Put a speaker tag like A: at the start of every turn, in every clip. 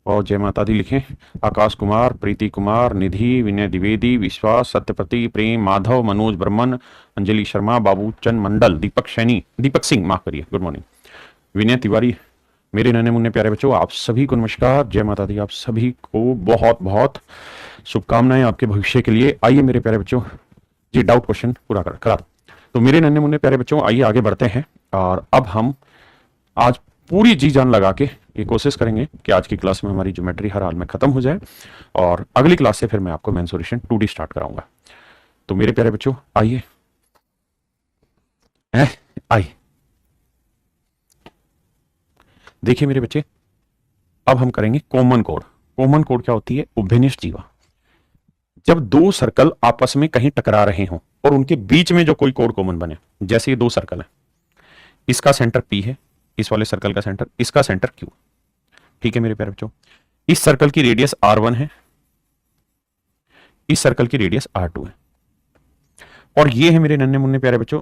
A: और जय माता दी लिखें। आकाश कुमार, प्रीति कुमार, निधि, विनय द्विवेदी, विश्वास, सत्यप्रति, प्रेम, माधव, मनोज ब्रह्मन, अंजलि शर्मा, बाबूचंद मंडल, दीपक सैनी, दीपक सिंह, माफ करिए, गुड मॉर्निंग, विनय तिवारी। मेरे नन्हे मुन्ने प्यारे बच्चों, आप सभी को नमस्कार, जय माता दी। आप सभी को बहुत बहुत शुभकामनाएं आपके भविष्य के लिए। आइए मेरे प्यारे बच्चों, जी डाउट क्वेश्चन पूरा करा दो। तो मेरे नन्हे मुन्ने प्यारे बच्चों, आइए आगे बढ़ते हैं। और अब हम आज पूरी जी जान लगा के ये कोशिश करेंगे कि आज की क्लास में हमारी ज्योमेट्री हर हाल में खत्म हो जाए, और अगली क्लास से फिर मैं आपको मेंसुरेशन 2D स्टार्ट कराऊंगा। तो मेरे प्यारे बच्चों आइए, आइए देखिए मेरे बच्चे, अब हम करेंगे कॉमन कोड। कॉमन कोड क्या होती है? उभयनिष्ठ जीवा। जब दो सर्कल आपस में कहीं टकरा रहे हों और उनके बीच में जो कोई कोड कॉमन बने, जैसे ये दो सर्कल है, इसका सेंटर P है, इस वाले सर्कल का सेंटर, इसका सेंटर Q। ठीक है मेरे प्यारे बच्चों, इस सर्कल की रेडियस R1 है, इस सर्कल की रेडियस R2 है, और ये है मेरे नन्हे मुन्ने प्यारे बच्चों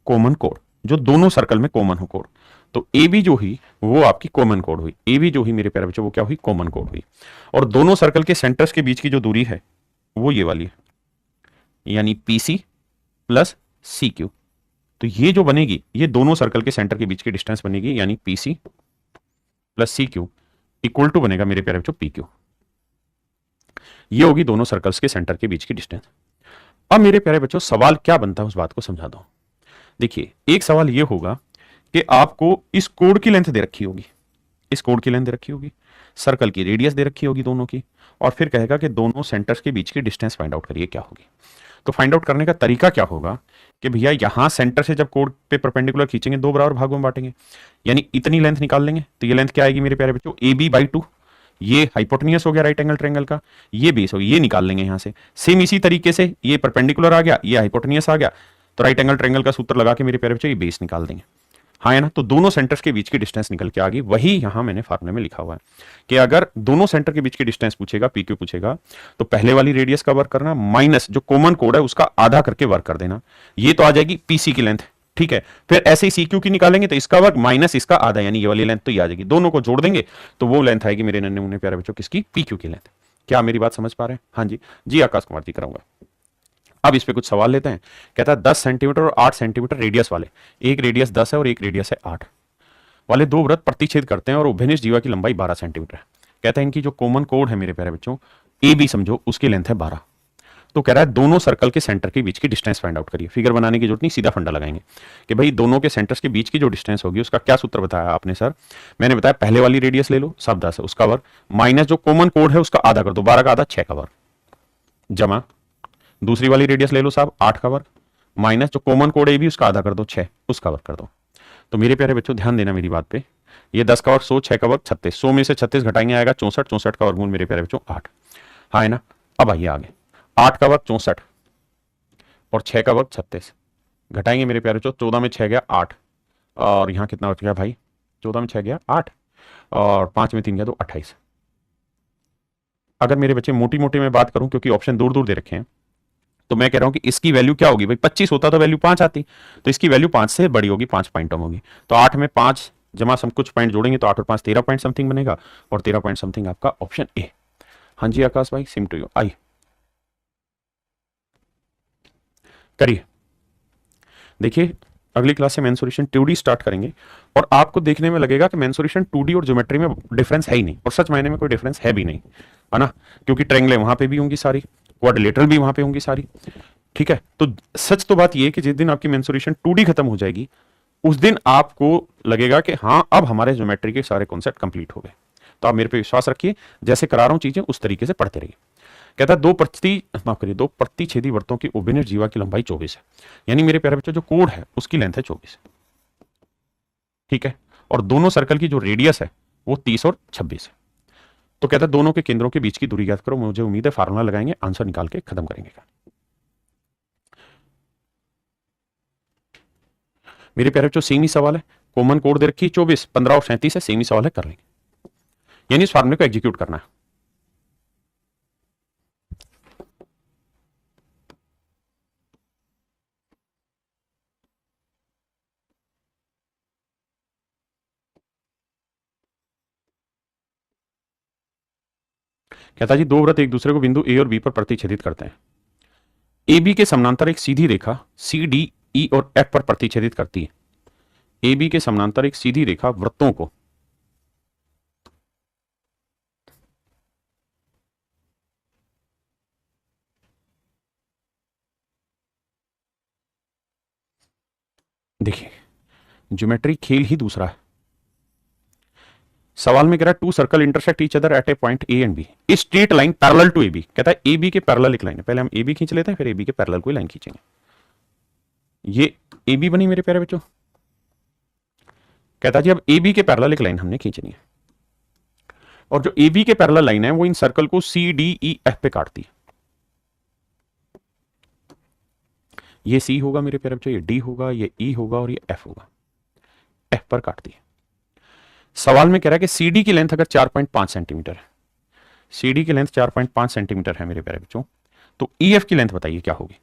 A: कॉमन कोड, जो दोनों सर्कल में कॉमन हो कोड। तो ए बी जो हुई वो आपकी कॉमन कोड हुई। ए बी जो हुई मेरे प्यारे बच्चों वो क्या हुई? कॉमन कोड हुई। और दोनों सर्कल के सेंटर्स के बीच की जो दूरी है वो ये वाली है, यानी P C plus C Q. तो ये जो बनेगी ये दोनों सर्कल के सेंटर के बीच की डिस्टेंस बनेगी, यानी P C plus C Q equal to बनेगा मेरे प्यारे बच्चों पी क्यू। ये होगी दोनों सर्कल्स के सेंटर के बीच की डिस्टेंस। अब मेरे प्यारे बच्चों सवाल क्या बनता है उस बात को समझा दो। देखिए, एक सवाल ये होगा कि आपको इस कोड की लेंथ दे रखी होगी, इस कोड की लेंथ दे रखी होगी, सर्कल की रेडियस दे रखी होगी दोनों की, और फिर कहेगा कि दोनों सेंटर्स के बीच की डिस्टेंस फाइंड आउट करिए, क्या होगी। तो फाइंड आउट करने का तरीका क्या होगा कि भैया यहां सेंटर से जब कोड पे परपेंडिकुलर खींचेंगे दो बराबर भागों में बांटेंगे, यानी इतनी लेंथ निकाल लेंगे। तो ये लेंथ क्या आएगी मेरे प्यारे बच्चों? A B by 2। ये हाइपोटेनियस हो गया राइट एंगल ट्रायंगल का, ये बेस हो गया, ये निकाल लेंगे यहां से। सेम इसी तरीके से ये परपेंडिकुलर आ गया, ये हाइपोटेनियस आ गया, तो राइट एंगल ट्रायंगल का सूत्र लगा के मेरे प्यारे बच्चों ये बेस निकाल देंगे। हाँ है ना? तो दोनों सेंटर्स के बीच की डिस्टेंस निकल के आ गई। वही यहां मैंने फार्मूले में लिखा हुआ है कि अगर दोनों सेंटर के बीच की डिस्टेंस पूछेगा, पी क्यू पूछेगा, तो पहले वाली रेडियस का वर्क करना माइनस जो कॉमन कोड है उसका आधा करके वर्क कर देना। ये तो आ जाएगी पीसी की लेंथ, ठीक है। फिर ऐसे ही सी क्यू की निकालेंगे तो इसका वर्क माइनस इसका आधा, यानी ये वाली लेंथ तो ये आ जाएगी। दोनों को जोड़ देंगे तो वो लेंथ आएगी मेरे नन्हे मुन्ने प्यारे बच्चों किसकी? पी क्यू की लेंथ। क्या मेरी बात समझ पा रहे हैं? हाँ जी, जी आकाश कुमार जी कराऊंगा। अब इस पे कुछ सवाल लेते हैं। कहता है 10 सेंटीमीटर और 8 सेंटीमीटर रेडियस वाले, एक रेडियस 10 है और एक रेडियस है 8 वाले दो वृत्त प्रतिच्छेद करते हैं और उभयनिष्ठ जीवा की लंबाई 12 सेंटीमीटर है। कहता है इनकी जो कॉमन कोड है मेरे प्यारे बच्चों, ए बी समझो, उसकी लेंथ है 12। तो कह रहा है दोनों सर्कल के सेंटर के बीच की डिस्टेंस फाइंड आउट करिए। फिगर बनाने की जरूरत नहीं, सीधा फंडा लगाएंगे कि भाई दोनों के सेंटर्स के बीच की जो डिस्टेंस होगी उसका क्या सूत्र बताया आपने सर? मैंने बताया पहले वाली रेडियस ले लो, सब 10 है, उसका वर्ग माइनस जो कॉमन कोड है उसका आधा कर दो, 12 का आधा 6 का वर्ग, जमा दूसरी वाली रेडियस ले लो साहब 8 का वर्ग, माइनस जो कॉमन कोड है भी उसका आधा कर दो 6, उसका वर्ग कर दो। तो मेरे प्यारे बच्चों ध्यान देना मेरी बात पे, ये 10 का वर्ग 100, 6 का वर्ग 36, 100 में से 36 घटाएंगे आएगा 64, 64 का वर्गमूल मेरे प्यारे बच्चों 8। हाँ है ना? अब आइए आगे, 8 का वर्ग 64 और 6 का वर्ग 36, घटाएंगे मेरे प्यारे बच्चों, 14 में 6 गया 8, और यहाँ कितना बच गया भाई? 14 में 6 गया 8, और 5 में 3 गया तो 28। अगर मेरे बच्चे मोटी मोटी में बात करूं, क्योंकि ऑप्शन दूर दूर दे रखे हैं, तो मैं कह रहा हूं कि इसकी वैल्यू क्या होगी भाई? 25 होता तो वैल्यू 5 आती, तो इसकी वैल्यू 5 से बड़ी होगी, 5 पॉइंट होगी। तो 8 में 5 जमा सब कुछ पॉइंट जोड़ेंगे तो 8 और 5 13 पॉइंट समथिंग बनेगा, और 13 पॉइंट समथिंग आपका ऑप्शन ए। हाँ जी आकाश भाई, सिम टू यू, आइए करिए। देखिए, अगली क्लास से मेंसुरेशन 2D स्टार्ट करेंगे, और आपको देखने में लगेगा कि मेंसुरेशन 2D और ज्योमेट्री में डिफरेंस है ही नहीं, और सच मायने में कोई डिफरेंस है भी नहीं, है ना? क्योंकि ट्रायंगलें वहां पे भी होंगी सारी, क्वाड्रिलेटरल भी वहां पे होंगी सारी, ठीक है। तो सच तो बात यह है कि जिस दिन आपकी मेंसुरेशन 2D खत्म हो जाएगी उस दिन आपको लगेगा कि हाँ अब हमारे ज्योमेट्री के सारे कॉन्सेप्ट कंप्लीट हो गए। तो आप मेरे पे विश्वास रखिए, जैसे करा रहा हूं चीजें उस तरीके से पढ़ते रहिए। कहता है दो प्रतिच्छेदी वृत्तों की उभयनिष्ठ जीवा की लंबाई 24 है, यानी मेरे प्यारे बच्चों जो कोड है उसकी लेंथ है 24, ठीक है। और दोनों सर्कल की जो रेडियस है वो 30 और 26 है। तो कहता है दोनों के केंद्रों के बीच की दूरी ज्ञात करो। मुझे उम्मीद है फार्मूला लगाएंगे, आंसर निकाल के खत्म करेंगे। मेरे प्यारे बच्चों सेम ही सवाल है, कॉमन कोड दे रखी 24, 15 और 37 है, सेम ही सवाल है, कर लेंगे, यानी इस फार्मूले को एग्जीक्यूट करना है। कहता जी दो वृत्त एक दूसरे को बिंदु ए और बी पर प्रतिच्छेदित करते हैं। ए बी के समानांतर एक सीधी रेखा सी डी ई और एफ पर प्रतिच्छेदित करती है। ए बी के समानांतर एक सीधी रेखा वृत्तों को देखिए, ज्योमेट्री खेल ही दूसरा है। सवाल में कह रहा है two circle intersect each other at a point A and B, a straight line parallel to A B. कहता है ए बी के पैरेलल एक लाइन है, पहले हम ए बी खींच लेते हैं, फिर ए बी के पैरेलल कोई लाइन खींचेंगे। ये ए बी बनी मेरे प्यारे बच्चों। कहता जी अब ए बी के पैरेलल एक लाइन हमने खींचनी है, और जो ए बी के पैरेलल लाइन है वो इन सर्कल को सी डी ई एफ पे काटती है। ये सी होगा मेरे प्यारे बच्चों, ये डी होगा, ये ई होगा और ये एफ होगा, एफ पर काटती है। सवाल में कह रहा है कि सीडी की लेंथ अगर 4.5 सेंटीमीटर है, सीडी की लेंथ 4.5 सेंटीमीटर है मेरे प्यारे बच्चों, तो ईएफ की लेंथ बताइए क्या होगी।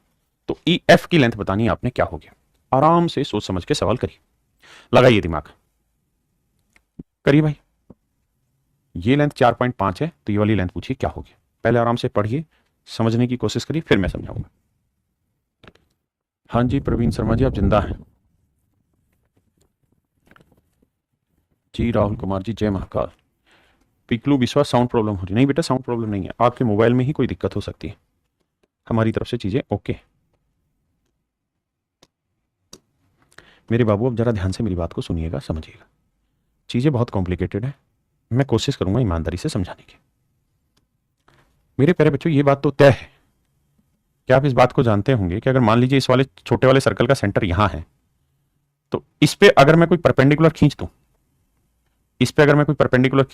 A: तो ईएफ की लेंथ बतानी है आपने क्या होगी। आराम से सोच समझ के सवाल करिए, लगाइए दिमाग, करिए भाई। ये लेंथ 4.5 है तो ये वाली लेंथ पूछिए क्या होगी। पहले आराम से पढ़िए, समझने की कोशिश करिए, फिर मैं समझाऊंगा। हाँ जी प्रवीण शर्मा जी, आप जिंदा हैं जी। राहुल कुमार जी, जय महाकाल। पिकलू विश्वास, साउंड प्रॉब्लम हो रही नहीं बेटा, साउंड प्रॉब्लम नहीं है, आपके मोबाइल में ही कोई दिक्कत हो सकती है, हमारी तरफ से चीजें ओके। मेरे बाबू अब जरा ध्यान से मेरी बात को सुनिएगा, समझिएगा, चीजें बहुत कॉम्प्लिकेटेड है, मैं कोशिश करूंगा ईमानदारी से समझाने की। मेरे प्यारे बच्चों ये बात तो तय है कि आप इस बात को जानते होंगे कि अगर मान लीजिए इस वाले छोटे वाले सर्कल का सेंटर यहां है, तो इस पे अगर मैं कोई परपेंडिकुलर खींच दूं, इस पे अगर मैं कोई परपेंडिकुलर,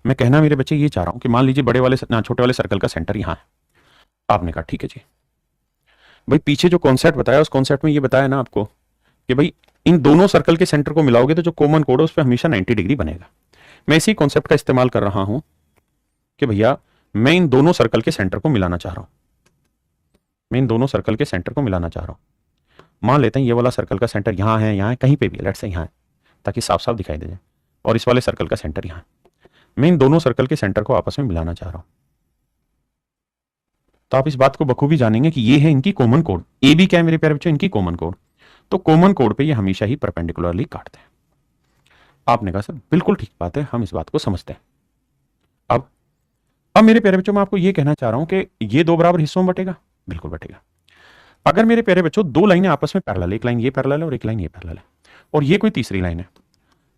A: मैं कहना मेरे बच्चे ये चाह रहा हूं कि मान लीजिए बड़े वाले छोटे वाले सर्कल का सेंटर यहां है। आपने कहा ठीक है जी भाई, पीछे जो कॉन्सेप्ट बताया उस कॉन्सेप्ट में ये बताया ना आपको कि भाई इन दोनों सर्कल के सेंटर को मिलाओगे तो जो कॉमन कोड है उस पर हमेशा 90 डिग्री बनेगा। मैं इसी कॉन्सेप्ट का इस्तेमाल कर रहा हूं कि भैया मैं इन दोनों सर्कल के सेंटर को मिलाना चाह रहा हूं, मैं इन दोनों सर्कल के सेंटर को मिलाना चाह रहा हूं। मान लेते हैं ये वाला सर्कल का सेंटर यहां है, यहां है, कहीं पे भी, लेट्स से यहां है, ताकि साफ साफ दिखाई दे जाए, और इस वाले सर्कल का सेंटर यहां है। मैं इन दोनों सर्कल के सेंटर को आपस में मिलाना चाह रहा हूं, तो आप इस बात को बखूबी जानेंगे कि ये है इनकी कॉमन कोड। ए बी क्या है मेरे प्यारे बच्चों, इनकी कॉमन कोड। तो कॉमन कोड पे ये हमेशा ही परपेंडिकुलरली काटते हैं। आपने कहा सर बिल्कुल ठीक बात है, हम इस बात को समझते हैं। अब मेरे प्यारे बच्चों मैं आपको ये कहना चाह रहा हूं कि ये दो बराबर हिस्सों में बटेगा, बिल्कुल बटेगा। अगर मेरे प्यारे बच्चों दो लाइनें आपस में पैरेलल, एक लाइन ये पैरेलल है और एक लाइन ये पैरेलल है, और ये कोई तीसरी लाइन है,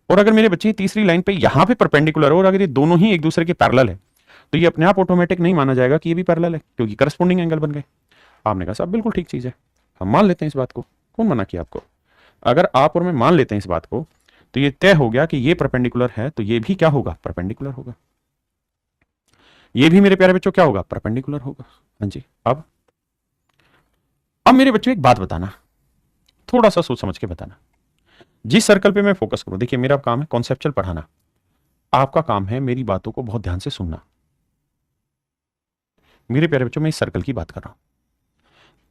A: और अगर मेरे बच्चे तीसरी लाइन पे यहां पे परपेंडिकुलर हो और अगर ये दोनों ही एक दूसरे के पैरेलल है, तो ये अपने आप ऑटोमेटिक नहीं माना जाएगा कि ये भी पैरेलल है, क्योंकि करस्पॉन्डिंग एंगल बन गए। आपने कहा साहब बिल्कुल ठीक चीज है, हम मान लेते हैं इस बात को, कौन मना किया आपको। अगर आप और मैं मान लेते हैं इस बात को, तो ये तय हो गया कि ये परपेंडिकुलर है, तो ये भी क्या होगा, परपेंडिकुलर होगा। ये भी मेरे प्यारे बच्चों क्या होगा, परपेंडिकुलर होगा। हाँ जी। अब मेरे बच्चों एक बात बताना, थोड़ा सा सोच समझ के बताना, जिस सर्कल पे मैं फोकस करूं, देखिए मेरा काम है कॉन्सेप्चुअल पढ़ाना, आपका काम है मेरी बातों को बहुत ध्यान से सुनना। मेरे प्यारे बच्चों मैं इस सर्कल की बात कर रहा हूं,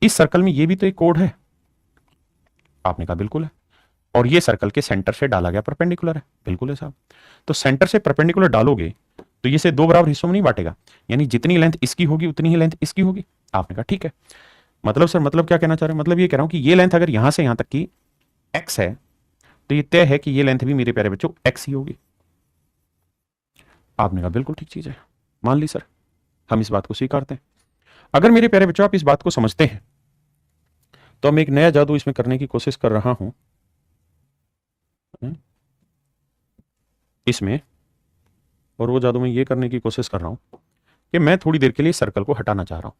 A: इस सर्कल में ये भी तो एक कोड है। आपने कहा बिल्कुल है, और ये सर्कल के सेंटर से डाला गया परपेंडिकुलर है, बिल्कुल है साहब। तो सेंटर से परपेंडिकुलर डालोगे तो ये से दो बराबर हिस्सों में नहीं बांटेगा, यानी जितनी लेंथ इसकी होगी उतनी ही लेंथ इसकी होगी। आपने कहा ठीक है, मतलब सर मतलब क्या कहना चाह रहे हैं, मतलब ये कह रहा हूं कि ये लेंथ अगर यहां से यहां तक की x है, तो ये तय है कि ये लेंथ भी मेरे प्यारे बच्चों x ही होगी। आपने कहा बिल्कुल ठीक चीज है, मान ली सर, हम इस बात को स्वीकारते हैं। अगर मेरे प्यारे बच्चों आप इस बात को समझते हैं, तो मैं एक नया जादू इसमें करने की कोशिश कर रहा हूं इसमें, और वो जादू मैं ये करने की कोशिश कर रहा हूं कि मैं थोड़ी देर के लिए सर्कल को हटाना चाह रहा हूं,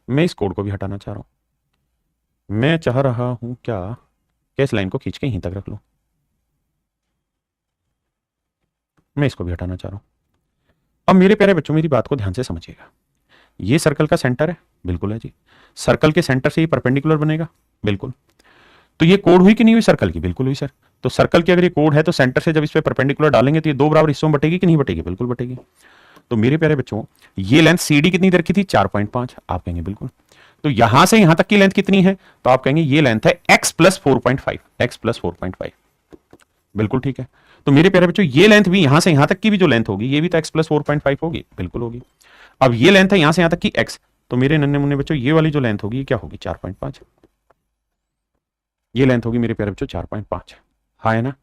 A: मैं इस कोड को भी हटाना चाह रहा हूं। मैं चाह रहा हूं क्या इस लाइन को खींच के यहीं तक रख लूं, मैं इसको भी हटाना चाह रहा हूं। अब मेरे प्यारे बच्चों मेरी बात को ध्यान से समझिएगा, ये सर्कल का सेंटर है, बिल्कुल है जी। सर्कल के सेंटर से ये परपेंडिकुलर बनेगा, बिल्कुल। तो ये कोड हुई कि नहीं हुई सर्कल की, बिल्कुल हुई सर। तो सर्कल की अगर ये कोड है तो सेंटर से जब इस पे परपेंडिकुलर डालेंगे तो ये दो बराबर हिस्सों में बटेगी कि नहीं बटेगी, बिल्कुल बटेगी। तो मेरे प्यारे बच्चों ये लेंथ CD कितनी रखी थी, 4.5। आप कहेंगे बिल्कुल। तो यहां से यहां तक की लेंथ कितनी है, तो आप कहेंगे ये लेंथ है x + 4.5, x + 4.5। बिल्कुल ठीक है। तो मेरे प्यारे बच्चों ये लेंथ भी यहां से यहां तक की भी जो लेंथ होगी ये भी तो x प्लस 4.5 होगी, बिल्कुल होगी। अब ये लेंथ है यहां से यहां तक की x, तो मेरे नन्हे मुन्ने बच्चों ये वाली जो लेंथ होगी ये क्या होगी 4.5। ये लेंथ होगी मेरे प्यारे बच्चों 4.5, हाँ है ना।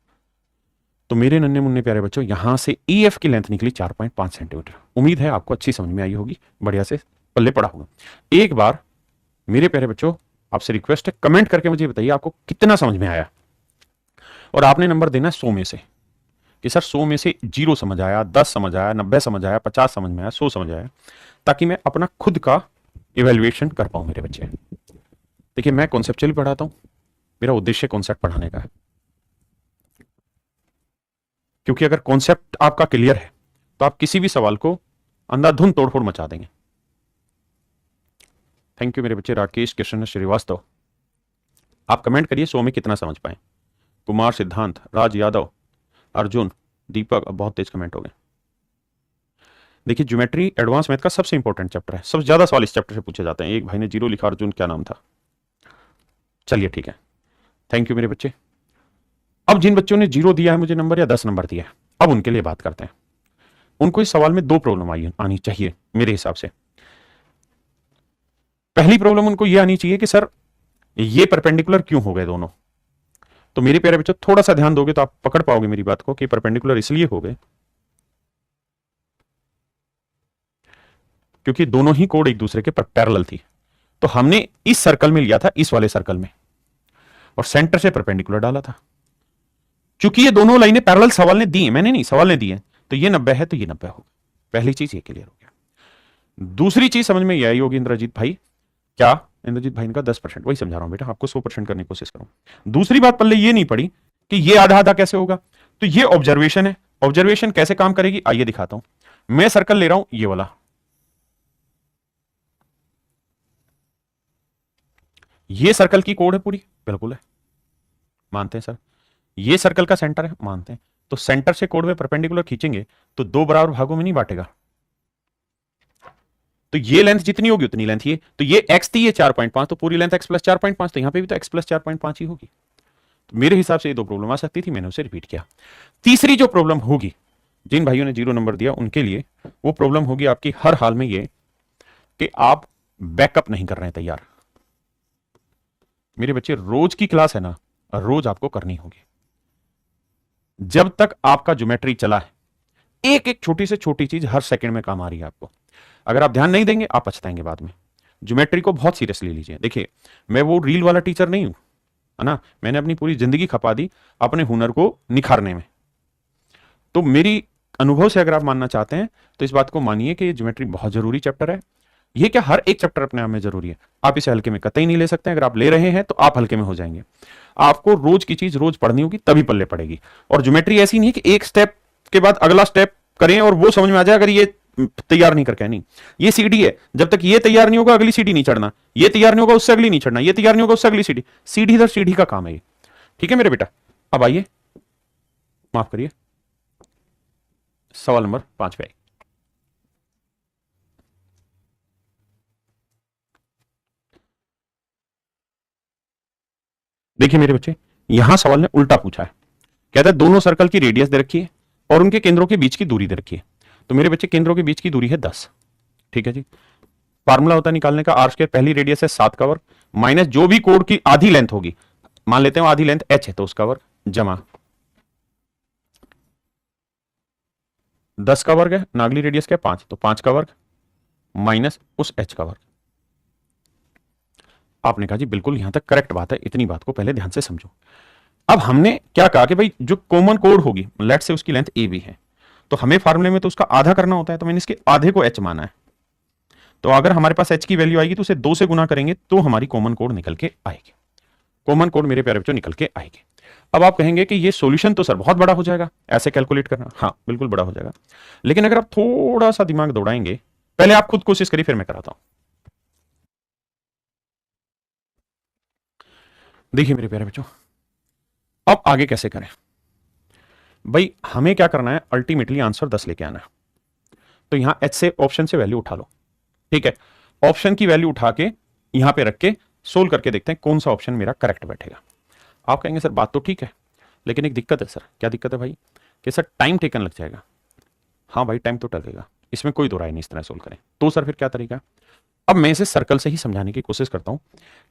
A: तो मेरे नन्हे मुन्ने प्यारे बच्चों यहां से EF की लेंथ निकली 4.5 सेंटीमीटर। उम्मीद है आपको अच्छी समझ में आई होगी, बढ़िया से पल्ले पड़ा होगा। एक बार मेरे प्यारे बच्चों आपसे रिक्वेस्ट है कमेंट करके मुझे बताइए आपको कितना समझ में आया, और आपने नंबर देना है 100 में से कि सर 100 में से 0 समझ आया, 10 समझ आया, 90 समझ आया, 50 समझ में आया, 100 समझ आया, ताकि मैं अपना खुद का इवेल्युएशन कर पाऊं मेरे बच्चे। देखिए मैं कॉन्सेप्चुअली पढ़ाता हूं, मेरा उद्देश्य कॉन्सेप्ट पढ़ाने का है, क्योंकि अगर कॉन्सेप्ट आपका क्लियर है तो आप किसी भी सवाल को अंधाधुंध तोड़फोड़ मचा देंगे। थैंक यू मेरे बच्चे। राकेश कृष्ण श्रीवास्तव, आप कमेंट करिए 100 में कितना समझ पाए। कुमार सिद्धांत, राज यादव, अर्जुन, दीपक, अब बहुत तेज कमेंट हो गए। देखिए ज्योमेट्री एडवांस मैथ का सबसे इंपॉर्टेंट चैप्टर है, सबसे ज्यादा सवाल इस चैप्टर से पूछे जाते हैं। एक भाई ने 0 लिखा, अर्जुन क्या नाम था, चलिए ठीक है, थैंक यू मेरे बच्चे। अब जिन बच्चों ने 0 दिया है मुझे नंबर या 10 नंबर दिया है, अब उनके लिए बात करते हैं। उनको इस सवाल में 2 प्रॉब्लम आनी चाहिए मेरे हिसाब से। पहली प्रॉब्लम उनको यह आनी चाहिए कि सर ये परपेंडिकुलर क्यों हो गए दोनों। तो मेरे प्यारे बच्चों थोड़ा सा ध्यान दोगे तो आप पकड़ पाओगे मेरी बात को कि परपेंडिकुलर इसलिए हो गए क्योंकि दोनों ही कोड एक दूसरे के पैरेलल थी। तो हमने इस सर्कल में लिया था, इस वाले सर्कल में, और सेंटर से परपेंडिकुलर डाला था। क्योंकि ये दोनों लाइनें पैरेलल सवाल ने दी है, मैंने नहीं, सवाल ने दी है, तो ये 90 है तो ये 90 होगा। पहली चीज ये क्लियर हो गया। दूसरी चीज समझ में ये आई होगी इंद्रजीत भाई, क्या इंद्रजीत भाई का 10%, वही समझा रहा हूं बेटा, आपको 100% करने की कोशिश करूं। दूसरी बात पल्ले ये नहीं पड़ी कि ये आधा आधा कैसे होगा। तो ये ऑब्जर्वेशन है, ऑब्जर्वेशन कैसे काम करेगी आइए दिखाता हूं। मैं सर्कल ले रहा हूं ये वाला, ये सर्कल की कोड है पूरी, बिल्कुल है, मानते हैं सर। ये सर्कल का सेंटर है, मानते हैं। तो सेंटर से कोड में परपेंडिकुलर खींचेंगे तो 2 बराबर भागों में नहीं बांटेगा, तो ये लेंथ जितनी होगी उतनी लेंथ ये, तो ये x थी, ये 4.5, तो पूरी लेंथ x प्लस 4.5, तो यहां पे भी तो x प्लस 4.5 ही होगी। तो मेरे हिसाब से ये 2 प्रॉब्लम आ सकती थी, मैंने उसे रिपीट किया। तीसरी जो प्रॉब्लम होगी, जिन भाइयों ने 0 नंबर दिया उनके लिए वो प्रॉब्लम होगी आपकी हर हाल में ये कि आप बैकअप नहीं कर रहे हैं तैयार। मेरे बच्चे रोज की क्लास है ना, रोज आपको करनी होगी। जब तक आपका ज्योमेट्री चला है, एक एक छोटी से छोटी चीज हर सेकंड में काम आ रही है आपको। अगर आप ध्यान नहीं देंगे आप पछताएंगे बाद में। ज्योमेट्री को बहुत सीरियसली लीजिए। देखिए मैं वो रील वाला टीचर नहीं हूं, है ना, मैंने अपनी पूरी जिंदगी खपा दी अपने हुनर को निखारने में। तो मेरी अनुभव से अगर आप मानना चाहते हैं तो इस बात को मानिए कि ज्योमेट्री बहुत जरूरी चैप्टर है। ये क्या हर एक चैप्टर अपने आप में जरूरी है, आप इसे हल्के में कतई नहीं ले सकते। अगर आप ले रहे हैं तो आप हल्के में हो जाएंगे। आपको रोज की चीज रोज पढ़नी होगी तभी पल्ले पड़ेगी। और ज्योमेट्री ऐसी नहीं है कि एक स्टेप के बाद अगला स्टेप करें और वो समझ में आ जाए अगर ये तैयार नहीं करके, नहीं, ये सीढ़ी है, जब तक ये तैयार नहीं होगा अगली सीढ़ी नहीं चढ़ना, ये तैयार नहीं होगा उससे अगली नहीं चढ़ना, ये तैयार नहीं होगा उससे अगली सीढ़ी, सीढ़ी दर सीढ़ी का काम है ये। ठीक है मेरे बेटा, अब आइए, माफ करिए, सवाल नंबर 5 पे आइए। देखिए मेरे बच्चे यहां सवाल ने उल्टा पूछा है, कहता है दोनों सर्कल की रेडियस दे रखी है और उनके केंद्रों के बीच की दूरी दे रखी है। तो मेरे बच्चे केंद्रों के बीच की दूरी है 10, ठीक है जी। फार्मूला होता है निकालने का, आर स्क्वायर, पहली रेडियस है 7 का वर्ग माइनस जो भी कोड की आधी लेंथ होगी, मान लेते हैं आधी लेंथ h है तो उसका वर्ग, जमा 10 का वर्ग है, नागली रेडियस क्या 5, तो 5 का वर्ग माइनस उस h का वर्ग। आपने कहा जी बिल्कुल यहां तक करेक्ट बात है, इतनी बात को पहले ध्यान से समझो। अब हमने क्या कहा कि भाई जो कॉमन कोड होगी, लेट से उसकी लेंथ ए बी है, तो हमें फार्मूले में तो उसका आधा करना होता है, तो मैंने इसके आधे को h माना है। तो अगर हमारे पास h की वैल्यू आएगी तो उसे 2 से गुना करेंगे तो हमारी कॉमन कोड निकल के आएगी। कॉमन कोड मेरे प्यारे बच्चों निकल के आएगी। अब आप कहेंगे कि ये सॉल्यूशन तो सर बहुत बड़ा हो जाएगा ऐसे कैलकुलेट करना, हाँ बिल्कुल बड़ा हो जाएगा, लेकिन अगर आप थोड़ा सा दिमाग दौड़ाएंगे, पहले आप खुद कोशिश करिए फिर मैं कराता हूं। देखिए मेरे प्यारे बच्चों, अब आगे कैसे करें भाई, हमें क्या करना है, अल्टीमेटली आंसर 10 लेके आना है। तो यहां h से ऑप्शन से वैल्यू उठा लो, ठीक है, ऑप्शन की वैल्यू उठा के यहां पे रख के सोल्व करके देखते हैं कौन सा ऑप्शन मेरा करेक्ट बैठेगा। आप कहेंगे सर बात तो ठीक है, लेकिन एक दिक्कत है सर। क्या दिक्कत है भाई? कि सर टाइम टेकन लग जाएगा। हाँ भाई, टाइम तो लगेगा, इसमें कोई दो राय नहीं। इस तरह सोल्व करें तो सर फिर क्या तरीका है? अब मैं इसे सर्कल से ही समझाने की कोशिश करता हूं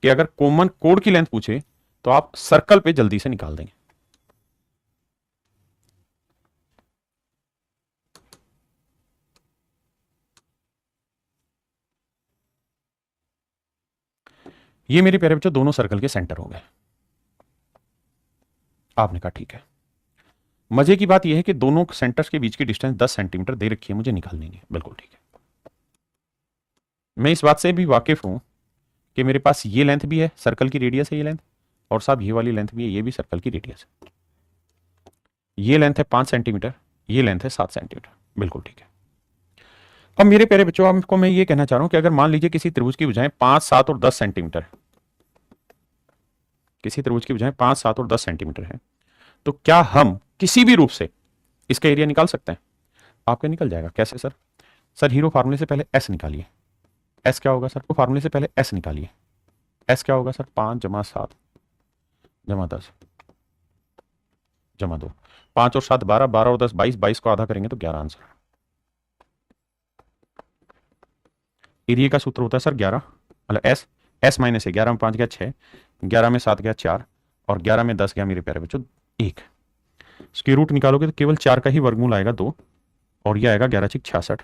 A: कि अगर कॉमन कोड की लेंथ पूछे तो आप सर्कल पे जल्दी से निकाल देंगे। ये मेरे प्यारे बच्चों दोनों सर्कल के सेंटर हो गए। आपने कहा ठीक है। मजे की बात यह है कि दोनों सेंटर्स के बीच की डिस्टेंस 10 सेंटीमीटर दे रखी है, मुझे निकालनी है। बिल्कुल ठीक है। मैं इस बात से भी वाकिफ हूं कि मेरे पास ये लेंथ भी है, सर्कल की रेडियस है ये लेंथ, और साहब ये वाली लेंथ भी है, ये भी सर्कल की रेडियस है। ये लेंथ है 5 सेंटीमीटर, ये लेंथ है 7 सेंटीमीटर। बिल्कुल ठीक है। अब मेरे प्यारे बच्चों, आपको मैं ये कहना चाह रहा हूं कि अगर मान लीजिए किसी त्रिभुज की भुजाएं 5, 7 और 10 सेंटीमीटर, किसी त्रिभुज की भुजाएं 5, 7 और 10 सेंटीमीटर है, तो क्या हम किसी भी रूप से इसका एरिया निकाल सकते हैं? आपका निकल जाएगा। कैसे सर? सर हीरो फार्मूले से पहले एस निकालिए। एस क्या होगा सर? तो फार्मूले से पहले एस निकालिए। एस क्या होगा सर? 5 जमा 7 जमा 10 जमा 2। 5 और 7 12, 12 और 10 22, 22 को आधा करेंगे तो 11 आंसर। एरिया का सूत्र होता है सर 11, मतलब एस, एस माइनस है। 11 में 5 गया 6, 11 में 7 गया 4, और 11 में 10 गया मेरे प्यारे बच्चों 1। स्क्वायर रूट निकालोगे तो केवल 4 का ही वर्गमूल आएगा 2, और यह आएगा 11 × 66।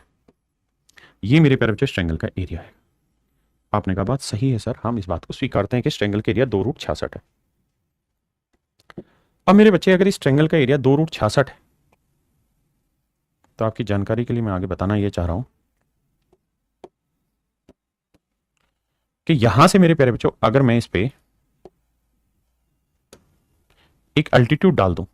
A: ये मेरे प्यारे बच्चों इस ट्रायंगल का एरिया है। आपने कहा बात सही है सर, हम इस बात को स्वीकारते हैं कि इस ट्रायंगल का एरिया 2√66 है। अब मेरे बच्चे, अगर इस ट्रायंगल का एरिया 2√66 है, तो आपकी जानकारी के लिए मैं आगे बताना यह चाह रहा हूं कि यहां से मेरे प्यारे बच्चों अगर मैं इस पे एक अल्टीट्यूड डाल दूं,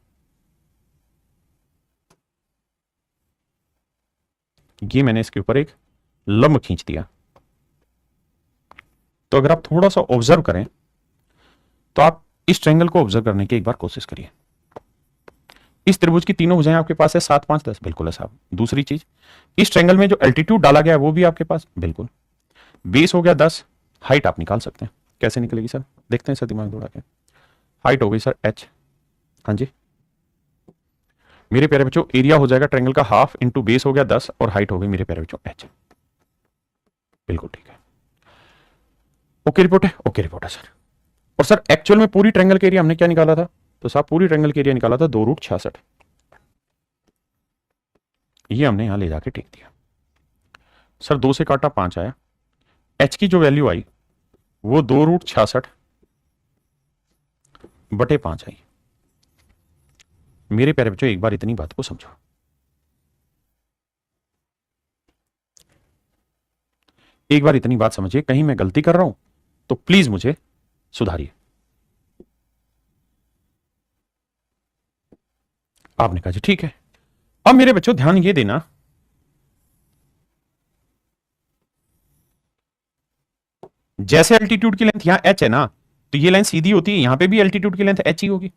A: ये मैंने इसके ऊपर एक लंब खींच दिया, तो अगर आप थोड़ा सा ऑब्जर्व करें तो आप इस ट्रायंगल को ऑब्जर्व करने की एक बार कोशिश करिए। इस त्रिभुज की तीनों भुजाएं आपके पास है, 7, 5, 10। बिल्कुल है साहब। दूसरी चीज, इस ट्रायंगल में जो एल्टीट्यूड डाला गया है वो भी आपके पास। बिल्कुल। बेस हो गया 10, हाइट आप निकाल सकते हैं। कैसे निकलेगी सर? देखते हैं सर दिमाग दौड़ा के। हाइट हो गई सर h। हाँ जी मेरे प्यारे बच्चों, एरिया हो जाएगा ट्रायंगल का हाफ इंटू बेस हो गया 10, और हाइट हो गई मेरे प्यारे बच्चों h। बिल्कुल ठीक है। ओके रिपोर्ट है? ओके रिपोर्ट है सर। और सर एक्चुअल में पूरी ट्रायंगल के एरिया हमने क्या निकाला था? तो साहब पूरी ट्रायंगल के एरिया निकाला था 2√66। ये हमने यहां ले जाके टिक दिया। सर 2 से काटा 5 आया, h की जो वैल्यू आई वो 2√66/5 आई। मेरे प्यारे बच्चों, एक बार इतनी बात को समझो। एक बार इतनी बात समझिए, कहीं मैं गलती कर रहा हूं तो प्लीज मुझे सुधारिए। आपने कहा जी ठीक है। अब मेरे बच्चों ध्यान ये देना, जैसे एल्टीट्यूड की लेंथ यहां h है ना, तो ये लाइन सीधी होती है, यहां पे भी एल्टीट्यूड की लेंथ h ही होगी।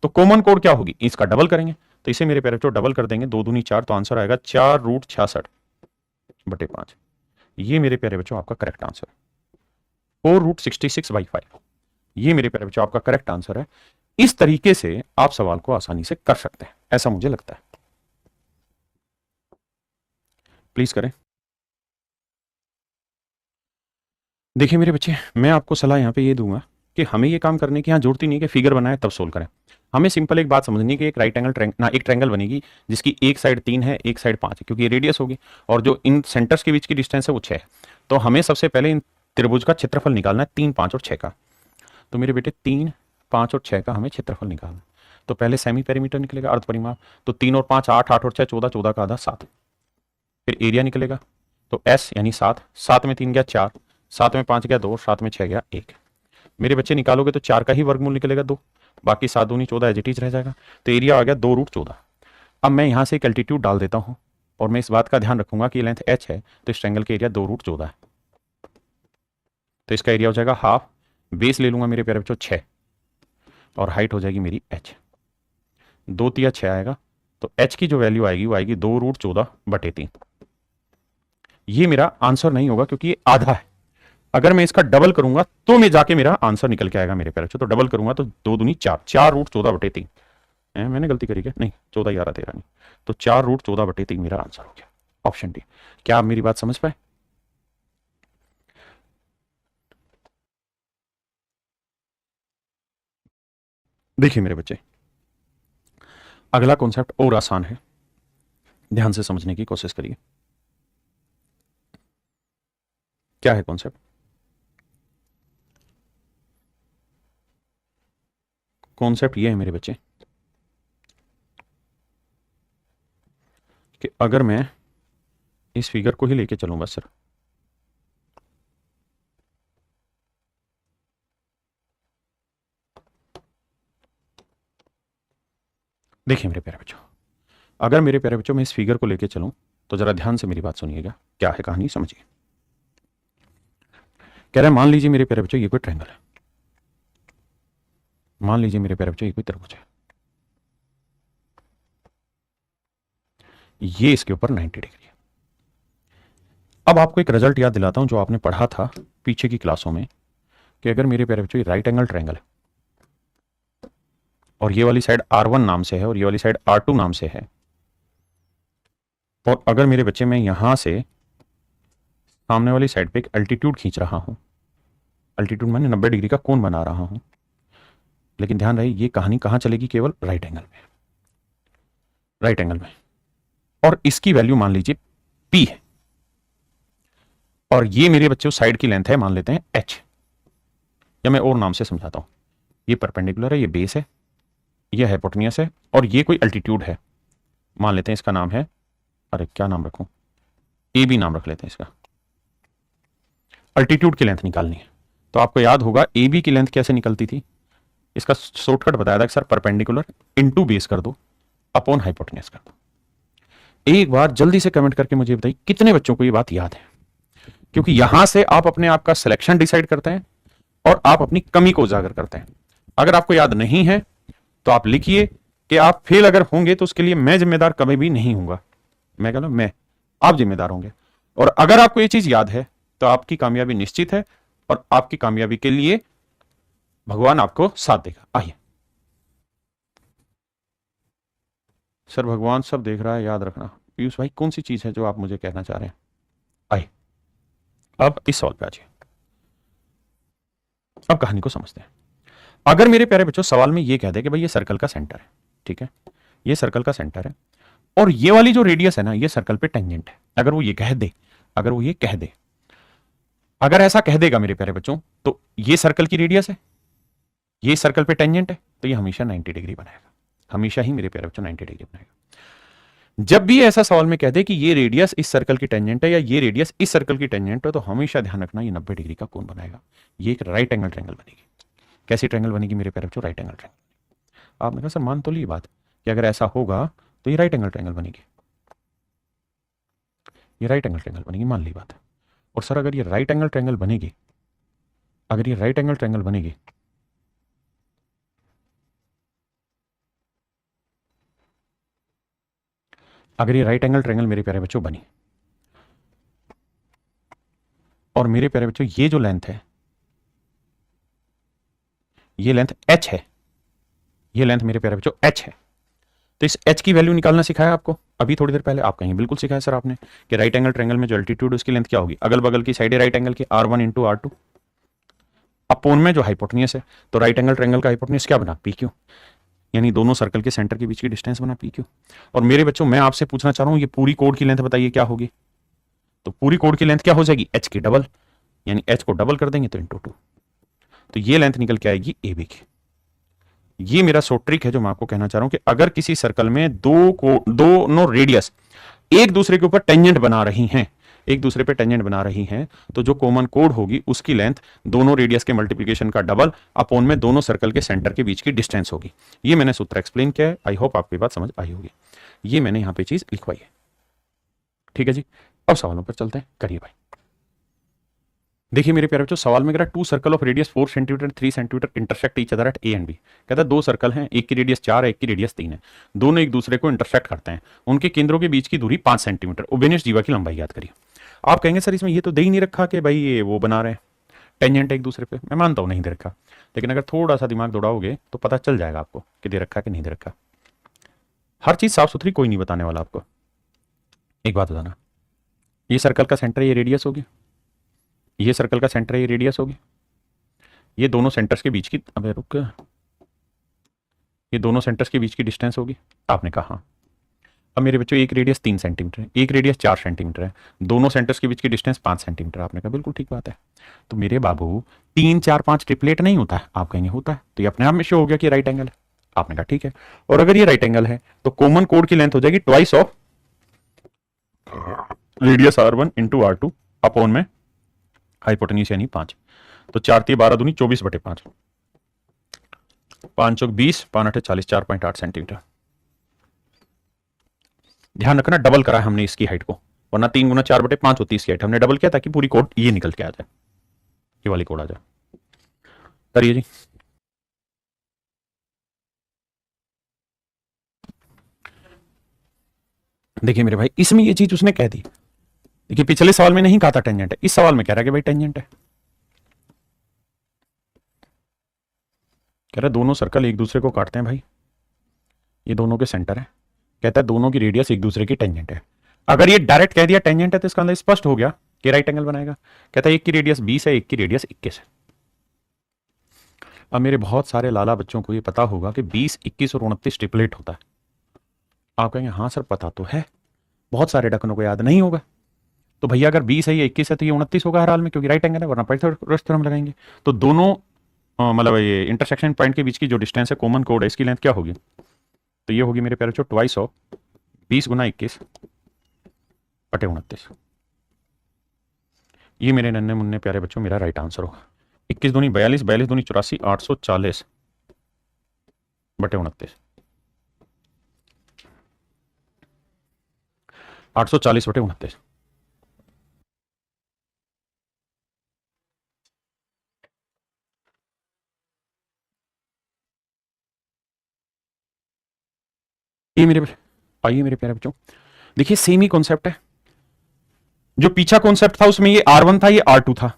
A: तो कॉमन कोड क्या होगी? इसका डबल करेंगे, तो इसे मेरे प्यारे बच्चों डबल कर देंगे, 2 दूनी 4, तो आंसर आएगा 4√66/5। ये मेरे प्यारे बच्चों आपका करेक्ट आंसर। 4√66/5, ये मेरे प्यारे बच्चों आपका करेक्ट आंसर है। इस तरीके से आप सवाल को आसानी से कर सकते हैं, ऐसा मुझे लगता है। प्लीज करें। देखिए मेरे बच्चे, मैं आपको सलाह यहां पे ये दूंगा कि हमें ये काम करने की यहां जरूरत ही नहीं कि फिगर बनाए तब सोल्व करें। हमें सिंपल एक बात समझनी कि एक राइट एंगल एक ट्रायंगल बनेगी जिसकी एक साइड 3 है, एक साइड 5 है, क्योंकि ये रेडियस होगी, और जो इन सेंटर्स के बीच की डिस्टेंस है वो 6 है। तो हमें सबसे पहले इन त्रिभुज का क्षेत्रफल निकालना है, 3, 5 और 6 का। तो मेरे बेटे 3, 5 और 6 का हमें क्षेत्रफल निकालना है। तो पहले सेमी पेरीमीटर निकलेगा, अर्ध परिमाप। तो 3 और 5 8, 8 और 6 14, 14 का आधा 7। फिर एरिया निकलेगा, तो s यानी 7, 7 में 3 गया 4, 7 में 5 गया 2, 7 में 6 गया 1। मेरे बच्चे निकालोगे तो 4 का ही वर्गमूल निकलेगा 2, बाकी 7 दूनी 14 एज इट इज रह जाएगा। तो एरिया आ गया 2√14। अब मैं यहां से एक एल्टीट्यूड डाल देता हूं, और मैं इस बात का ध्यान रखूंगा कि लेंथ h है, तो इस ट्रायंगल का एरिया 2√14 है। तो इसका एरिया हो जाएगा हाफ, बेस ले लूंगा मेरे प्यारे बच्चों 6, और हाइट हो जाएगी मेरी h। 2 तिया 6 आएगा, तो h की जो वैल्यू आएगी वो आएगी 2√14/3। ये मेरा आंसर नहीं होगा क्योंकि ये आधा है। अगर मैं इसका डबल करूंगा तो मैं जाके मेरा आंसर निकल के आएगा मेरे प्यारे बच्चों। तो डबल करूंगा तो 2 दूनी 4, 4√14/3। मैंने गलती करी क्या? नहीं, 14 11 13 नहीं, तो 4√14/3 मेरा आंसर हो गया, ऑप्शन डी। क्या आप मेरी बात समझ पाए? देखिए मेरे बच्चे, अगला कॉन्सेप्ट और आसान है, ध्यान से समझने की कोशिश करिए। क्या है कॉन्सेप्ट? कॉन्सेप्ट ये है मेरे बच्चे कि अगर मैं इस फिगर को ही लेके चलूं बस सर, देखिए मेरे प्यारे बच्चों, अगर मेरे प्यारे बच्चों मैं इस फिगर को लेके चलूं तो जरा ध्यान से मेरी बात सुनिएगा, क्या है कहानी समझिए। कह रहा है मान लीजिए मेरे प्यारे बच्चों ये कोई ट्रायंगल है, मान लीजिए मेरे प्यारे बच्चों ये कोई त्रिभुज है, ये इसके ऊपर 90 डिग्री है। अब आपको एक रिजल्ट याद दिलाता हूं जो आपने पढ़ा था पीछे की क्लासों में, कि अगर मेरे प्यारे बच्चों ये राइट एंगल ट्रायंगल है और ये वाली साइड R1 नाम से है और ये वाली साइड R2 नाम से है, और अगर मेरे बच्चे मैं यहां से सामने वाली साइड पे एक अल्टीट्यूड खींच रहा हूं, अल्टीट्यूड माने 90 डिग्री का कोण बना रहा हूं, लेकिन ध्यान रहे ये कहानी कहां चलेगी, केवल राइट एंगल में, राइट एंगल में, और इसकी वैल्यू मान लीजिए P है, और ये मेरे बच्चों साइड की लेंथ है, मान लेते हैं H, या मैं और नाम से समझाता हूं, ये परपेंडिकुलर है, ये बेस है, ये हाइपोटेन्यूस है, और ये कोई अल्टीट्यूड है, मान लेते हैं इसका नाम है, अरे क्या नाम रखूं, ए बी नाम रख लेते हैं इसका। अल्टीट्यूड की लेंथ निकालनी है, तो आपको याद होगा ए बी की लेंथ कैसे निकलती थी, इसका शॉर्टकट बताया था कि सर परपेंडिकुलर इनटू बेस कर दो अपॉन हाइपोटेन्यूस कर दो। एक बार जल्दी से कमेंट करके मुझे बताइए कितने बच्चों को ये बात याद है, क्योंकि यहां से आप अपने आप का सिलेक्शन डिसाइड करते हैं और आप अपनी कमी को उजागर करते हैं। अगर आपको याद नहीं है तो आप लिखिए कि आप फेल अगर होंगे तो उसके लिए मैं जिम्मेदार कभी भी नहीं हूंगा, मैं कह रहा हूं मैं, आप जिम्मेदार होंगे, और अगर आपको ये चीज याद है तो आपकी कामयाबी निश्चित है, और आपकी कामयाबी के लिए भगवान आपको साथ देगा। आइए सर, भगवान सब देख रहा है, याद रखना। पीयूष भाई कौन सी चीज है जो आप मुझे कहना चाह रहे हैं? आइए अब इस सवाल पे आ जाइए, अब कहानी को समझते हैं। अगर मेरे प्यारे बच्चों सवाल में ये कह दे कि भाई ये सर्कल का सेंटर है, ठीक है, ये सर्कल का सेंटर है, और ये वाली जो रेडियस है ना ये सर्कल पे टेंजेंट है, अगर वो ये कह दे, अगर वो ये कह दे, अगर ऐसा कह देगा मेरे प्यारे बच्चों, तो ये सर्कल की रेडियस है, ये सर्कल पे टेंजेंट है, तो ये हमेशा 90 डिग्री बनाएगा, हमेशा ही मेरे प्यारे बच्चों 90 डिग्री बनाएगा। जब भी ऐसा सवाल में कह दे कि ये रेडियस इस सर्कल की टेंजेंट है या ये रेडियस इस सर्कल की टेंजेंट है, तो हमेशा ध्यान रखना ये 90 डिग्री का कोण बनाएगा, ये एक राइट एंगल ट्रायंगल बनेगी। कैसी ट्रायंगल बनेगी मेरे प्यारे बच्चों? Right angle triangle. आपने कहा सर मान तो ली बात कि अगर ऐसा होगा तो ये राइट एंगल ट्रायंगल बनेगी, ये राइट एंगल ट्रायंगल बनेगी, मान ली बात। और सर अगर ये राइट एंगल ट्रायंगल बनेगी, अगर ये राइट एंगल ट्रायंगल बनेगी, अगर ये राइट एंगल ट्रायंगल मेरे प्यारे बच्चों बनी, और मेरे प्यारे बच्चों ये जो लेंथ है, ये लेंथ h है, ये लेंथ मेरे प्यारे बच्चों h है, तो इस h की वैल्यू निकालना सिखाया आपको अभी थोड़ी देर पहले, आप कहीं बिल्कुल सिखाया सर आपने कि राइट एंगल ट्रायंगल में जो अल्टीट्यूड उसकी लेंथ क्या होगी, अगल बगल की साइड राइट एंगल की R1 इंटू R2 अपोन में जो हाइपोटेन्यूस है, तो राइट एंगल ट्रायंगल का हाइपोटेन्यूस क्या बना? PQ, यानी दोनों सर्कल के सेंटर के बीच की डिस्टेंस बना PQ। और मेरे बच्चों मैं आपसे पूछना चाह रहा हूं ये पूरी कोड की लेंथ बताइए क्या होगी, तो पूरी कोड की लेंथ क्या हो जाएगी? h की डबल, यानी h को डबल कर देंगे तो इंटू 2, तो ये लेंथ निकल के आएगी AB की। ये मेरा शॉर्ट ट्रिक है जो मैं आपको कहना चाह रहा हूं कि अगर किसी सर्कल में दोनों रेडियस एक दूसरे के ऊपर टेंजेंट बना रही हैं, एक दूसरे पे टेंजेंट बना रही हैं, तो जो कॉमन कोड होगी उसकी लेंथ दोनों रेडियस के मल्टीप्लिकेशन का डबल अपॉन में दोनों सर्कल के सेंटर के बीच की डिस्टेंस होगी। ये मैंने सूत्र एक्सप्लेन किया है, आई होप आपको बात समझ आई होगी, ये मैंने यहां पे चीज लिखवाई है, ठीक है जी। अब सवालों पर चलते हैं, करिए भाई। देखिए मेरे प्यारे बच्चों सवाल में कह रहा है 2 circle of radius 4 centimetre 3 centimetre intersect each other at A and B. कहता है 2 सर्कल हैं, एक की रेडियस 4 है, एक की रेडियस 3 है, दोनों एक दूसरे को इंटरसेक्ट करते हैं, उनके केंद्रों के बीच की दूरी 5 सेंटीमीटर, उबेनियस जीवा की लंबाई याद करिए। आप कहेंगे सर इसमें ये तो दे ही नहीं रखा कि भाई ये वो बना रहे हैं टेंजेंट एक दूसरे पे, मैं मानता हूं नहीं दे रखा, लेकिन अगर थोड़ा सा दिमाग दौड़ाओगे तो पता चल जाएगा आपको कि दे रखा कि नहीं दे रखा। हर चीज साफ सुथरी कोई नहीं बताने वाला आपको। एक बात बताना, ये सर्कल का सेंटर ये रेडियस होगी, ये सर्कल का सेंटर ये रेडियस होगी, ये दोनों सेंटर्स के बीच की, अबे रुक, ये दोनों सेंटर्स के बीच की डिस्टेंस होगी। आपने कहा हाँ। अब मेरे बच्चों एक रेडियस 3 सेंटीमीटर है, एक रेडियस 4 सेंटीमीटर है, दोनों सेंटर्स के बीच की डिस्टेंस 5 सेंटीमीटर। आपने कहा बिल्कुल ठीक बात है। तो मेरे बाबू 3 4 5 ट्रिपलेट नहीं होता है, आप कहेंगे होता है, तो ये अपने आप में शो हो गया कि राइट एंगल है। आपने कहा ठीक है, और अगर ये राइट एंगल है तो कॉमन कोड की लेंथ हो जाएगी twice of radius r1 into r2 upon में हाइपोटेन्यूज यानी 5। तो 4 3 12 दूनी 24/5, 5 चौक 20, 5 8 40, 4.8 सेंटीमीटर। ध्यान रखना डबल करा है हमने इसकी हाइट को, वरना 3 गुना 4/5 होती है इसकी हाइट, हमने डबल किया ताकि पूरी कोड ये निकल के आ जाए, ये वाली कोड आ जाए। करिए जी। देखिए मेरे भाई, इसमें ये चीज उसने कह दी। देखिए पिछले सवाल में नहीं कहा था टेंजेंट है, इस सवाल में कह रहा है कि भाई टेंजेंट है। कह रहा है दोनों सर्कल एक दूसरे को काटते हैं भाई, ये दोनों के सेंटर है। कहता है दोनों की रेडियस एक दूसरे की टेंजेंट है। अगर ये डायरेक्ट कह दिया टेंजेंट है तो इसका अंदर स्पष्ट हो गया कि राइट एंगल बनाएगा। कहता है एक की रेडियस 20 है, एक की रेडियस 21 है। अब मेरे बहुत सारे लाला बच्चों को ये पता होगा कि 20, 21 और 29 ट्रिपलेट होता है। आप कहेंगे हाँ सर पता तो है, बहुत सारे डकनों को याद नहीं होगा। तो भैया अगर 20 है, ये 21 है, तो ये 29 होगा हर हाल में, क्योंकि राइट एंगल है, वरना पाइथागोरस थ्योरम लगाएंगे। तो दोनों मतलब ये इंटरसेक्शन पॉइंट के बीच की जो डिस्टेंस है, कॉमन कोड है, इसकी लेंथ क्या होगी? तो ये होगी मेरे प्यारे बच्चों ट्वाइस ऑफ 20 गुना 21 बटे 29। ये मेरे नन्हे मुन्ने प्यारे बच्चों मेरा राइट आंसर होगा। 21 दूनी 42, 42 दूनी 84, 840 बटे 29, 840 बटे 29। ये मेरे आइए मेरे प्यारे बच्चों, देखिए सेम ही कॉन्सेप्ट है। जो पीछा कॉन्सेप्ट था उसमें ये R1 था, ये R2 था,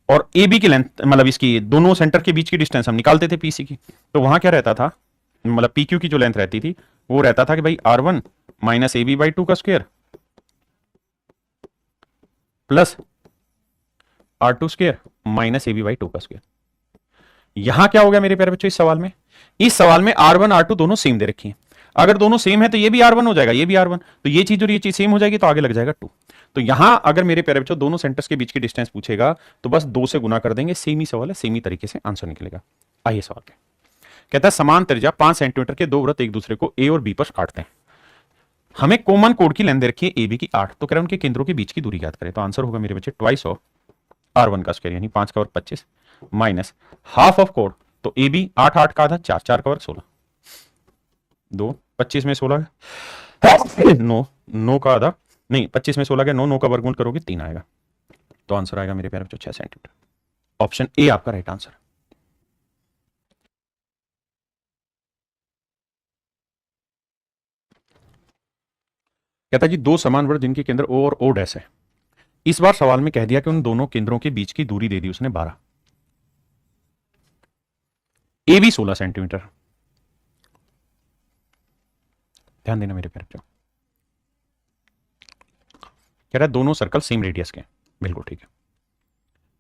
A: और ए बी की लेंथ मतलब इसकी दोनों सेंटर के बीच की डिस्टेंस हम निकालते थे पीसी की। तो वहां क्या रहता था, मतलब पी क्यू की जो लेंथ रहती थी वो रहता था कि भाई R1 minus A B by 2 का square plus R2 square minus A B by 2 का स्क्वायर। यहां क्या हो गया मेरे प्यारे बच्चों, इस सवाल में R1 R2 दोनों सेम दे रखी है। अगर दोनों सेम है तो ये भी R1 हो जाएगा, ये भी R1, तो ये चीज और ये चीज सेम हो जाएगी, तो आगे लग जाएगा 2। तो यहां अगर मेरे प्यारे बच्चों दोनों सेंटर्स के बीच की डिस्टेंस पूछेगा तो बस 2 से गुना कर देंगे, सेम ही सवाल है, सेम ही तरीके से आंसर निकलेगा। आइए सवाल पे, कहता है समान त्रिज्या 5 सेंटीमीटर के दो वृत्त एक दूसरे को ए और बी पर काटते हैं। हमें कॉमन कोड की लेंथ दे रखी है ए बी की 8, तो कह रहे हैं उनके केंद्रों के बीच की दूरी ज्ञात करें। तो आंसर होगा मेरे बच्चे ट्वाइस ऑफ R1 का स्क्वायर यानी 5 का वर्ग 25 माइनस हाफ ऑफ कोड, तो ए बी 8 8 का आधा 4 4 का वर्ग 16, 2 25 में 16 9 9 का आधा नहीं 25 में 16 गया 9 9 का वर्गमूल करोगे 3 आएगा। तो आंसर आएगा मेरे प्यारे बच्चों 6 सेंटीमीटर। ऑप्शन ए आपका राइट आंसर। कहता है जी दो समान वृत्त जिनके केंद्र ओ और ओ डैश है। इस बार सवाल में कह दिया कि उन दोनों केंद्रों के बीच की दूरी दे दी उसने 12, ए भी 16 सेंटीमीटर। ध्यान देना मेरे प्यारे बच्चों, कह रहा है दोनों सर्कल सेम रेडियस के हैं, बिल्कुल ठीक है।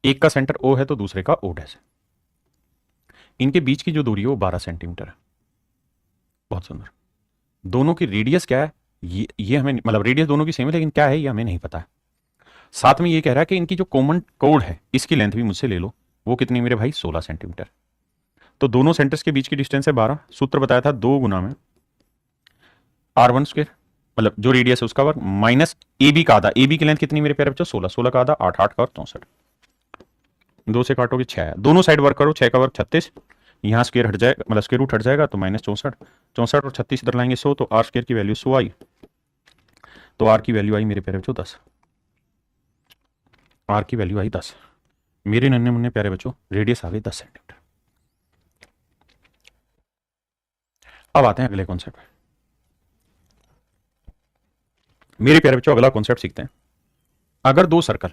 A: एक का सेंटर ओ है तो दूसरे का ओ डैश है। इनके बीच की जो दूरी है वो 12 सेंटीमीटर है। बहुत सुंदर। दोनों की रेडियस क्या है ये हमें मतलब रेडियस दोनों की सेम है, लेकिन क्या है ये हमें नहीं पता है। साथ में ये कह रहा है कि इनकी जो कॉमन कोड है इसकी लेंथ भी मुझसे ले लो, वो कितनी मेरे भाई 16 सेंटीमीटर। तो दोनों सेंटर्स के बीच की डिस्टेंस है 12, सूत्र बताया था 2 गुना में R1 स्क्वायर मतलब जो रेडियस है उसका वर्ग माइनस ए बी का आधा, ए बी की लेंथ कितनी मेरे प्यारे बच्चों 16, 16 का आधा 8 8 का वर्ग 64, 2 से काटोगे 6, दोनों साइड वर्क करो, 6 का वर्ग 36, यहाँ स्क्वायर हट जाएगा मतलब स्क्वायर रूट हट जाएगा तो माइनस 64, 64 और 36 इधर लाएंगे 100, तो आर स्क्वायर की वैल्यू 100 आई, तो आर की वैल्यू आई मेरे प्यारे बच्चों 10, आर की वैल्यू आई 10। मेरे नन्हे मुन्ने प्यारे बच्चों रेडियस आ गई 10 सेंटीमीटर। अब आते हैं अगले कॉन्सेप्ट पे। मेरे प्यारे बच्चों अगला कॉन्सेप्ट सीखते हैं। अगर दो सर्कल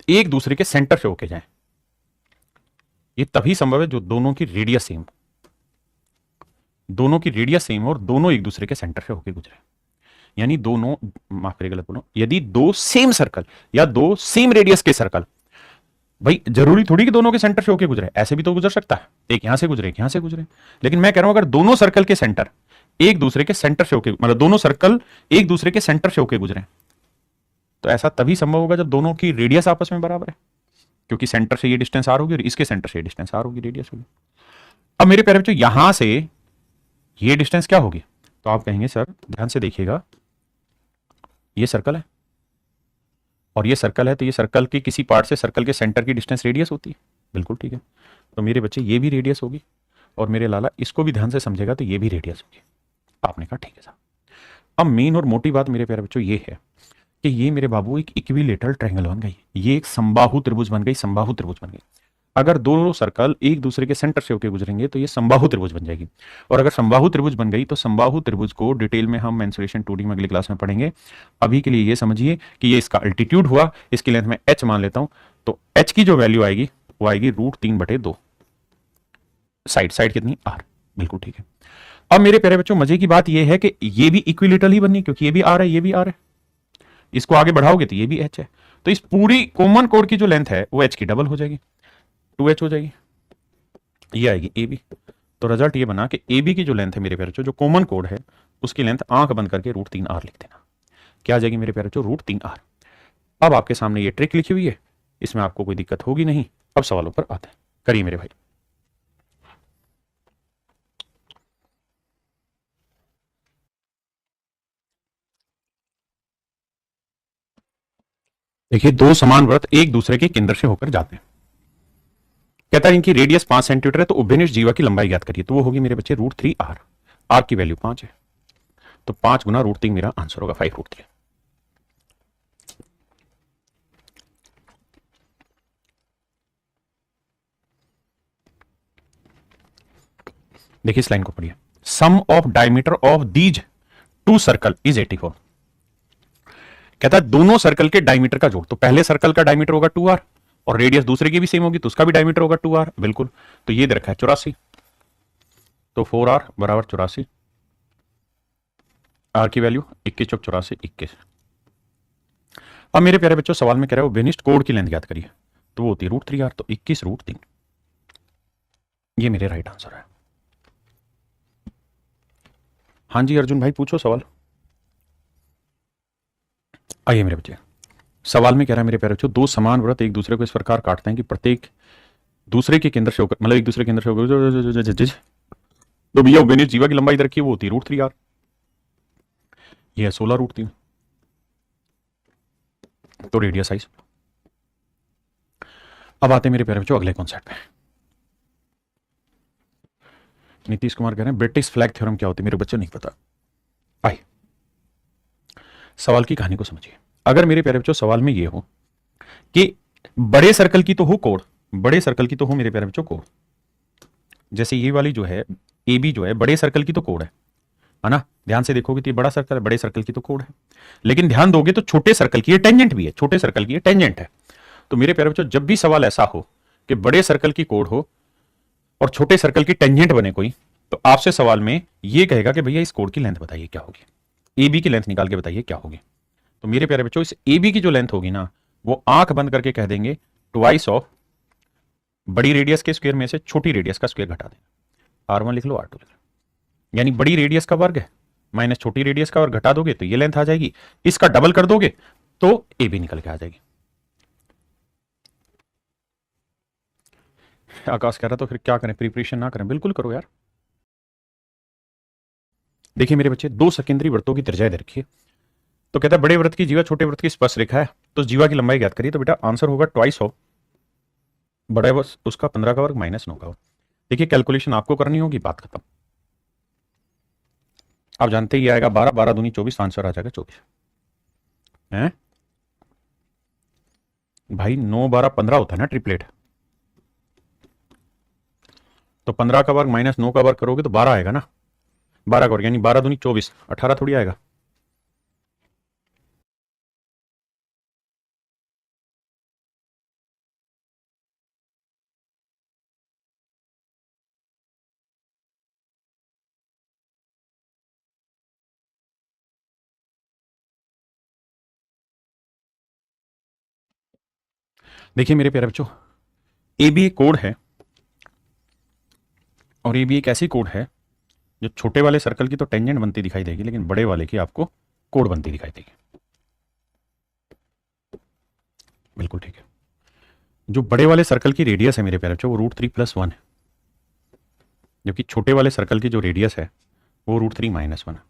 A: एक दूसरे के सेंटर से होके जाएं, ये तभी संभव है जो दोनों की रेडियस सेम। दोनों की रेडियस सेम हो और दोनों एक दूसरे के सेंटर से होके गुजरे, यानी दोनों, माफ करिए गलत बोलो, यदि दो सेम सर्कल या दो सेम रेडियस के सर्कल, भाई जरूरी थोड़ी कि दोनों के सेंटर से होके गुजरे, ऐसे भी तो गुजर सकता है, एक यहां से गुजरे एक यहां से गुजरे, लेकिन मैं कह रहा हूं अगर दोनों सर्कल के सेंटर एक दूसरे के सेंटर से होके, मतलब दोनों सर्कल एक दूसरे के सेंटर से होके गुजरे, तो ऐसा तभी संभव होगा जब दोनों की रेडियस आपस में बराबर है, क्योंकि सेंटर से ये डिस्टेंस आर होगी और इसके सेंटर से ये डिस्टेंस आर होगी, रेडियस होगी। अब मेरे प्यारे बच्चों यहां से ये डिस्टेंस क्या होगी, तो आप कहेंगे सर ध्यान से देखिएगा, ये सर्कल है और ये सर्कल है, तो ये सर्कल के किसी पार्ट से सर्कल के सेंटर की डिस्टेंस रेडियस होती है, बिल्कुल ठीक है। तो मेरे बच्चे ये भी रेडियस होगी, और मेरे लाला इसको भी ध्यान से समझेगा तो ये भी रेडियस होगी। आपने कहा ठीक है साहब। अब मेन और मोटी बात मेरे प्यारे बच्चों ये है कि ये मेरे बाबू एक इक्विलेटरल ट्रायंगल बन गई, ये एक समबाहु त्रिभुज बन गई, समबाहु त्रिभुज बन गई। अगर दोनों सर्कल एक दूसरे के सेंटर से होकर गुजरेंगे तो ये समबाहु त्रिभुज बन जाएगी, और अगर समबाहु त्रिभुज बन गई तो समबाहु त्रिभुज को डिटेल में हम मेंसुरेशन 2D में अगली क्लास में पढ़ेंगे। अभी के लिए ये समझिए कि ये इसका अल्टीट्यूड हुआ, इसकी लेंथ में h मान लेता हूं, तो h की जो वैल्यू आएगी वो आएगी √3/2, साइड साइड कितनी r, बिल्कुल ठीक है। अब मेरे प्यारे बच्चों मजे की बात यह है कि ये भी इक्विलेटरल ही बननी, क्योंकि ये भी r है ये भी r है, इसको आगे बढ़ाओगे तो ये भी h है, तो इस पूरी कॉमन कोड की जो लेंथ है वो h की डबल हो जाएगी, 2h हो जाएगी, ये आएगी ए बी। तो रिजल्ट ये बना कि ए बी की जो लेंथ है मेरे प्यारे बच्चों, जो कॉमन कोड है उसकी लेंथ आंख बंद करके √3r लिख देना, क्या आ जाएगी मेरे प्यारे बच्चों, √3r। अब आपके सामने ये ट्रिक लिखी हुई है, इसमें आपको कोई दिक्कत होगी नहीं। अब सवालों पर आते हैं, करिए मेरे भाई। देखिए दो समान वृत्त एक दूसरे के केंद्र से होकर जाते हैं, कहता है इनकी रेडियस 5 सेंटीमीटर है, तो उभयनिष्ठ जीवा की लंबाई ज्ञात करिए, तो वो होगी मेरे बच्चे √3r, r की वैल्यू 5 है, तो 5 गुना √3 मेरा आंसर होगा 5√3। देखिए इस लाइन को पढ़िए, sum of diameter of these two circle is 84। कहता है दोनों सर्कल के डायमीटर का जोड़, तो पहले सर्कल का डायमीटर होगा 2r और रेडियस दूसरे की भी सेम होगी तो उसका भी डायमीटर होगा 2r, बिल्कुल। तो ये दे रखा है 84, तो 4r बराबर 84, r की वैल्यू 21 चौक 84 21। अब मेरे प्यारे बच्चों सवाल में कह रहा है उभयनिष्ठ कोण की लेंथ ज्ञात करिए, तो वो होती है √3r, तो 21√3, ये मेरे राइट आंसर है। हाँ जी अर्जुन भाई पूछो सवाल। आइए मेरे बच्चे, सवाल में कह रहा है मेरे प्यारे बच्चों दो समान वृत्त एक दूसरे को इस प्रकार काटते हैं कि प्रत्येक दूसरे के केंद्र से होकर, मतलब एक दूसरे के केंद्र से होकर, तो भैया उभयनिष्ठ जीवा की लंबाई इधर की वो होती है √3r, ये है 16√3, तो रेडियस साइज। अब आते हैं मेरे प्यारे बच्चों अगले कॉन्सेप्ट पे। नीतीश कुमार कह रहे हैं ब्रिटिश फ्लैग थ्योरम क्या होती है, मेरे बच्चे नहीं पता। आइए सवाल की कहानी को समझिए। अगर मेरे प्यारे बच्चों सवाल में ये हो कि बड़े सर्कल की तो हो कोण, बड़े सर्कल की तो हो मेरे प्यारे बच्चों कोण, जैसे ये वाली जो है ए बी जो है बड़े सर्कल की तो कोण है ना, ध्यान से देखोगे तो ये बड़ा सर्कल है, बड़े सर्कल की तो कोण है, लेकिन ध्यान दोगे तो छोटे सर्कल की ये टेंजेंट भी है, छोटे सर्कल की ये टेंजेंट है। तो मेरे प्यारे बच्चों जब भी सवाल ऐसा हो कि बड़े सर्कल की कोण हो और छोटे सर्कल की टेंजेंट बने कोई, तो आपसे सवाल में ये कहेगा कि भैया इस कोण की लेंथ बताइए क्या होगी, ए बी की लेंथ निकाल के बताइए क्या होगी। तो मेरे प्यारे बच्चों इस ए बी की जो लेंथ होगी ना, वो आंख बंद करके कह देंगे ट्वाइस ऑफ बड़ी रेडियस के स्क्वायर में से छोटी रेडियस का स्क्वायर घटा दें, R1 लिख लो R2 लिख लो, यानी बड़ी रेडियस का वर्ग है माइनस छोटी रेडियस का, और घटा दोगे तो ये लेंथ आ जाएगी, इसका डबल कर दोगे तो ए बी निकल के आ जाएगी। आकाश कह रहा तो फिर क्या करें, प्रिपरेशन ना करें, बिल्कुल करो यार। देखिए मेरे बच्चे दो सकेंद्री वृत्तों की त्रिज्या दे रखी है, तो कहता है बड़े वृत्त की जीवा छोटे वृत्त की स्पर्श रेखा है, तो जीवा की लंबाई ज्ञात करिए, तो बेटा आंसर होगा ट्वाइस ऑफ बड़ा वर्ग उसका 15 का वर्ग माइनस 9 का वर्ग। देखिए कैलकुलेशन आपको करनी होगी, बात खत्म। आप जानते ही आएगा 12 12 दूनी 24, आंसर आ जाएगा 24 है भाई, 9 12 15 होता है ना ट्रिपलेट, तो 15 का वर्ग माइनस 9 का वर्ग करोगे तो 12 आएगा ना, 12 का वर्ग यानी 12 दूनी 24, 18 थोड़ी आएगा। देखिए मेरे प्यारे बच्चों, ए बी एक कोड है और ए बी एक ऐसी कोड है जो छोटे वाले सर्कल की तो टेंजेंट बनती दिखाई देगी, लेकिन बड़े वाले की आपको कोड बनती दिखाई देगी। बिल्कुल ठीक है। जो बड़े वाले सर्कल की रेडियस है मेरे प्यारे बच्चों वो √3+1 है, जबकि छोटे वाले सर्कल की जो रेडियस है वो √3 - 1 है।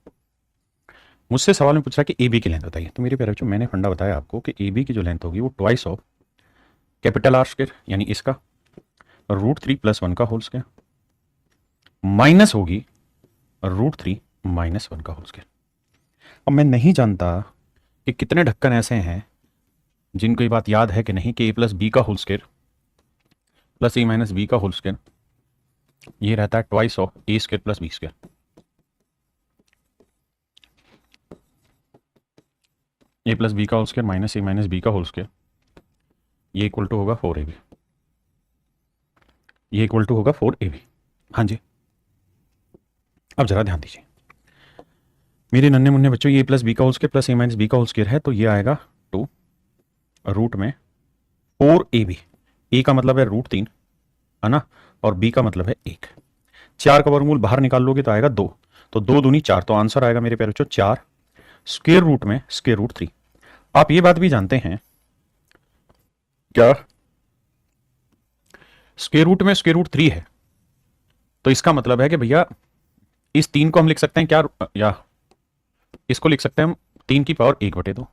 A: मुझसे सवाल में पूछ रहा है कि ए बी की लेंथ बताइए। तो मेरे प्यारे बच्चों मैंने फंडा बताया आपको कि ए बी की जो लेंथ होगी वो twice of capital R square यानी इसका √3+1 का होल स्क्वायर माइनस होगी √3 - 1 का होल स्क्वायर। अब मैं नहीं जानता कि कितने ढक्कन ऐसे हैं जिनको ये बात याद है कि नहीं कि a प्लस बी का whole square plus a minus B का होल स्क्वायर ये रहता है twice of a square plus B square. a plus B का whole square minus a minus B का होल स्क्वायर ये इक्वल टू होगा 4ab। ये इक्वल टू होगा 4ab। हाँ जी, अब जरा ध्यान दीजिए मेरे नन्हे मुन्ने बच्चों, ये प्लस बी का whole square plus a minus B का होल स्क्वायर है, तो ये आएगा 2 रूट में 4ab। ए का मतलब है √3 है ना, और बी का मतलब है 1। 4 का वर्गमूल बाहर निकाल लोगे तो आएगा 2, तो 2 दूनी 4, तो आंसर आएगा मेरे प्यारे बच्चों 4 स्क्वायर रूट में स्क्वायर रूट 3। आप ये बात भी जानते हैं क्या स्क्वायर रूट में स्क्वायर रूट 3 है, तो इसका मतलब है कि भैया इस 3 को हम लिख सकते हैं क्या, या इसको लिख सकते हैं हम 3 की पावर 1/2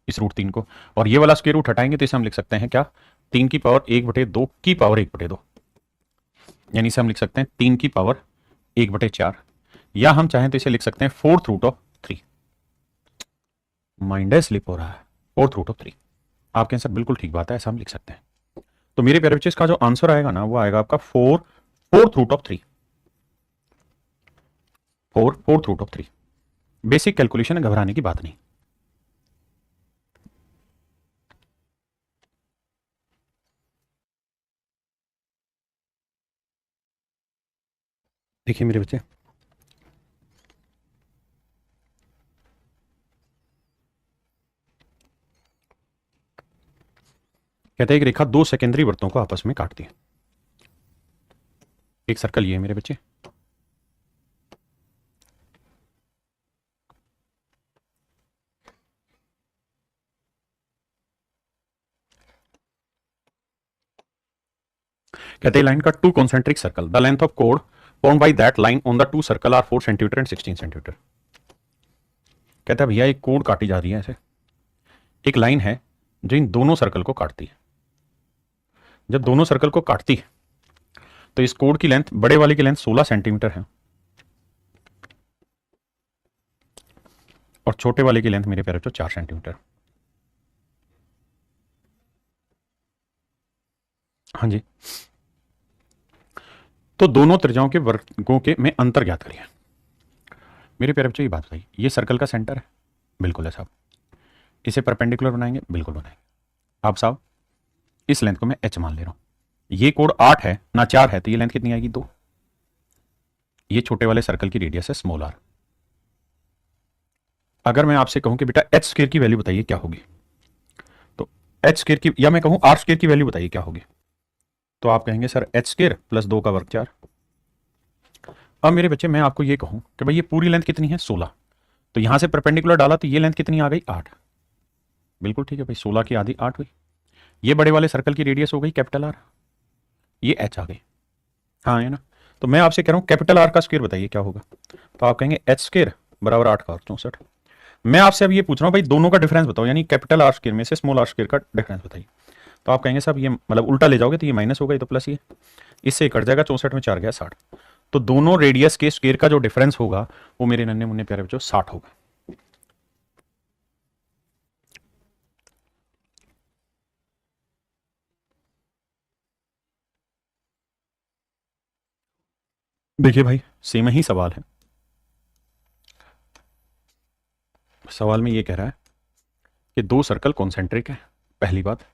A: इस √3 को, और ये वाला स्क्वायर रूट हटाएंगे तो इसे हम लिख सकते हैं क्या 3 की पावर 1/2 की पावर 1/2, यानी इसे हम लिख सकते हैं 3 की पावर 1/4, या हम चाहें तो इसे लिख सकते हैं 4th root of 3। Mind slip हो रहा है, 4th रूट ऑफ 3। आपके आंसर बिल्कुल ठीक बात है, ऐसा हम लिख सकते हैं। तो मेरे प्यारे बच्चे इसका जो आंसर आएगा ना वो आएगा आपका 4th root of 3। 4th root of 3। Basic calculation है, घबराने की बात नहीं। देखिए मेरे बच्चे, कहते हैं एक रेखा 2 सेकेंडरी वृत्तों को आपस में काटती है। एक सर्कल ये है मेरे बच्चे, कहते हैं लाइन का 2 concentric circle, the length of code formed by that line on the 2 circle are 4 centimetre and 16 centimetre. कहता है भैया एक कोड काटी जा रही है, ऐसे एक लाइन है जो इन दोनों सर्कल को काटती है। जब दोनों सर्कल को काटती है तो इस कोड की लेंथ, बड़े वाले की लेंथ 16 सेंटीमीटर है और छोटे वाले की लेंथ मेरे प्यारे बच्चों 4 सेंटीमीटर। हाँ जी, तो दोनों त्रिज्याओं के वर्गों के में अंतर ज्ञात करिए। मेरे प्यारे बच्चों ये बात बताइए, ये सर्कल का सेंटर है, बिल्कुल है साहब। इसे परपेंडिकुलर बनाएंगे, बिल्कुल बनाएंगे। आप साहब इस लेंथ को मैं h मान ले रहा हूं। ये कोड 8 है ना 4 है, तो ये लेंथ कितनी आएगी 2। ये छोटे वाले सर्कल की रेडियस है स्मॉल r। अगर मैं आपसे कहूं कि बेटा h स्क्वायर की वैल्यू बताइए क्या होगी, तो h स्क्वायर की, या मैं कहूं r स्क्वायर की वैल्यू बताइए क्या होगी, तो आप कहेंगे सर h स्क्वायर प्लस 2 का वर्ग 4। अब मेरे बच्चे मैं आपको ये कहूं कि भाई ये पूरी लेंथ कितनी है 16, तो यहां से परपेंडिकुलर डाला तो ये लेंथ कितनी आ गई 8। बिल्कुल ठीक है भाई, 16 की आधी 8 हुई। ये बड़े वाले सर्कल की रेडियस हो गई कैपिटल आर, ये h आ गई। हाँ है ना, तो मैं आपसे कह रहा हूं कैपिटल आर का स्क्वायर बताइए क्या होगा, तो आप कहेंगे h स्क्वायर बराबर 8 का और 64। मैं आपसे अब ये पूछ रहा हूं भाई दोनों का डिफरेंस बताओ, यानी कैपिटल आर स्क्वायर में से स्मॉल आर स्क्वायर का डिफरेंस बताइए। तो आप कहेंगे साहब ये मतलब उल्टा ले जाओगे तो ये माइनस होगा, ये तो प्लस ही है, इससे कट जाएगा, 64 में 4 गया 60। तो दोनों रेडियस के स्क्वायर का जो डिफरेंस होगा वो मेरे नन्हे मुन्ने प्यारे बच्चों 60 होगा। देखिए भाई सेम ही सवाल है, सवाल में ये कह रहा है कि 2 सर्कल कॉन्सेंट्रिक है, पहली बात।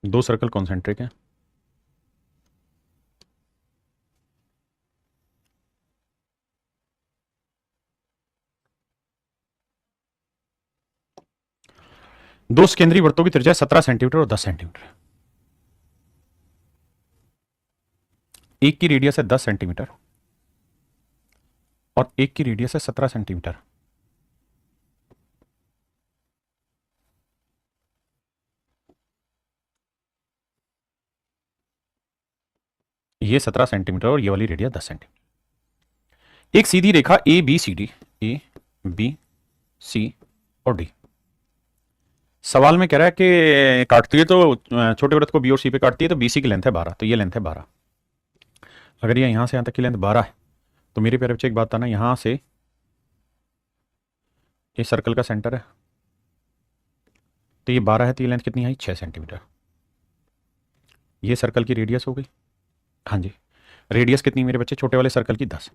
A: दो सर्कल कॉन्सेंट्रिक है, दो केंद्रीय वृत्तों की त्रिज्या 17 सेंटीमीटर और 10 सेंटीमीटर। एक की रेडियस है 10 सेंटीमीटर और एक की रेडियस है 17 सेंटीमीटर। ये 17 सेंटीमीटर और ये वाली रेडियस 10 सेंटीमीटर। एक सीधी रेखा A B C D, A B C और डी। सवाल में कह रहा है कि काटती है तो छोटे वृत्त को बी और सी पे काटती है तो बीसी की लेंथ है 12, तो ये लेंथ है 12। अगर ये यहां से यहां तक की लेंथ 12 है तो मेरे प्यारे बच्चे एक बात बताना, यहां से ये सर्कल का सेंटर है तो ये 12 है तो ये लेंथ कितनी आई 6 सेंटीमीटर। ये सर्कल की रेडियस हो गई, हाँ जी रेडियस कितनी मेरे बच्चे छोटे वाले सर्कल की 10।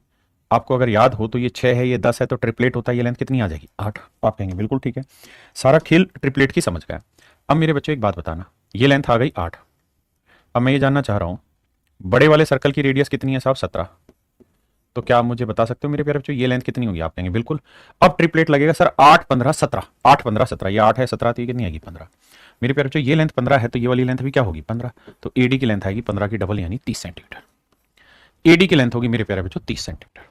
A: आपको अगर याद हो तो ये 6 है ये 10 है तो ट्रिपलेट होता है, ये लेंथ कितनी आ जाएगी 8। आप कहेंगे बिल्कुल ठीक है, सारा खेल ट्रिपलेट की समझ गया। अब मेरे बच्चों एक बात बताना, ये लेंथ आ गई 8। अब मैं ये जानना चाह रहा हूं बड़े वाले सर्कल की रेडियस कितनी है साहब 17, तो क्या आप मुझे बता सकते हो मेरे प्यारे बच्चों ये लेंथ कितनी होगी? आप कहेंगे बिल्कुल। अब ट्रिपलेट लगेगा सर 8 15 17, 8 15 17, ये 8 है 17 तो ये कितनी आएगी 15। मेरे प्यारे बच्चों ये लेंथ 15 है तो ये वाली लेंथ भी क्या होगी 15, तो एडी की लेंथ आएगी 15 की डबल यानी 30 सेंटीमीटर। एडी की लेंथ होगी मेरे प्यारे बच्चों 30 सेंटीमीटर।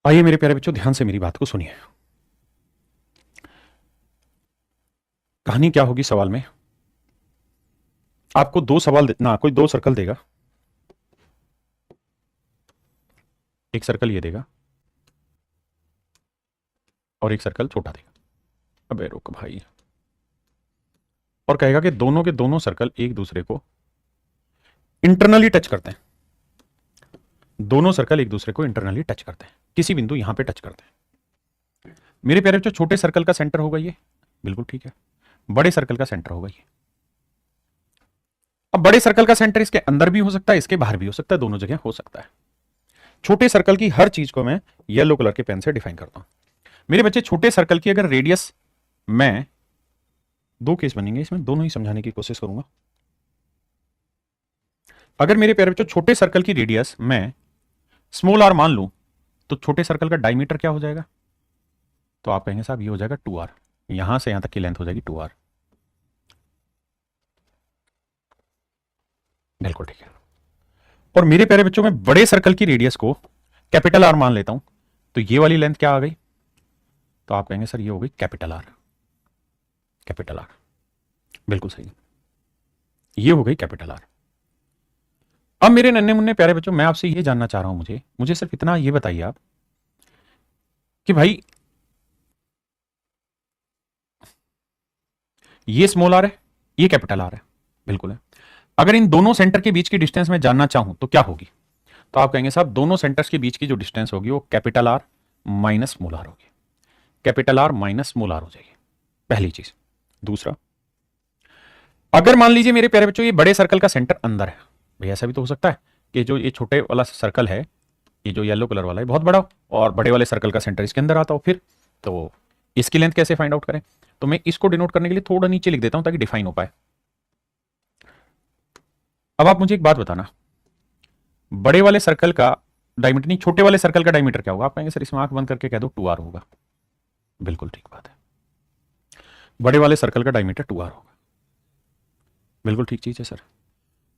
A: आइए मेरे प्यारे बच्चों ध्यान से मेरी बात को सुनिए। कहानी क्या होगी सवाल में, आपको दो सवाल ना कोई दो सर्कल देगा, एक सर्कल ये देगा और एक सर्कल छोटा देगा। अबे रुक भाई, और कहेगा कि दोनों के दोनों सर्कल एक दूसरे को इंटरनली टच करते हैं, दोनों सर्कल एक दूसरे को इंटरनली टच करते हैं, किसी बिंदु यहां पे टच करते हैं। मेरे प्यारे बच्चों छोटे सर्कल का सेंटर होगा ये, बिल्कुल ठीक है। बड़े सर्कल का सेंटर होगा ये। अब बड़े सर्कल का सेंटर इसके अंदर भी हो सकता है, इसके बाहर भी हो सकता है, दोनों जगह हो सकता है। छोटे सर्कल की हर चीज को मैं येलो कलर के पेन से डिफाइन करता हूं। मेरे बच्चे छोटे सर्कल की अगर रेडियस, मैं दो केस बनेंगे इसमें, दोनों ही समझाने की कोशिश करूंगा। अगर मेरे प्यारे बच्चों छोटे सर्कल की रेडियस मैं स्मॉल आर मान लूं तो छोटे सर्कल का डायमीटर क्या हो जाएगा, तो आप कहेंगे साहब ये हो जाएगा 2r, यहां से यहां तक की लेंथ हो जाएगी 2r। बिल्कुल ठीक है। और मेरे प्यारे बच्चों में बड़े सर्कल की रेडियस को कैपिटल आर मान लेता हूं तो ये वाली लेंथ क्या आ गई, तो आप कहेंगे सर ये हो गई कैपिटल आर। कैपिटल आर बिल्कुल सही, ये हो गई कैपिटल आर। अब मेरे नन्हे मुन्ने प्यारे बच्चों मैं आपसे ये जानना चाह रहा हूं, मुझे सिर्फ इतना ये बताइए आप कि भाई ये स्मॉल आर है ये कैपिटल आर है, बिल्कुल है। अगर इन दोनों सेंटर के बीच की डिस्टेंस मैं जानना चाहूं तो क्या होगी, तो आप कहेंगे साहब दोनों सेंटर्स के बीच की जो डिस्टेंस होगी वो capital R minus small R होगी, capital R minus small R हो जाएगी, पहली चीज। दूसरा, अगर मान लीजिए मेरे प्यारे बच्चों ये बड़े सर्कल का सेंटर अंदर है, भाई ऐसा भी तो हो सकता है कि जो ये छोटे वाला सर्कल है, ये जो येलो कलर वाला है बहुत बड़ा हो और बड़े वाले सर्कल का सेंटर इसके अंदर आता हो, फिर तो इसकी लेंथ कैसे फाइंड आउट करें, तो मैं इसको डिनोट करने के लिए थोड़ा नीचे लिख देता हूं ताकि डिफाइन हो पाए। अब आप मुझे एक बात बताना, बड़े वाले सर्कल का डायमीटर नहीं छोटे वाले सर्कल का डायमीटर क्या होगा, आप कहेंगे सर इसमें आंख बंद करके कह दो 2r होगा, बिल्कुल ठीक बात है। बड़े वाले सर्कल का डायमीटर 2r होगा, बिल्कुल ठीक चीज है सर।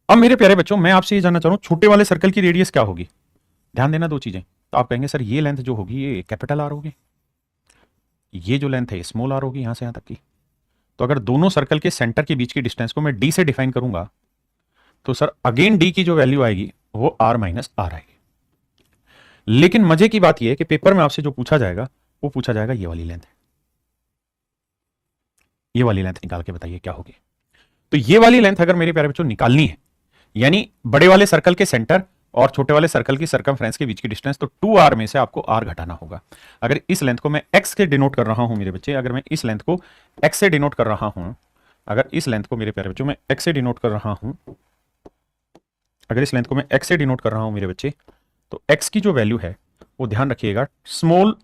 A: अब मेरे प्यारे बच्चों मैं आपसे ये जानना चाह रहा हूं छोटे वाले सर्कल की रेडियस क्या होगी, ध्यान देना दो चीजें। तो आप कहेंगे सर ये लेंथ जो होगी ये कैपिटल आर होगी, ये जो लेंथ है स्मॉल आर होगी यहां से यहां तक की। तो अगर दोनों सर्कल के सेंटर के बीच की डिस्टेंस को मैं डी से डिफाइन करूंगा तो सर अगेन डी की जो वैल्यू आएगी वो r माइनस आर आएगी। लेकिन मजे की बात यह है कि पेपर में आपसे जो पूछा जाएगा वो पूछा जाएगा ये वाली लेंथ, ये वाली लेंथ निकाल के बताइए क्या होगी। तो ये वाली लेंथ अगर मेरे प्यारे बच्चों निकालनी है, यानी बड़े वाले सर्कल के सेंटर और छोटे वाले सर्कल की सर्कमफ्रेंस के बीच की डिस्टेंस, तो 2r में से आपको r घटाना होगा। अगर इस लेंथ को मैं x के डिनोट कर रहा हूं मेरे बच्चे, अगर मैं इस लेंथ को x से डिनोट कर रहा हूं, अगर इस लेंथ को मेरे प्यारे बच्चों मैं x से डिनोट कर रहा हूं, अगर इस लेंथ को मैं x से डिनोट कर रहा हूं मेरे बच्चे, तो x की जो वैल्यू है वो ध्यान रखिएगा small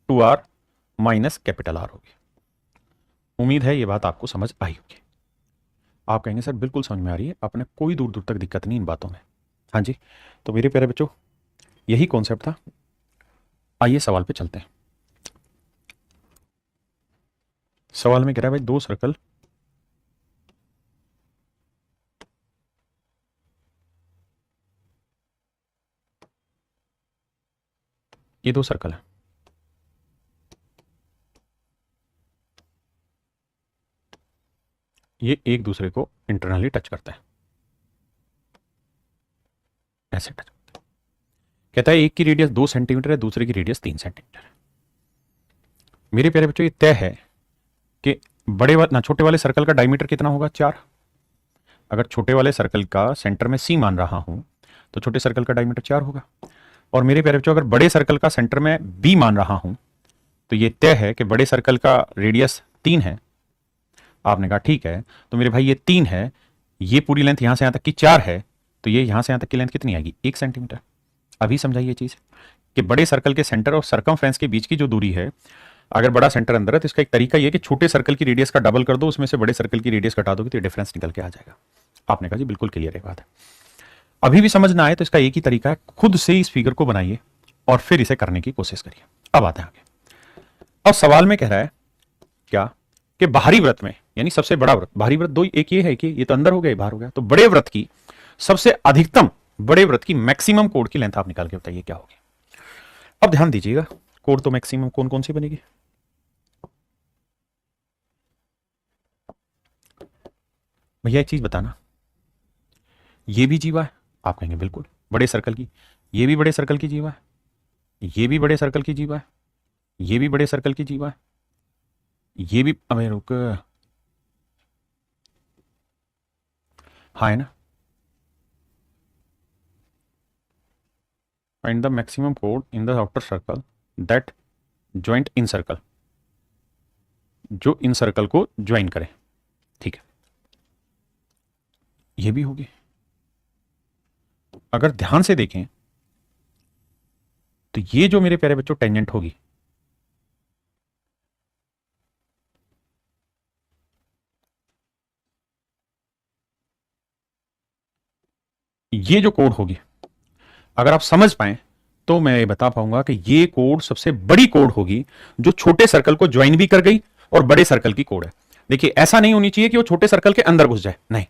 A: 2r minus capital R होगी। उम्मीद है ये बात आपको समझ आई होगी। आप कहेंगे सर बिल्कुल समझ में आ रही है, आपने कोई दूर दूर तक दिक्कत नहीं इन बातों में। हाँ जी, तो मेरे प्यारे बच्चों यही कॉन्सेप्ट था। आइए सवाल पे चलते हैं। सवाल में कह रहा है भाई दो सर्कल ये दो सर्कल है, ये एक दूसरे को इंटरनली टच करता है, ऐसे टच करता है। कहता है एक की रेडियस 2 सेंटीमीटर है, दूसरे की रेडियस 3 सेंटीमीटर है। मेरे प्यारे बच्चों ये तय है कि छोटे वाले सर्कल का डायमीटर कितना होगा, 4। अगर छोटे वाले सर्कल का सेंटर में सी मान रहा हूं तो छोटे सर्कल का डायमीटर 4 होगा। और मेरे प्यारे बच्चों अगर बड़े सर्कल का सेंटर में बी मान रहा हूं तो ये तय है कि बड़े सर्कल का रेडियस 3 है। आपने कहा ठीक है, तो मेरे भाई ये 3 है, ये पूरी लेंथ यहां से यहां तक की 4 है, तो ये यहां से यहां तक की लेंथ कितनी आएगी, 1 सेंटीमीटर। अभी समझाइए ये चीज कि बड़े सर्कल के सेंटर और सरकमफ्रेंस के बीच की जो दूरी है, अगर बड़ा सेंटर अंदर है तो इसका एक तरीका ये कि छोटे सर्कल की रेडियस का डबल कर दो, उसमें से बड़े सर्कल की रेडियस घटा दोगे तो डिफरेंस निकल के आ जाएगा। आपने कहा जी बिल्कुल क्लियर है बात है। अभी भी समझ ना आए तो इसका एक ही तरीका है, खुद से इस फिगर को बनाइए और फिर इसे करने की कोशिश करिए। अब आते हैं आगे। अब सवाल में कह रहा है क्या कि बाहरी वृत्त में, यानी सबसे बड़ा वृत्त, बाहरी वृत्त दो, एक ये है कि ये तो अंदर हो गया, बाहर हो गया, तो बड़े वृत्त की सबसे अधिकतम, बड़े वृत्त की मैक्सिमम कोण की लेंथ आप निकाल के बताइए क्या होगी। अब ध्यान दीजिएगा, कोण तो मैक्सिमम कौन कौन सी बनेगी। भैया एक चीज बताना, ये भी जीवा है, आप कहेंगे बिल्कुल बड़े सर्कल की, ये भी बड़े सर्कल की जीवा है, ये भी बड़े सर्कल की जीवा है, ये भी बड़े सर्कल की जीवा है, ये भी, अबे रुक, हाँ है ना। फाइंड द मैक्सिमम कोण in the outer circle that joint in circle, जो इन सर्कल को ज्वाइन करे, ठीक है, ये भी होगी। अगर ध्यान से देखें तो ये जो मेरे प्यारे बच्चों टेंजेंट होगी, ये जो कोण होगी, अगर आप समझ पाए तो मैं बता पाऊंगा कि ये कोण सबसे बड़ी कोण होगी जो छोटे सर्कल को ज्वाइन भी कर गई और बड़े सर्कल की कोण है। देखिए ऐसा नहीं होनी चाहिए कि वो छोटे सर्कल के अंदर घुस जाए, नहीं,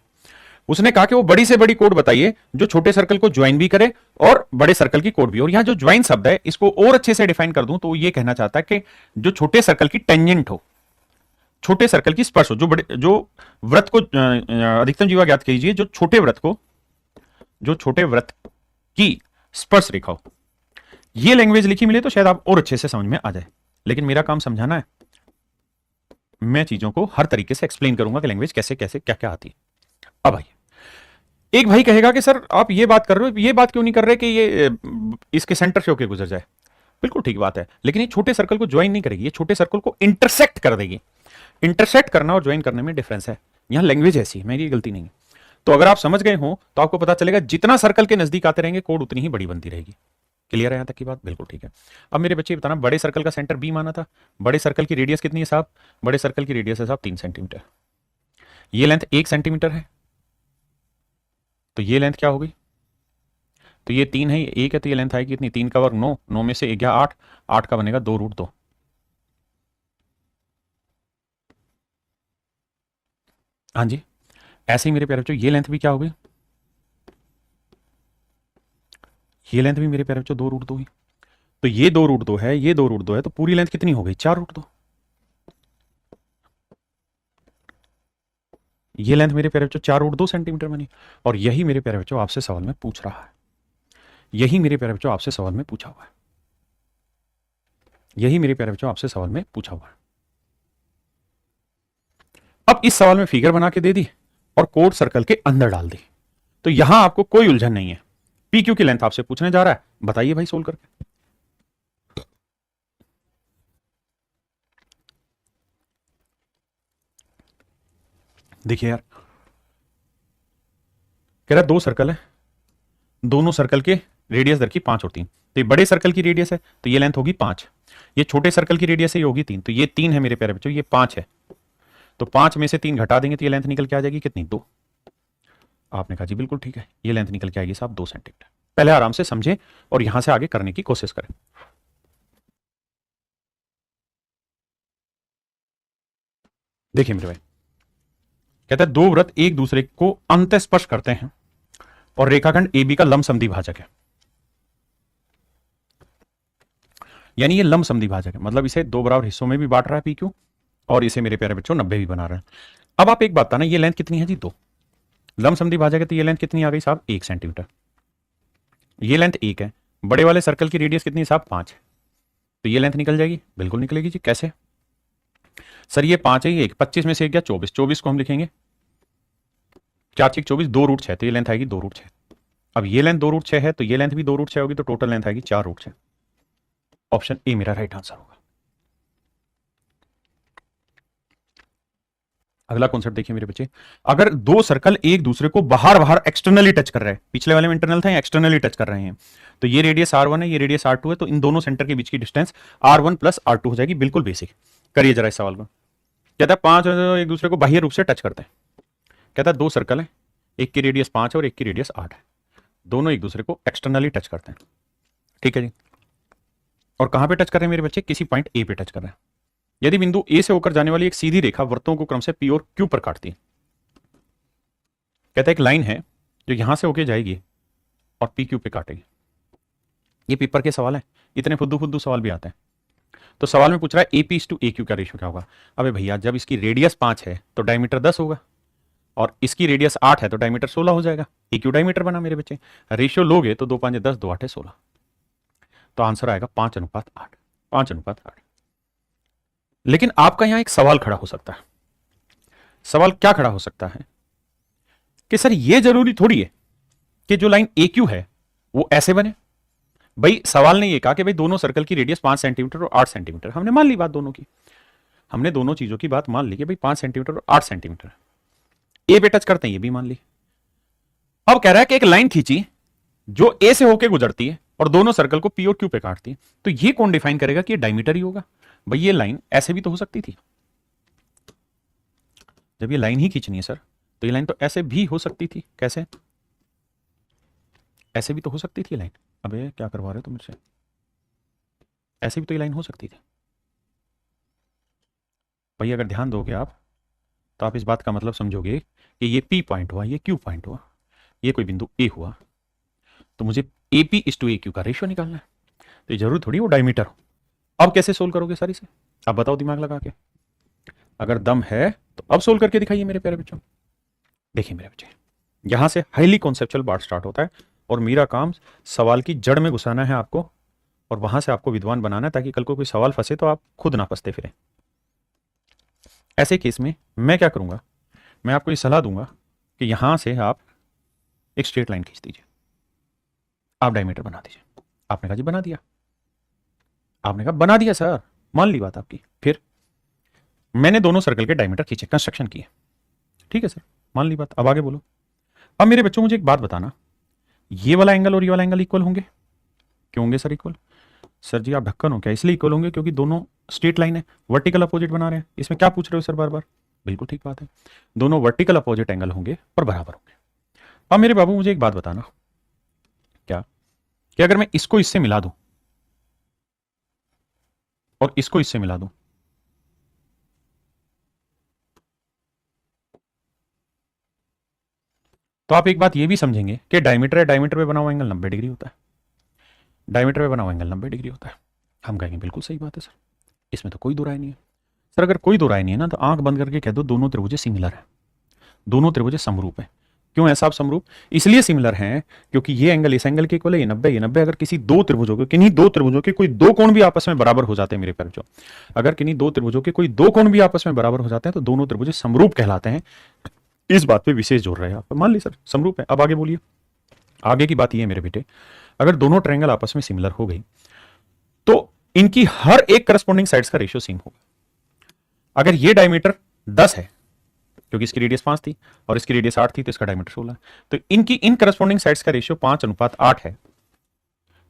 A: उसने कहा कि वो बड़ी से बड़ी कोण बताइए जो छोटे सर्कल को ज्वाइन भी करे और बड़े सर्कल की कोण भी। और यहां जो ज्वाइन शब्द है इसको और अच्छे से डिफाइन कर दूं तो ये कहना चाहता है कि जो छोटे सर्कल की टेंजेंट हो, छोटे सर्कल की स्पर्श हो, जो वृत्त को अधिकतम जीवा ज्ञात कीजिए, जो छोटे वृत्त की स्पर्श रेखा हो। ये लैंग्वेज लिखी मिले तो शायद आप और अच्छे से समझ में आ जाए, लेकिन मेरा काम समझाना है, मैं चीजों को हर तरीके से एक्सप्लेन करूंगा कि लैंग्वेज कैसे कैसे क्या क्या आती है। अब आइए, एक भाई कहेगा कि सर आप ये बात कर रहे हो, ये बात क्यों नहीं कर रहे कि ये इसके सेंटर से होकर गुजर जाए। बिल्कुल ठीक बात है, लेकिन ये छोटे सर्कल को ज्वाइन नहीं करेगी, ये छोटे सर्कल को इंटरसेक्ट कर देगी। इंटरसेक्ट करना और ज्वाइन करने में डिफरेंस है, यहां लैंग्वेज ऐसी है, मेरी गलती नहीं है। तो अगर आप समझ गए हो तो आपको पता चलेगा जितना सर्कल के नजदीक आते रहेंगे कोण उतनी ही बड़ी बनती रहेगी। क्लियर है यहां तक की बात, बिल्कुल ठीक है। अब मेरे बच्चे बताना, बड़े सर्कल का सेंटर बी माना था, बड़े सर्कल की रेडियस कितनी है साहब, बड़े सर्कल की रेडियस है साहब 3 सेंटीमीटर, ये लेंथ 1 सेंटीमीटर है, तो ये लेंथ क्या होगी, तो ये 3 है, ये 1 है, तो ये लेंथ आएगी कितनी, 3 का वर्ग 9, 9 में से 1 8, 8 का बनेगा 2√2। हाँ जी, ऐसे ही मेरे प्यारे बच्चों ये लेंथ भी क्या होगी, ये लेंथ भी मेरे प्यारे बच्चों 2√2 ही, तो ये 2√2 है, ये 2√2 है, तो पूरी लेंथ कितनी हो गई, 4√2। ये लेंथ मेरे प्यारे बच्चों 4√2 सेंटीमीटर बनी। और यही मेरे प्यारे बच्चों आपसे सवाल में पूछ रहा है, यही मेरे प्यारे बच्चों आपसे सवाल में पूछा हुआ है, यही मेरे प्यारे बच्चों आपसे सवाल में पूछा हुआ है। अब इस सवाल में फिगर बना के दे दी और कोड सर्कल के अंदर डाल दी, तो यहां आपको कोई उलझन नहीं है। पी क्यू की लेंथ आपसे पूछने जा रहा है, बताइए भाई सोल्व करके। देखिए यार, कह रहा 2 सर्कल है, दोनों सर्कल के रेडियस दर की 5 और 3, तो ये बड़े सर्कल की रेडियस है तो ये लेंथ होगी 5, ये छोटे सर्कल की रेडियस है ये होगी 3, तो ये 3 है मेरे प्यारे बच्चों, ये 5 है, तो 5 में से 3 घटा देंगे तो ये लेंथ निकल के आ जाएगी कितनी, 2। आपने कहा जी बिल्कुल ठीक है, ये लेंथ निकल के आएगी साहब 2 सेंटीमीटर। पहले आराम से समझें और यहां से आगे करने की कोशिश करें। देखिए मेरे भाई, कहता है 2 वृत्त एक दूसरे को अंतःस्पर्श करते हैं और रेखाखंड AB का लंब समद्विभाजक है। यानी ये लंब समद्विभाजक है, मतलब इसे 2 बराबर हिस्सों में भी बांट रहा है PQ, और इसे मेरे प्यारे बच्चों 90 भी बना रहा है। अब आप एक बात बताना, ये लेंथ कितनी है जी, 2। लंब समद्विभाजक है तो ये लेंथ कितनी आ गई साहब, 1 सेंटीमीटर। ये लेंथ 1 है, बड़े वाले सर्कल की रेडियस कितनी है साहब, 5 है। तो ये लेंथ निकल जाएगी, बिल्कुल निकलेगी जी। कैसे सर, ये 5 है, ये 1, 25 में से 1 गया 24, 24 को हम लिखेंगे 4 24, 2 रूट 6, तो ये लेंथ आएगी 2 रूट 6। अब ये लेंथ 2 रूट 6 है तो ये लेंथ भी 2 रूट 6 होगी, तो टोटल लेंथ आएगी 4 रूट 6। ऑप्शन ए मेरा राइट आंसर होगा। अगला कॉन्सेप्ट देखिए मेरे बच्चे, अगर 2 सर्कल एक दूसरे को बाहर बाहर एक्सटर्नली टच कर रहे हैं, पिछले वाले में इंटरनल था, एक्सटर्नली टच कर रहे हैं, तो ये रेडियस R1 है, ये रेडियस R2 है, तो इन दोनों सेंटर के बीच की डिस्टेंस R1 प्लस R2 हो जाएगी। बिल्कुल बेसिक। करिए जरा इस सवाल को। कहता है 5 एक दूसरे को बाह्य रूप से टच करते हैं। कहता है 2 सर्कल है, एक की रेडियस 5 है और एक की रेडियस 8 है, दोनों एक दूसरे को एक्सटर्नली टच करते हैं। ठीक है जी। और कहां पे टच कर रहे हैं मेरे बच्चे, किसी पॉइंट ए पे टच कर रहे हैं। यदि बिंदु ए से होकर जाने वाली एक सीधी रेखा वृत्तों को क्रम से पी और क्यू पर काटती है। कहता है एक लाइन है जो यहां से होकर जाएगी और पी क्यू पे काटेगी। ये पेपर के सवाल है, इतने फुद्दू फुद्दू सवाल भी आते हैं। तो सवाल में पूछ रहा है AP/AQ का रेशियो क्या होगा। अबे भैया, जब इसकी रेडियस 5 है तो डायमीटर 10 होगा, और इसकी रेडियस 8 है तो डायमीटर 16 हो जाएगा। AQ डायमीटर बना मेरे बच्चे। रेशियो लोगे तो 2 5 10, 2 8 16, तो आंसर आएगा 5:8। 5:8। लेकिन आपका यहां एक सवाल खड़ा हो सकता है। सवाल क्या खड़ा हो सकता है कि सर ये जरूरी थोड़ी है कि जो लाइन AQ है वो ऐसे बने। भाई सवाल ने ये कहा कि भाई दोनों सर्कल की रेडियस 5 सेंटीमीटर और 8 सेंटीमीटर, हमने मान ली बात दोनों की, हमने दोनों चीजों की बात मान ली कि भाई 5 सेंटीमीटर और 8 सेंटीमीटर ए पे टच करते हैं, ये भी मान ली। अब कह रहा है कि एक लाइन खींची जो ए से होकर गुजरती है और दोनों सर्कल को पी और क्यू पे काटती है, तो ये कौन डिफाइन करेगा कि ये डायमीटर ही होगा। भाई ये लाइन ऐसे भी तो हो सकती थी, जब ये लाइन ही खींचनी है सर तो ये लाइन तो ऐसे भी हो सकती थी। कैसे, ऐसे भी तो हो सकती थी लाइन। अबे क्या करवा रहे हो तुम मुझसे, ऐसे भी तो ये लाइन हो सकती थी। भाई अगर ध्यान दोगे आप तो आप इस बात का मतलब समझोगे कि ये P पॉइंट हुआ, ये Q पॉइंट हुआ, ये कोई बिंदु A हुआ, तो मुझे AP/AQ का रेशियो निकालना है, तो ये जरूर थोड़ी वो डायमीटर हो। अब कैसे सोल्व करोगे सर इसे, अब बताओ दिमाग लगा के। अगर दम है तो अब सोल्व करके दिखाइए मेरे प्यारे बच्चों। देखिए मेरे बच्चे, यहां से हाईली कॉन्सेप्चुअल पार्ट स्टार्ट होता है और मेरा काम सवाल की जड़ में घुसाना है आपको, और वहां से आपको विद्वान बनाना है, ताकि कल को कोई सवाल फंसे तो आप खुद ना फंसते फिरें। ऐसे केस में मैं क्या करूंगा, मैं आपको ये सलाह दूंगा कि यहां से आप एक स्ट्रेट लाइन खींच दीजिए, आप डायमीटर बना दीजिए। आपने कहा जी बना दिया, आपने कहा बना दिया सर, मान ली बात आपकी। फिर मैंने दोनों सर्कल के डायमीटर खींचे, कंस्ट्रक्शन किए, ठीक है सर, मान ली बात। अब आगे बोलो। अब मेरे बच्चों मुझे एक बात बताना, ये वाला एंगल और ये वाला एंगल इक्वल होंगे? क्यों होंगे सर इक्वल? सर जी आप ढक्कन हो क्या, इसलिए इक्वल होंगे क्योंकि दोनों स्ट्रेट लाइन है, वर्टिकल अपोजिट बना रहे हैं। इसमें क्या पूछ रहे हो सर बार बार, बिल्कुल ठीक बात है, दोनों वर्टिकल अपोजिट एंगल होंगे और बराबर होंगे। अब मेरे बाबू मुझे एक बात बताना, क्या कि अगर मैं इसको इससे मिला दूं और इसको इससे मिला दूं, तो आप एक बात ये भी समझेंगे कि डायमीटर है, डायमीटर पे बना हुआ एंगल 90 डिग्री होता है, डायमीटर पे बना हुआ एंगल 90 डिग्री होता है। हम कहेंगे बिल्कुल सही बात है सर, इसमें तो कोई दो राय नहीं है। सर अगर कोई दो राय नहीं है ना, तो आंख बंद करके कह दो दोनों त्रिभुज सिमिलर है, दोनों त्रिभुज समरूप है। क्यों है साहब समरूप? इसलिए सिमिलर हैं क्योंकि ये एंगल इस एंगल के इक्वल है, ये 90 ये 90। अगर किसी दो त्रिभुजों के, किन्हीं दो त्रिभुजों के कोई दो कोण भी आपस में बराबर हो जाते हैं मेरे प्यारे बच्चों, अगर किन्हीं दो त्रिभुजों के कोई दो कोण भी आपस में बराबर हो जाते हैं तो दोनों त्रिभुज समरूप कहलाते हैं। इस बात पे विशेष जोर रहे हैं आप, मान ली सर समरूप है। अब आगे बोलिए, आगे की बात ये है मेरे बेटे, अगर दोनों ट्रायंगल आपस में सिमिलर हो गई तो इनकी हर एक करस्पॉन्डिंग साइड्स का रेशियो सेम होगा। अगर ये डायमीटर 10 है क्योंकि इसकी रेडियस 5 थी और इसकी रेडियस 8 थी, तो इसका डायमीटर 16 है, तो इनकी इन करस्पॉन्डिंग साइड्स का रेशियो 5:8 है,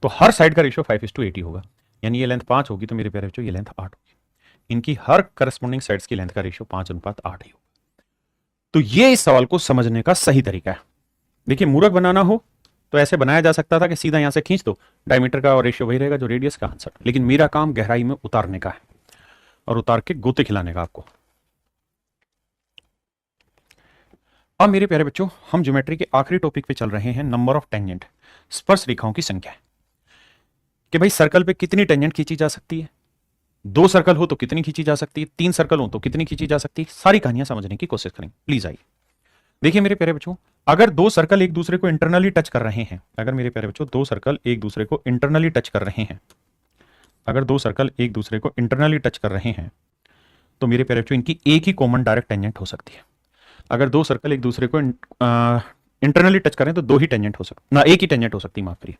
A: तो हर साइड का रेशियो 5:80 होगा। यानी ये लेंथ 5 होगी तो मेरे प्यारे बच्चों ये लेंथ 8 होगी। इनकी हर करस्पॉन्डिंग साइड्स की लेंथ का रेशियो 5:8 ही होगा। तो ये इस सवाल को समझने का सही तरीका है। देखिए, मूर्ख बनाना हो तो ऐसे बनाया जा सकता था कि सीधा यहां से खींच दो, डायमीटर का रेशियो वही रहेगा जो रेडियस का आंसर। लेकिन मेरा काम गहराई में उतारने का है और उतार के गोते खिलाने का आपको। अब मेरे प्यारे बच्चों, हम ज्योमेट्री के आखिरी टॉपिक पे चल रहे हैं, नंबर ऑफ टेंजेंट, स्पर्श रेखाओं की संख्या। कि भाई सर्कल पे कितनी टेंजेंट खींची जा सकती है, 2 सर्कल हो तो कितनी खींची जा सकती है, 3 सर्कल हो तो कितनी खींची जा सकती है। सारी कहानियां समझने की कोशिश करें, प्लीज आइए। देखिए मेरे प्यारे बच्चों, अगर 2 सर्कल एक दूसरे को इंटरनली टच कर रहे हैं, अगर मेरे प्यारे बच्चों 2 सर्कल एक दूसरे को इंटरनली टच कर रहे हैं, अगर 2 सर्कल एक दूसरे को इंटरनली टच कर रहे हैं, तो मेरे प्यारे बच्चों इनकी एक ही कॉमन डायरेक्ट टेंजेंट हो सकती है। अगर 2 सर्कल एक दूसरे को इंटरनली टच करें तो 2 ही टेंजेंट हो सकती ना, एक ही टेंजेंट हो सकती है, माफ करिए।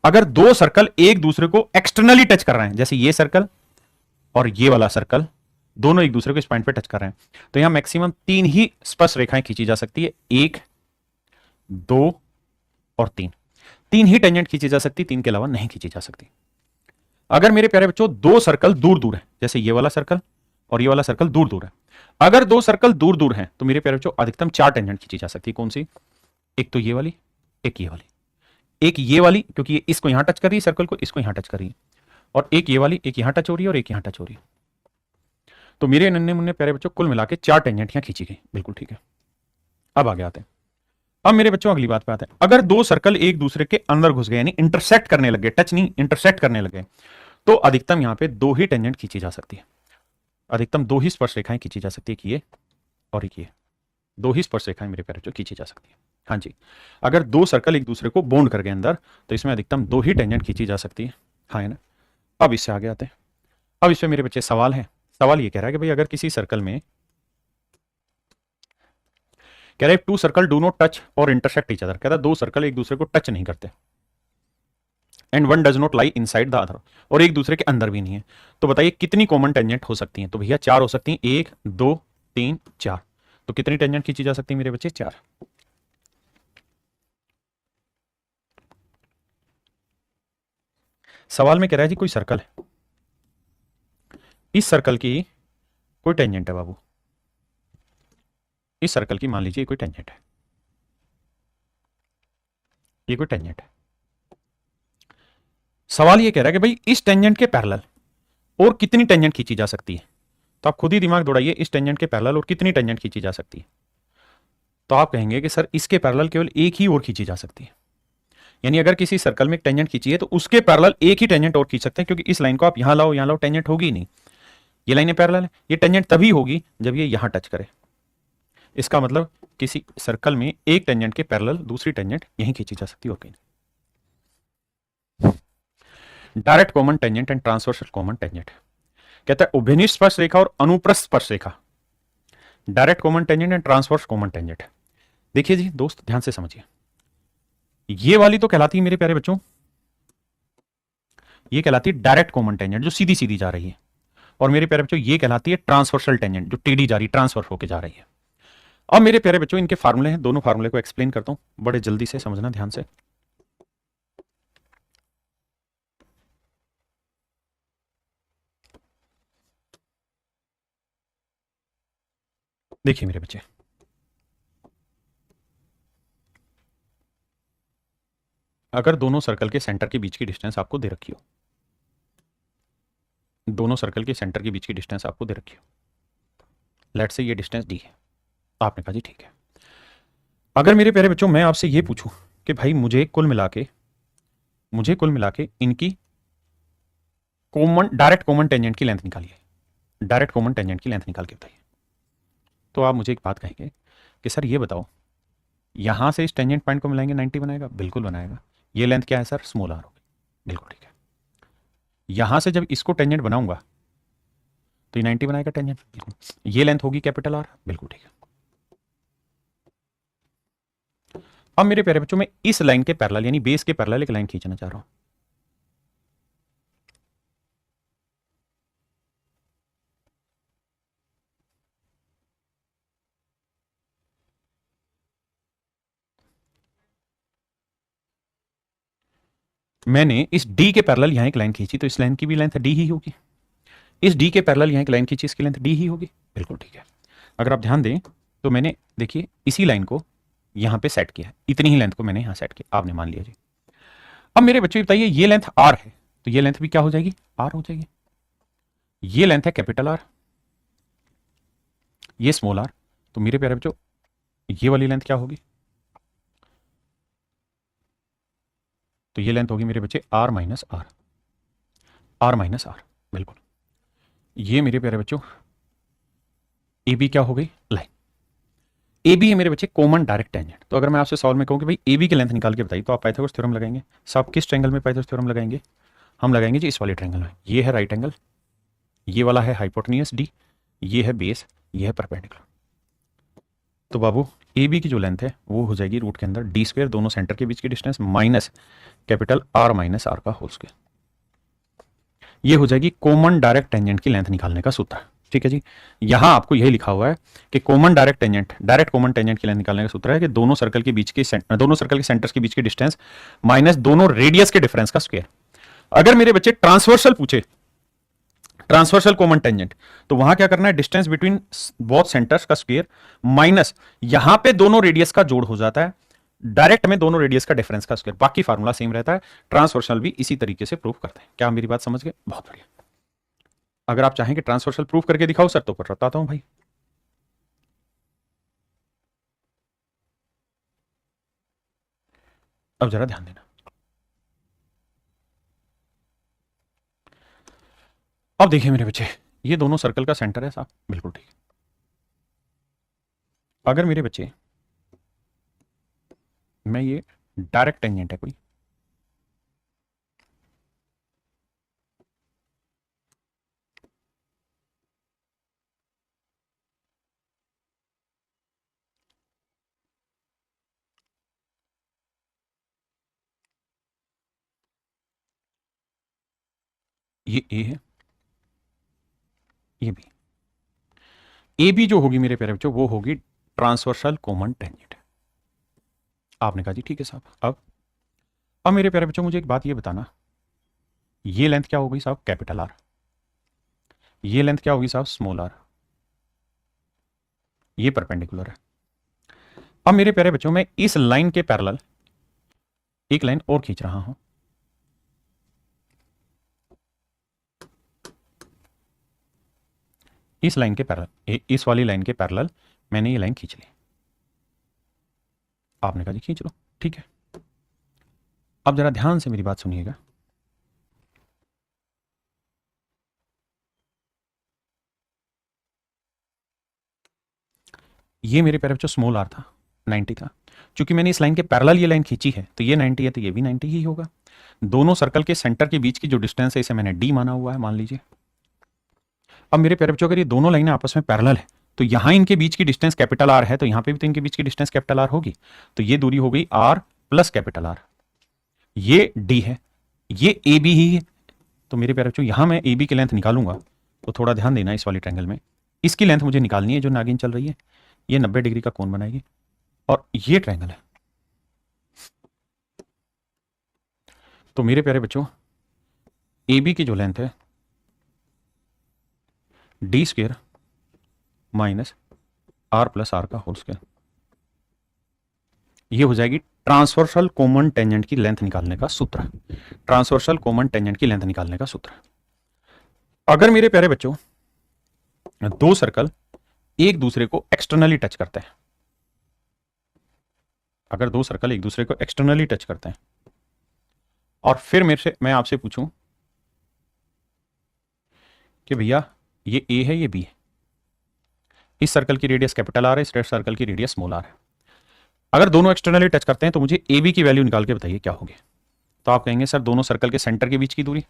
A: अगर 2 सर्कल एक दूसरे को एक्सटर्नली टच कर रहे हैं, जैसे ये सर्कल और ये वाला सर्कल, दोनों एक दूसरे को इस पॉइंट पे टच कर रहे हैं, तो यहां मैक्सिमम 3 ही स्पर्श रेखाएं खींची जा सकती है, 1, 2 और 3। 3 ही टेंजेंट खींची जा सकती, 3 के अलावा नहीं खींची जा सकती। अगर मेरे प्यारे बच्चों 2 सर्कल दूर दूर है, जैसे ये वाला सर्कल और ये वाला सर्कल दूर दूर है, अगर 2 सर्कल दूर दूर हैं तो मेरे प्यारे बच्चों अधिकतम 4 टेंजेंट खींची जा सकती है। कौन सी? एक तो ये वाली, एक ये वाली, एक ये वाली क्योंकि ये इसको यहां टच कर रही है, सर्कल को इसको यहां टच कर रही है, और एक ये वाली, एक यहां टच हो रही है और एक यहां टच हो रही है। तो मेरे नन्हे मुन्ने प्यारे बच्चों कुल मिला के 4 टेंजेंट यहां खींची गई, बिल्कुल ठीक है। अब आगे आते हैं। अब मेरे बच्चों अगली बात पे आते हैं। अगर 2 सर्कल एक दूसरे के अंदर घुस गए, यानी इंटरसेक्ट करने लगे, टच नहीं इंटरसेक्ट करने लगे, तो अधिकतम यहां पे 2 ही टेंजेंट खींची जा सकती है। अधिकतम 2 ही स्पर्श रेखाएं खींची जा सकती है, कि ये और एक ये, 2 ही स्पर्श रेखाएं मेरे प्यारे बच्चों खींची जा सकती है। हाँ जी, अगर 2 सर्कल एक दूसरे को बॉन्ड कर गए अंदर, तो इसमें अधिकतम 2 ही टेंजेंट खींची जा सकती है। हाँ है ना। अब इससे आगे आते हैं। अब इसमें मेरे बच्चे सवाल है। सवाल ये कह रहा है कि भाई अगर किसी सर्कल में, कह रहा है 2 सर्कल डू नॉट टच और इंटरसेक्ट ईच अदर, कहता है 2 सर्कल एक दूसरे को टच नहीं करते, and one does not lie inside the other, और एक दूसरे के अंदर भी नहीं है, तो बताइए कितनी कॉमन टेंजेंट हो सकती हैं? तो भैया 4 हो सकती हैं, 1, 2, 3, 4। तो कितनी टेंजेंट खींची जा सकती है मेरे बच्चे? 4। सवाल में कह रहा है जी कोई सर्कल है, इस सर्कल की कोई टेंजेंट है बाबू, इस सर्कल की मान लीजिए कोई टेंजेंट है, ये कोई टेंजेंट है। सवाल ये कह रहा है कि भाई इस टेंजेंट के पैरेलल और कितनी टेंजेंट खींची जा सकती है? तो आप खुद ही दिमाग दौड़ाइए, इस टेंजेंट के पैरेलल और कितनी टेंजेंट खींची जा सकती है? तो आप कहेंगे कि सर इसके पैरेलल केवल एक ही और खींची जा सकती है। यानी अगर किसी सर्कल में एक टेंजेंट खींची है तो उसके पैरेलल एक ही टेंजेंट और खींच सकते हैं, क्योंकि इस लाइन को आप यहां लाओ टेंजेंट होगी नहीं। ये लाइनें पैरेलल है, ये टेंजेंट तभी होगी जब ये यहां टच करे। इसका मतलब किसी सर्कल में एक टेंजेंट के पैरेलल दूसरी टेंजेंट यहीं खींची जा सकती है और कहीं नहीं। Direct common tangent and transversal common tangent, कहता है उभयनिष्ठ स्पर्श रेखा और अनुप्रस्थ स्पर्श रेखा, direct common tangent and transverse common tangent. देखिए जी दोस्त, ध्यान से समझिए, ये वाली तो कहलाती है मेरे प्यारे बच्चों, ये कहलाती है डायरेक्ट कॉमन टेंजेंट जो सीधी सीधी जा रही है, और मेरे प्यारे बच्चों ये कहलाती है ट्रांसवर्सल टेंजेंट जो टेढ़ी जा रही, ट्रांसफर होकर जा रही है। अब मेरे प्यारे बच्चों इनके फार्मूले हैं, दोनों फार्मूले को एक्सप्लेन करता हूं, बड़े जल्दी से समझना ध्यान से। देखिए मेरे बच्चे, अगर दोनों सर्कल के सेंटर के बीच की डिस्टेंस आपको दे रखी हो, दोनों सर्कल के सेंटर के बीच की डिस्टेंस आपको दे रखी हो, लेट्स से ये डिस्टेंस डी है, आपने कहा जी ठीक है। अगर मेरे प्यारे बच्चों मैं आपसे ये पूछूं कि भाई मुझे कुल मिला के इनकी कॉमन डायरेक्ट कॉमन टेंजेंट की लेंथ निकालिए, डायरेक्ट कॉमन टेंजेंट की लेंथ निकाल के बताइए, तो आप मुझे एक बात कहेंगे कि सर ये बताओ, यहां से इस टेंजेंट पॉइंट को मिलाएंगे 90 बनाएगा? बिल्कुल बनाएगा। ये लेंथ क्या है सर? स्मॉल आर होगी, बिल्कुल ठीक है। यहां से जब इसको टेंजेंट बनाऊंगा तो ये 90 बनाएगा टेंजेंट, बिल्कुल। ये लेंथ होगी कैपिटल आर, बिल्कुल ठीक है। अब मेरे प्यारे बच्चों, मैं इस लाइन के पैरेलल यानी बेस के पैरेलल एक लाइन खींचना चाह रहा हूं, मैंने इस डी के पैरेलल यहां एक लाइन खींची, तो इस लाइन की भी लेंथ डी ही होगी। इस डी के पैरेलल यहाँ एक लाइन खींची, इसकी लेंथ डी ही होगी, बिल्कुल ठीक है। अगर आप ध्यान दें तो मैंने देखिए इसी लाइन को यहाँ पे सेट किया है, इतनी ही लेंथ को मैंने यहाँ सेट किया, आपने मान लिया जी। अब मेरे बच्चे बताइए ये लेंथ आर है, तो ये लेंथ भी क्या हो जाएगी, आर हो जाएगी। ये लेंथ है कैपिटल आर, ये स्मॉल आर, तो मेरे प्यारे बच्चों ये वाली लेंथ क्या होगी, तो ये लेंथ होगी मेरे बच्चे R minus R, R minus R, बिल्कुल। ये मेरे प्यारे बच्चों ए बी क्या हो गई, लाइन। ए बी है मेरे बच्चे कॉमन डायरेक्ट टेंजेंट। तो अगर मैं आपसे सॉल्व में कहूं कि भाई ए बी की लेंथ निकाल के बताइए, तो आप पाइथागोरस थ्योरम लगाएंगे। सब किस ट्रायंगल में पाइथागोरस थ्योरम लगाएंगे, हम लगाएंगे जी इस वाले ट्रायंगल में। ये है राइट एंगल, ये वाला है हाइपोटेन्यूस डी, ये है बेस, ये है परपेंडिकुलर। तो बाबू ए बी की जो लेंथ है वो हो जाएगी रूट के अंदर डी स्क्वायर, दोनों सेंटर के बीच की distance, minus capital R minus R का होल स्क्वायर। ये हो जाएगी कॉमन डायरेक्ट टेंजेंट की लेंथ निकालने का सूत्र। ठीक है जी, यहां आपको यही लिखा हुआ है कि common direct tangent, direct common tangent की लेंथ निकालने का सूत्र है कि दोनों सर्कल के बीच के दोनों सर्कल के सेंटर्स के बीच की डिस्टेंस माइनस दोनों रेडियस के डिफरेंस का स्क्वायर। अगर मेरे बच्चे ट्रांसवर्सल पूछे, ट्रांसवर्सल कॉमन टेंजेंट, तो वहां क्या करना है, डिस्टेंस बिटवीन बोथ सेंटर्स का स्क्वायर माइनस यहां पे दोनों रेडियस का जोड़ हो जाता है, डायरेक्ट में दोनों रेडियस का डिफरेंस का स्क्वायर, बाकी फार्मूला सेम रहता है। ट्रांसवर्सल भी इसी तरीके से प्रूव करते हैं। क्या मेरी बात समझ गए, बहुत बढ़िया। अगर आप चाहें कि ट्रांसवर्सल प्रूफ करके दिखाओ सर, तो बताता हूं भाई। अब जरा ध्यान देना, अब देखिए मेरे बच्चे, ये दोनों सर्कल का सेंटर है साहब, बिल्कुल ठीक है। अगर मेरे बच्चे मैं ये डायरेक्ट टेंजेंट है कोई, ये ए है, ये बी, ए बी जो होगी मेरे प्यारे बच्चों वो होगी ट्रांसवर्सल कॉमन टेंजेंट। आपने कहा जी ठीक है साहब। अब मेरे प्यारे बच्चों मुझे एक बात ये बताना, ये लेंथ क्या होगी साहब, कैपिटल आर, ये लेंथ क्या होगी साहब, स्मॉल आर, ये परपेंडिकुलर है। अब मेरे प्यारे बच्चों मैं इस लाइन के पैरेलल एक लाइन और खींच रहा हूं, इस लाइन के पैरेलल, इस वाली लाइन के पैरेलल मैंने ये लाइन खींच ली। आपने कहा जी खींच लो, ठीक है। अब जरा ध्यान से मेरी बात सुनिएगा, ये मेरे प्यारे बच्चों स्मॉल आर था, 90 था। चूंकि मैंने इस लाइन के पैरेलल ये लाइन खींची है, तो ये 90 है, तो ये भी 90 ही होगा। दोनों सर्कल के सेंटर के बीच की जो डिस्टेंस है इसे मैंने डी माना हुआ है, मान लीजिए। अब मेरे प्यारे बच्चों अगर ये दोनों लाइनें आपस में पैरेलल है, तो यहां इनके बीच की डिस्टेंस कैपिटल आर है, तो यहां पे भी तो इनके बीच की डिस्टेंस कैपिटल आर होगी। तो ये दूरी हो गई आर प्लस कैपिटल आर, ये डी है, ये ए बी ही है। तो मेरे प्यारे बच्चों यहां मैं ए बी की लेंथ निकालूंगा, तो थोड़ा ध्यान देना इस वाली ट्रायंगल में, इसकी लेंथ मुझे निकालनी है जो नागिन चल रही है, ये 90 डिग्री का कोण बनाएगी, और ये ट्रायंगल है। तो मेरे प्यारे बच्चों ए बी की जो लेंथ है D square minus R plus R का होल स्क्वायर, ये हो जाएगी ट्रांसवर्सल कॉमन टेंजेंट की लेंथ निकालने का सूत्र। ट्रांसवर्सल कॉमन टेंजेंट की लेंथ निकालने का सूत्र। अगर मेरे प्यारे बच्चों दो सर्कल एक दूसरे को एक्सटर्नली टच करते हैं, अगर दो सर्कल एक दूसरे को एक्सटर्नली टच करते हैं, और फिर मैं आपसे पूछूं कि भैया ये ए है, ये बी है, इस सर्कल की रेडियस कैपिटल आर है, इस सर्कल की रेडियस स्मॉल आर है, अगर दोनों एक्सटर्नली टच करते हैं तो मुझे ए बी की वैल्यू निकाल के बताइए क्या होगी। तो आप कहेंगे सर दोनों सर्कल के सेंटर के बीच की दूरी,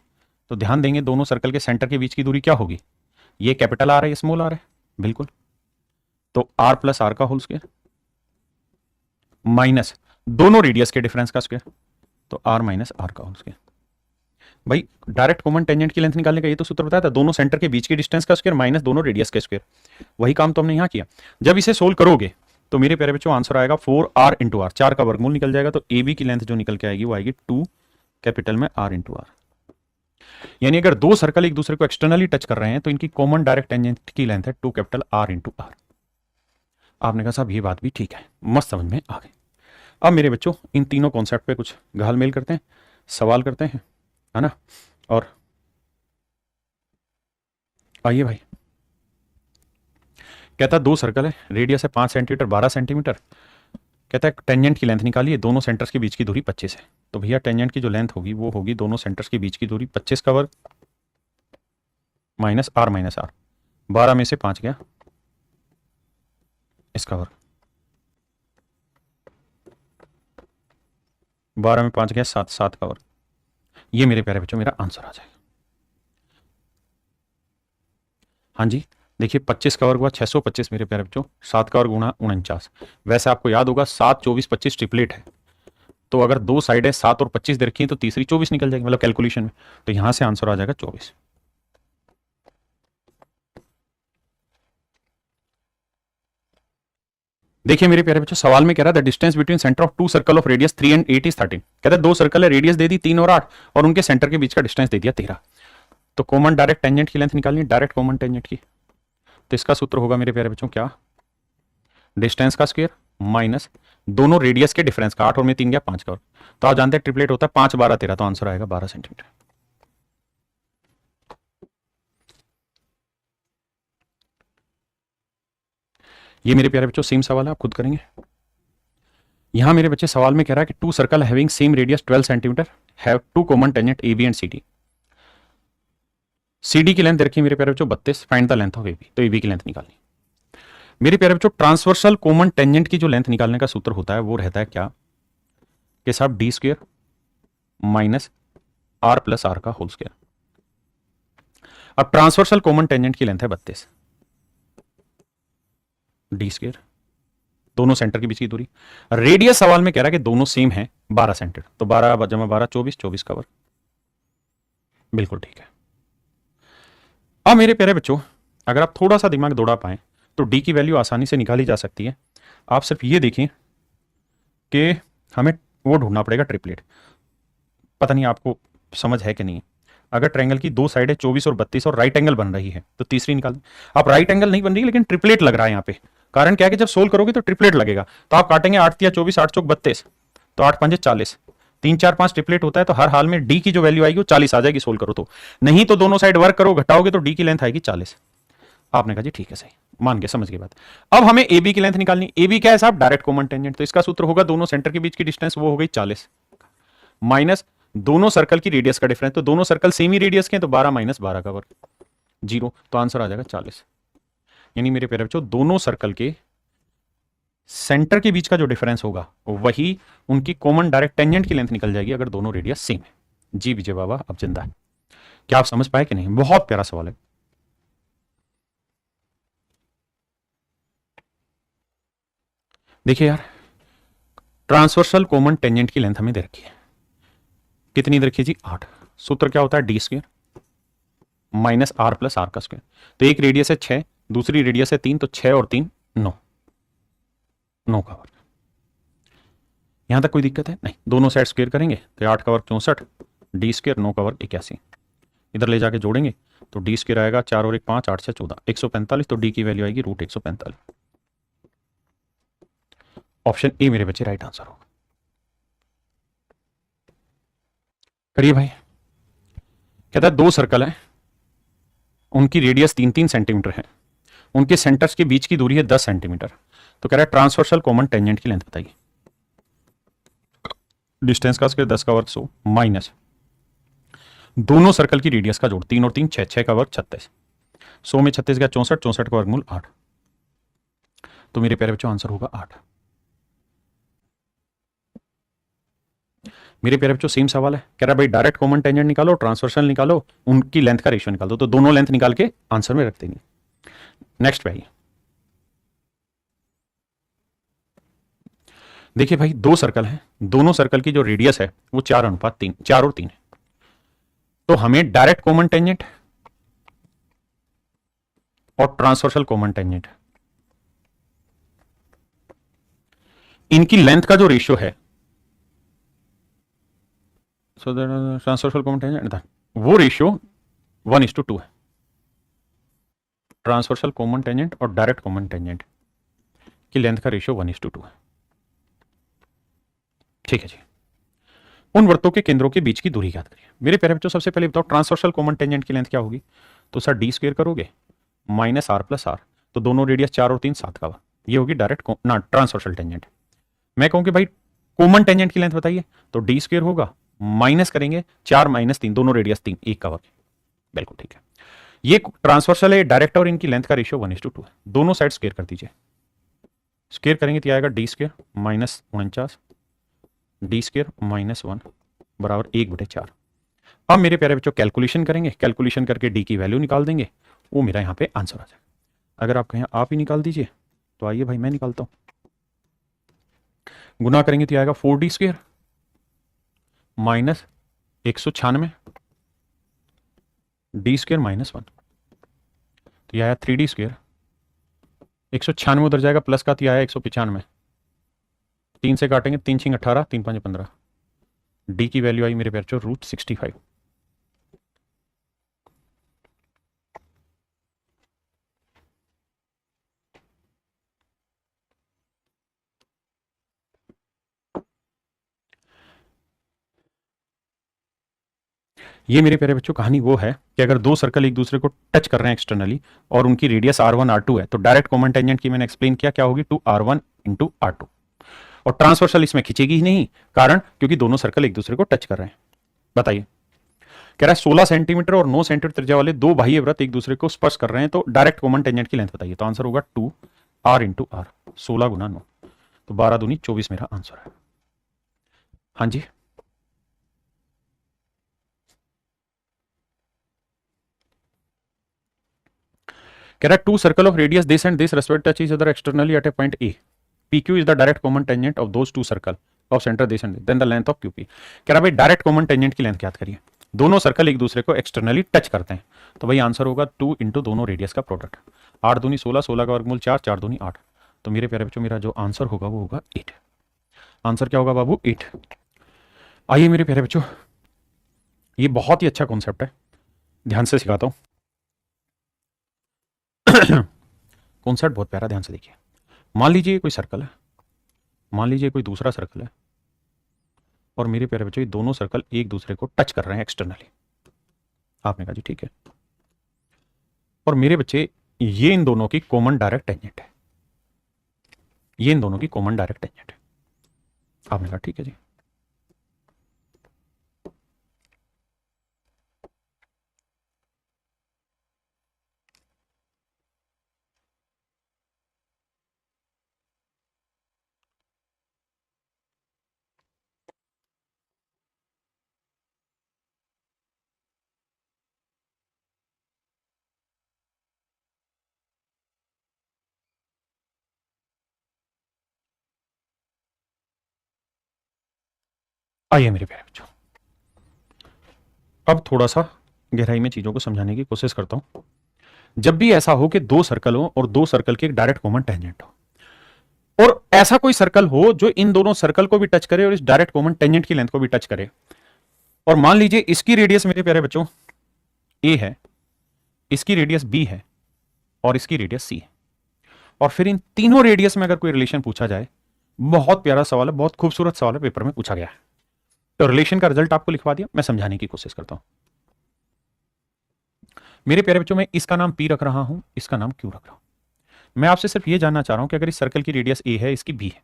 A: तो ध्यान देंगे दोनों सर्कल के सेंटर के बीच की दूरी क्या होगी, ये कैपिटल आर है, ये स्मॉल आर है, बिल्कुल। तो आर प्लस आर का होल स्क्वायर माइनस दोनों रेडियस के डिफरेंस का स्क्वायर, तो आर माइनस आर का होल स्क्वायर। भाई डायरेक्ट कॉमन टेंजेंट की लेंथ निकालने का ये तो सूत्र बताया था, दोनों सेंटर के बीच की डिस्टेंस का स्क्वायर माइनस दोनों रेडियस के स्क्वायर। वही काम तो हमने यहां किया। जब इसे सोल्व करोगे तो मेरे प्यारे बच्चों आंसर आएगा 4r इंटू आर, 4 का वर्गमूल निकल जाएगा, तो ए बी की लेंथ जो निकल के आएगी वो आएगी 2 कैपिटल में r इंटू आर। यानी अगर दो सर्कल एक दूसरे को एक्सटर्नली टच कर रहे हैं तो इनकी कॉमन डायरेक्ट टेंजेंट की लेंथ है 2 कैपिटल R इंटू आर। आपने कहा साहब ये बात भी ठीक है, मस्त समझ में आ गई। अब मेरे बच्चों इन तीनों कॉन्सेप्ट पे कुछ घालमेल करते हैं, सवाल करते हैं, है ना। और आइए भाई, कहता है दो सर्कल है, रेडियस है 5 सेंटीमीटर 12 सेंटीमीटर। कहता है टेंजेंट की लेंथ निकालिए, दोनों सेंटर्स के बीच की दूरी 25 है। तो भैया टेंजेंट की जो लेंथ होगी वो होगी दोनों सेंटर्स के बीच की दूरी 25 का वर्ग माइनस आर, 12 में से 5 गया इसका वर्ग, 12 में 5 गया 7, 7 का वर्ग। ये मेरे प्यारे बच्चों मेरा आंसर आ जाएगा। हाँ जी, देखिए 25 का वर्ग हुआ 625 मेरे प्यारे बच्चों, 7 का वर्ग गुणा 49। वैसे आपको याद होगा 7, 24, 25 ट्रिपलेट है, तो अगर दो साइडें 7 और 25 दे रखी हैं तो तीसरी 24 निकल जाएगी, मतलब कैलकुलेशन में। तो यहां से आंसर आ जाएगा 24। देखिए मेरे प्यारे बच्चों, सवाल में कह रहा था distance between centre of two circle of radius 3 and 8 is 13। कहता है दो सर्कल है, रेडियस दे दी 3 और 8 और उनके सेंटर के बीच का डिस्टेंस दे दिया 13। तो कॉमन डायरेक्ट टेंजेंट की लेंथ निकालनी, डायरेक्ट कॉमन टेंजेंट की। तो इसका सूत्र होगा मेरे प्यारे बच्चों क्या, डिस्टेंस का स्क्वायर माइनस दोनों रेडियस के डिफरेंस का, 8 और में 3 गया 5 का वर्ग। तो आप जानते हैं ट्रिपलेट होता है 5, 12, 13, तो आंसर आएगा 12 सेंटीमीटर। ये मेरे प्यारे बच्चों सेम सवाल है, आप खुद करेंगे। यहां मेरे बच्चे सवाल में कह रहा है कि two circle having same radius 12 centimetre have two common tangent A B and C D. C D की लेंथ रखी मेरे प्यारे बच्चों 32, find the length of A B. तो ए बी की लेंथ निकालनी मेरे प्यारे बच्चों। ट्रांसवर्सल कॉमन टेंजेंट की जो लेंथ निकालने का सूत्र होता है वो रहता है क्या कि साहब D square minus R plus R का होल स्क्वायर। अब ट्रांसवर्सल कॉमन टेंजेंट की लेंथ है 32, डी स्क्वायर दोनों सेंटर के बीच की दूरी। रेडियस सवाल में कह रहा है कि दोनों सेम है 12 सेंटीमीटर, तो 12 जमा 12 24, 24 का वर्ग। बिल्कुल ठीक है। अब मेरे प्यारे बच्चों अगर आप थोड़ा सा दिमाग दौड़ा पाए तो डी की वैल्यू आसानी से निकाली जा सकती है। आप सिर्फ ये देखें कि हमें वो ढूंढना पड़ेगा ट्रिपलेट। पता नहीं आपको समझ है कि नहीं। अगर ट्रायंगल की दो साइड है 24 और 32 और राइट एंगल बन रही है तो तीसरी निकाल। आप राइट एंगल नहीं बन रही लेकिन ट्रिपलेट लग रहा है यहाँ पे। कारण क्या है कि जब सोल्व करोगे तो ट्रिपलेट लगेगा। तो आप काटेंगे 8 तिया 24, 8 चौक 32, तो 8 पंजे 40, 3 4 5 ट्रिपलेट होता है, तो हर हाल में डी की जो वैल्यू आएगी वो 40 आ जाएगी सोल्व करो तो। नहीं तो दोनों साइड वर्क करो घटाओगे तो डी की लेंथ आएगी 40। आपने कहा जी ठीक है सही, मान के समझ गए बात। अब हमें ए बी की लेंथ निकालनी। ए बी क्या है साहब, डायरेक्ट कॉमन टेंजेंट। तो इसका सूत्र होगा दोनों सेंटर के बीच की डिस्टेंस वो हो गई 40 माइनस दोनों सर्कल की रेडियस का डिफरेंस। तो दोनों सर्कल सेम ही रेडियस के हैं, तो 12 माइनस 12 का वर्ग 0। तो आंसर आ जाएगा 40। यानी मेरे प्यारे बच्चों दोनों सर्कल के सेंटर के बीच का जो डिफरेंस होगा वही उनकी कॉमन डायरेक्ट टेंजेंट की लेंथ निकल जाएगी अगर दोनों रेडियस सेम है। जी विजय बाबा अब जिंदा है। क्या आप समझ पाए कि नहीं? बहुत प्यारा सवाल है। देखिए यार, ट्रांसवर्सल कॉमन टेंजेंट की लेंथ हमें दे रखी है, कितनी दे रखी है जी? 8। सूत्र क्या होता है, D square minus R plus R का स्क्वायर। तो एक रेडियस है 6, दूसरी रेडियस है 3, तो 6 और 3 9, 9 का वर्ग। यहां तक कोई दिक्कत है नहीं? दोनों साइड स्क्वायर करेंगे तो 8 का वर्ग 64, डी स्क्वायर 9 का वर्ग 81। इधर ले जाके जोड़ेंगे तो डी स्क्वायर आएगा 4 और 1 5, 8 से 14, 145। तो डी की वैल्यू आएगी √145। ऑप्शन ए मेरे बच्चे राइट आंसर होगा। करिए भाई। कहता है दो सर्कल है, उनकी रेडियस 3-3 सेंटीमीटर है, उनके सेंटर्स के बीच की दूरी है 10 सेंटीमीटर। तो कह रहा है ट्रांसवर्सल कॉमन टेंजेंट की लेंथ बताइए। डिस्टेंस का स्क्वायर 10 का वर्ग 100 माइनस दोनों सर्कल की रेडियस का जोड़ 3 और 3 6, 6 का वर्ग 36, 100 में 36 गया 64, 64 का वर्गमूल 8। तो मेरे प्यारे बच्चों आंसर होगा 8। मेरे प्यारे बच्चों सेम सवाल है, कह रहा है भाई डायरेक्ट कॉमन टेंजेंट निकालो, ट्रांसवर्सल निकालो, उनकी लेंथ का रेशियो निकाल दो। तो दोनों लेंथ निकाल के आंसर में रख देंगे। नेक्स्ट भाई देखिए भाई, दो सर्कल हैं, दोनों सर्कल की जो रेडियस है वो 4:3, 4 और 3 है। तो हमें डायरेक्ट कॉमन टेंजेंट और ट्रांसवर्सल कॉमन टेंजेंट इनकी लेंथ का जो रेशियो है, सो ट्रांसवर्सल कॉमन टेंजेंट वो रेशियो 1:2 है। ट्रांसवर्सल कॉमन टेंजेंट और डायरेक्ट कॉमन टेंजेंट की लेंथ का रेशियो 1:2 है। ठीक है जी। उन वृत्तों के केंद्रों के बीच की दूरी याद करिए। मेरे प्यारे बच्चों सबसे पहले बताओ ट्रांसवर्सल कॉमन टेंजेंट की लेंथ क्या होगी। तो सर डी स्क्वायर करोगे माइनस आर प्लस आर, तो दोनों रेडियस 4 और 3 7 का, ये होगी डायरेक्ट ना ट्रांसवर्सल टेंजेंट। मैं कहूँ कि भाई कॉमन टेंजेंट की लेंथ बताइए, तो डी स्क्वायर होगा माइनस करेंगे 4 माइनस 3, दोनों रेडियस 3, एक का वर्ग। बिल्कुल ठीक है। ये ट्रांसवर्सल है डायरेक्ट, और इनकी लेंथ का रेशियो 1:2 है। दोनों साइड स्क्वायर कर दीजिए। स्क्वायर करेंगे तो आएगा D square minus 49 D square minus 1 बराबर 1/4। अब मेरे प्यारे बच्चों कैलकुलेशन करेंगे, कैलकुलेशन करके डी की वैल्यू निकाल देंगे, वो मेरा यहाँ पे आंसर आ जाएगा। अगर आप कहें आप ही निकाल दीजिए, तो आइए भाई मैं निकालता हूँ। गुना करेंगे तो आएगा 4d square minus 196 D square minus 1, तो यह आया 3d स्क्वायर। 196 उधर जाएगा, प्लस का तो आया 195, 3 से काटेंगे 3 6 18, 3 5 15, डी की वैल्यू आई मेरे बच्चों √65। ये मेरे प्यारे बच्चों कहानी वो है कि अगर दो सर्कल एक दूसरे को टच कर रहे हैं एक्सटर्नली और उनकी रेडियस r1 r2 है, तो डायरेक्ट कॉमन टेंजेंट की मैंने एक्सप्लेन किया क्या होगी 2r1 इंटू r2। और ट्रांसवर्सल इसमें खींचेगी ही नहीं, कारण क्योंकि दोनों सर्कल एक दूसरे को टच कर रहे हैं। बताइए, कह रहा है 16 सेंटीमीटर और 9 सेंटीमीटर त्रिज्या वाले दो बाह्य वृत्त एक दूसरे को स्पर्श कर रहे हैं, तो डायरेक्ट कॉमन टेंजेंट की लेंथ बताइए। तो आंसर होगा 2r इंटू आर, 16 गुना 9, तो 12 दूनी 24 मेरा आंसर है। हाँ जी, कह रहा है 2 circle of radius this and this respect touch each other externally at a point A, PQ is the direct common tangent of those two circle of center this and this, then the length of QP। कह रहा भाई direct common tangent की length याद करिए। दोनों circle एक दूसरे को एक्सटर्नली टच करते हैं, तो भाई आंसर होगा 2 इंटू दोनों रेडियस का प्रोडक्ट। 8 दूनी 16, 16 का वर्गमूल 4, 4 दूनी 8, तो मेरे प्यारे बच्चों मेरा जो आंसर होगा वो होगा 8। आंसर क्या होगा बाबू 8। आइए मेरे प्यारे बच्चों, ये बहुत ही अच्छा कॉन्सेप्ट है, ध्यान से सिखाता हूं। कॉन्सेप्ट बहुत प्यारा, ध्यान से देखिए। मान लीजिए कोई सर्कल है, मान लीजिए कोई दूसरा सर्कल है, और मेरे प्यारे बच्चों ये दोनों सर्कल एक दूसरे को टच कर रहे हैं एक्सटर्नली। आपने कहा जी ठीक है, और मेरे बच्चे ये इन दोनों की कॉमन डायरेक्ट टेंजेंट है, ये इन दोनों की कॉमन डायरेक्ट टेंजेंट है। आपने कहा ठीक है जी। आइए मेरे प्यारे बच्चों, अब थोड़ा सा गहराई में चीजों को समझाने की कोशिश करता हूं। जब भी ऐसा हो कि दो सर्कल हो और दो सर्कल के एक डायरेक्ट कॉमन टेंजेंट हो, और ऐसा कोई सर्कल हो जो इन दोनों सर्कल को भी टच करे और इस डायरेक्ट कॉमन टेंजेंट की लेंथ को भी टच करे, और मान लीजिए इसकी रेडियस मेरे प्यारे बच्चों a है, इसकी रेडियस b है, और इसकी रेडियस c है, और फिर इन तीनों रेडियस में अगर कोई रिलेशन पूछा जाए, बहुत प्यारा सवाल है, बहुत खूबसूरत सवाल है, पेपर में पूछा गया है। तो रिलेशन का रिजल्ट आपको लिखवा दिया, मैं समझाने की कोशिश करता हूं। मेरे प्यारे बच्चों, मैं इसका नाम p रख रहा हूं, इसका नाम q रख रहा हूं। मैं आपसे सिर्फ यह जानना चाह रहा हूं कि अगर इस सर्कल की रेडियस a है, इसकी b है,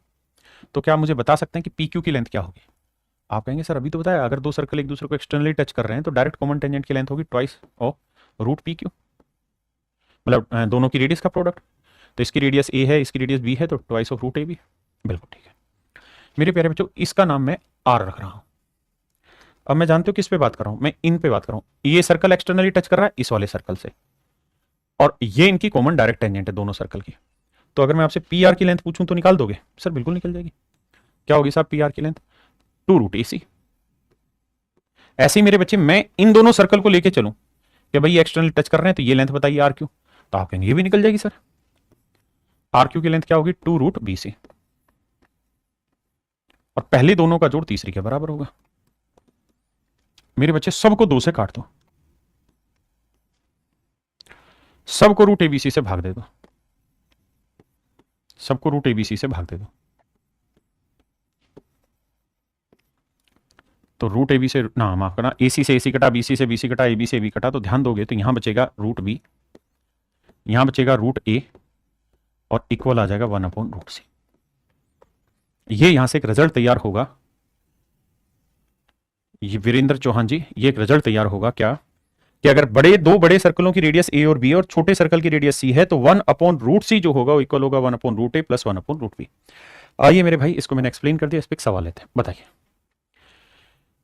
A: तो क्या मुझे बता सकते हैं कि पी क्यू की लेंथ क्या होगी। आप कहेंगे सर अभी तो बताया, अगर दो सर्कल एक दूसरे को एक्सटर्नली टच कर रहे हैं तो डायरेक्ट कॉमन टेंजेंट की लेंथ होगी twice of root P Q, मतलब दोनों की रेडियस का प्रोडक्ट। तो इसकी रेडियस ए है, इसकी रेडियस बी है, तो twice of root A B. बिल्कुल ठीक है मेरे प्यारे बच्चों, इसका नाम मैं आर रख रहा हूं। अब मैं जानते हो किस पे बात कर रहा हूं, मैं इन पे बात कर रहा हूं। ये सर्कल एक्सटर्नली टच कर रहा है इस वाले सर्कल से, और ये इनकी कॉमन डायरेक्ट टेंजेंट है दोनों सर्कल की। तो अगर मैं आपसे पी आर की लेंथ पूछूं तो निकाल दोगे? सर बिल्कुल निकल जाएगी। क्या होगी साहब पी आर की लेंथ? 2 रूट ए सी। ऐसे ही मेरे बच्चे मैं इन दोनों सर्कल को लेके चलूं कि भाई एक्सटर्नल टच कर रहे हैं, तो ये लेंथ बताइए आर क्यू, तो आप कहेंगे ये भी निकल जाएगी सर। आर क्यू की लेंथ क्या होगी? 2 रूट बी सी, और पहले दोनों का जोड़ तीसरी के बराबर होगा। मेरे बच्चे सबको 2 से काट दो, सबको रूट एबीसी से भाग दे दो, सबको रूट एबीसी से भाग दे दो। तो रूट ए बी से ना माफ करना, ए सी से ए सी कटा, बी सी कटा, ए बी से बी कटा, तो ध्यान दोगे तो यहां बचेगा रूट बी, यहां बचेगा रूट ए और इक्वल आ जाएगा 1/√c। ये यहां से एक रिजल्ट तैयार होगा, ये वीरेंद्र चौहान जी, ये एक रिजल्ट तैयार होगा क्या कि अगर दो बड़े सर्कलों की रेडियस ए और बी और छोटे सर्कल की रेडियस सी है तो 1/√c जो होगा वो इक्वल होगा 1/√a प्लस 1/√b। आइए मेरे भाई, इसको मैंने एक्सप्लेन कर दिया, इस पर एक सवाल लेते हैं, बताइए।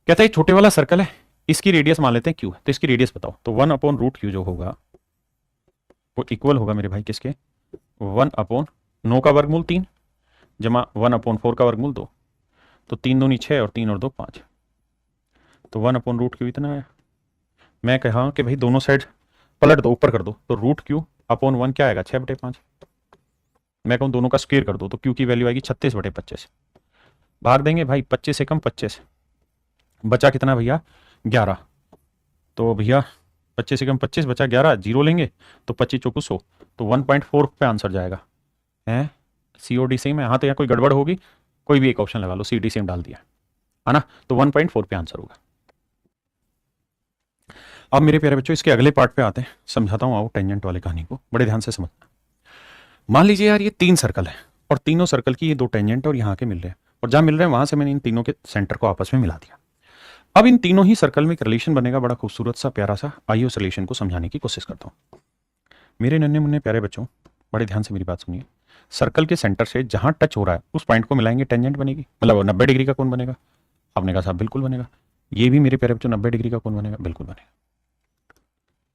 A: कहता है छोटे वाला सर्कल है, इसकी रेडियस मान लेते हैं क्यू है, तो इसकी रेडियस बताओ। तो 1/√q जो होगा वो इक्वल होगा मेरे भाई किसके, 1/9 का वर्गमूल 3 जमा 1/4 का वर्गमूल 2, तो 3 दूनी 6 और 3 और 2 5, तो 1/√q इतना है। मैं कहा कि भाई दोनों साइड पलट दो, ऊपर कर दो, तो √q/1 क्या आएगा 6/5। मैं कहूँ दोनों का स्क्वायर कर दो तो q की वैल्यू आएगी 36/25। भाग देंगे भाई, 25 से कम 25, बचा कितना भैया 11, तो भैया 25 से कम 25 बचा 11, जीरो लेंगे तो 25 चौको 100, तो 1.4 पे आंसर जाएगा है। COD सेम है, हाँ तो यहाँ कोई गड़बड़ होगी, कोई भी एक ऑप्शन लगा लो, CD सेम डाल दिया है ना, तो 1.4 पे आंसर होगा। अब मेरे प्यारे बच्चों इसके अगले पार्ट पे आते हैं, समझाता हूँ, आओ टेंजेंट वाले कहानी को बड़े ध्यान से समझना। मान लीजिए यार ये 3 सर्कल है और तीनों सर्कल की ये 2 टेंजेंट और यहाँ के मिल रहे हैं, और जहां मिल रहे हैं वहां से मैंने इन तीनों के सेंटर को आपस में मिला दिया। अब इन तीनों ही सर्कल में एक रिलेशन बनेगा, बड़ा खूबसूरत सा प्यारा सा। आइए उस रिलेशन को समझाने की कोशिश करता हूँ। मेरे नन्हे मुन्ने प्यारे बच्चों, बड़े ध्यान से मेरी बात सुनिए। सर्कल के सेंटर से जहां टच हो रहा है उस पॉइंट को मिलाएंगे, टेंजेंट बनेगी, मतलब 90 डिग्री का कोण बनेगा। आपने कहा साहब बिल्कुल बनेगा। ये भी मेरे प्यारे बच्चों 90 डिग्री का कोण बनेगा, बिल्कुल बनेगा।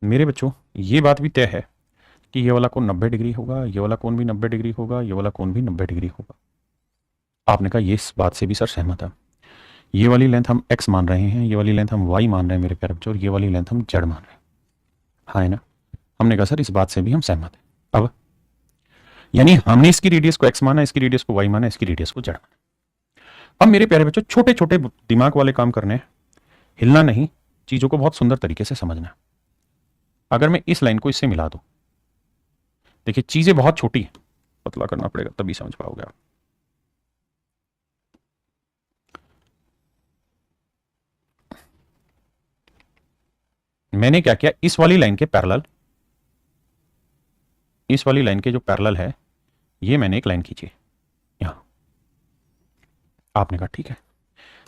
A: मेरे बच्चों ये बात भी तय है कि ये वाला कोण 90 डिग्री होगा, ये वाला कोण भी 90 डिग्री होगा, ये वाला कोण भी 90 डिग्री होगा। आपने कहा ये इस बात से भी सर सहमत है। ये वाली लेंथ हम x मान रहे हैं, ये वाली लेंथ हम y मान रहे हैं मेरे प्यारे बच्चों, और ये वाली लेंथ हम z मान रहे हैं, हाँ है ना। हमने कहा सर इस बात से भी हम सहमत हैं। अब यानी हमने इसकी रेडियस को x माना, इसकी रेडियस को y माना, इसकी रेडियस को z माना। अब मेरे प्यारे बच्चों छोटे छोटे दिमाग वाले काम करने, हिलना नहीं, चीजों को बहुत सुंदर तरीके से समझना। अगर मैं इस लाइन को इससे मिला दूं, देखिए चीजें बहुत छोटी है, पतला करना पड़ेगा तभी समझ पाओगे आप। मैंने क्या किया, इस वाली लाइन के पैरेलल, इस वाली लाइन के जो पैरेलल है ये मैंने एक लाइन खींची यहां। आपने कहा ठीक है।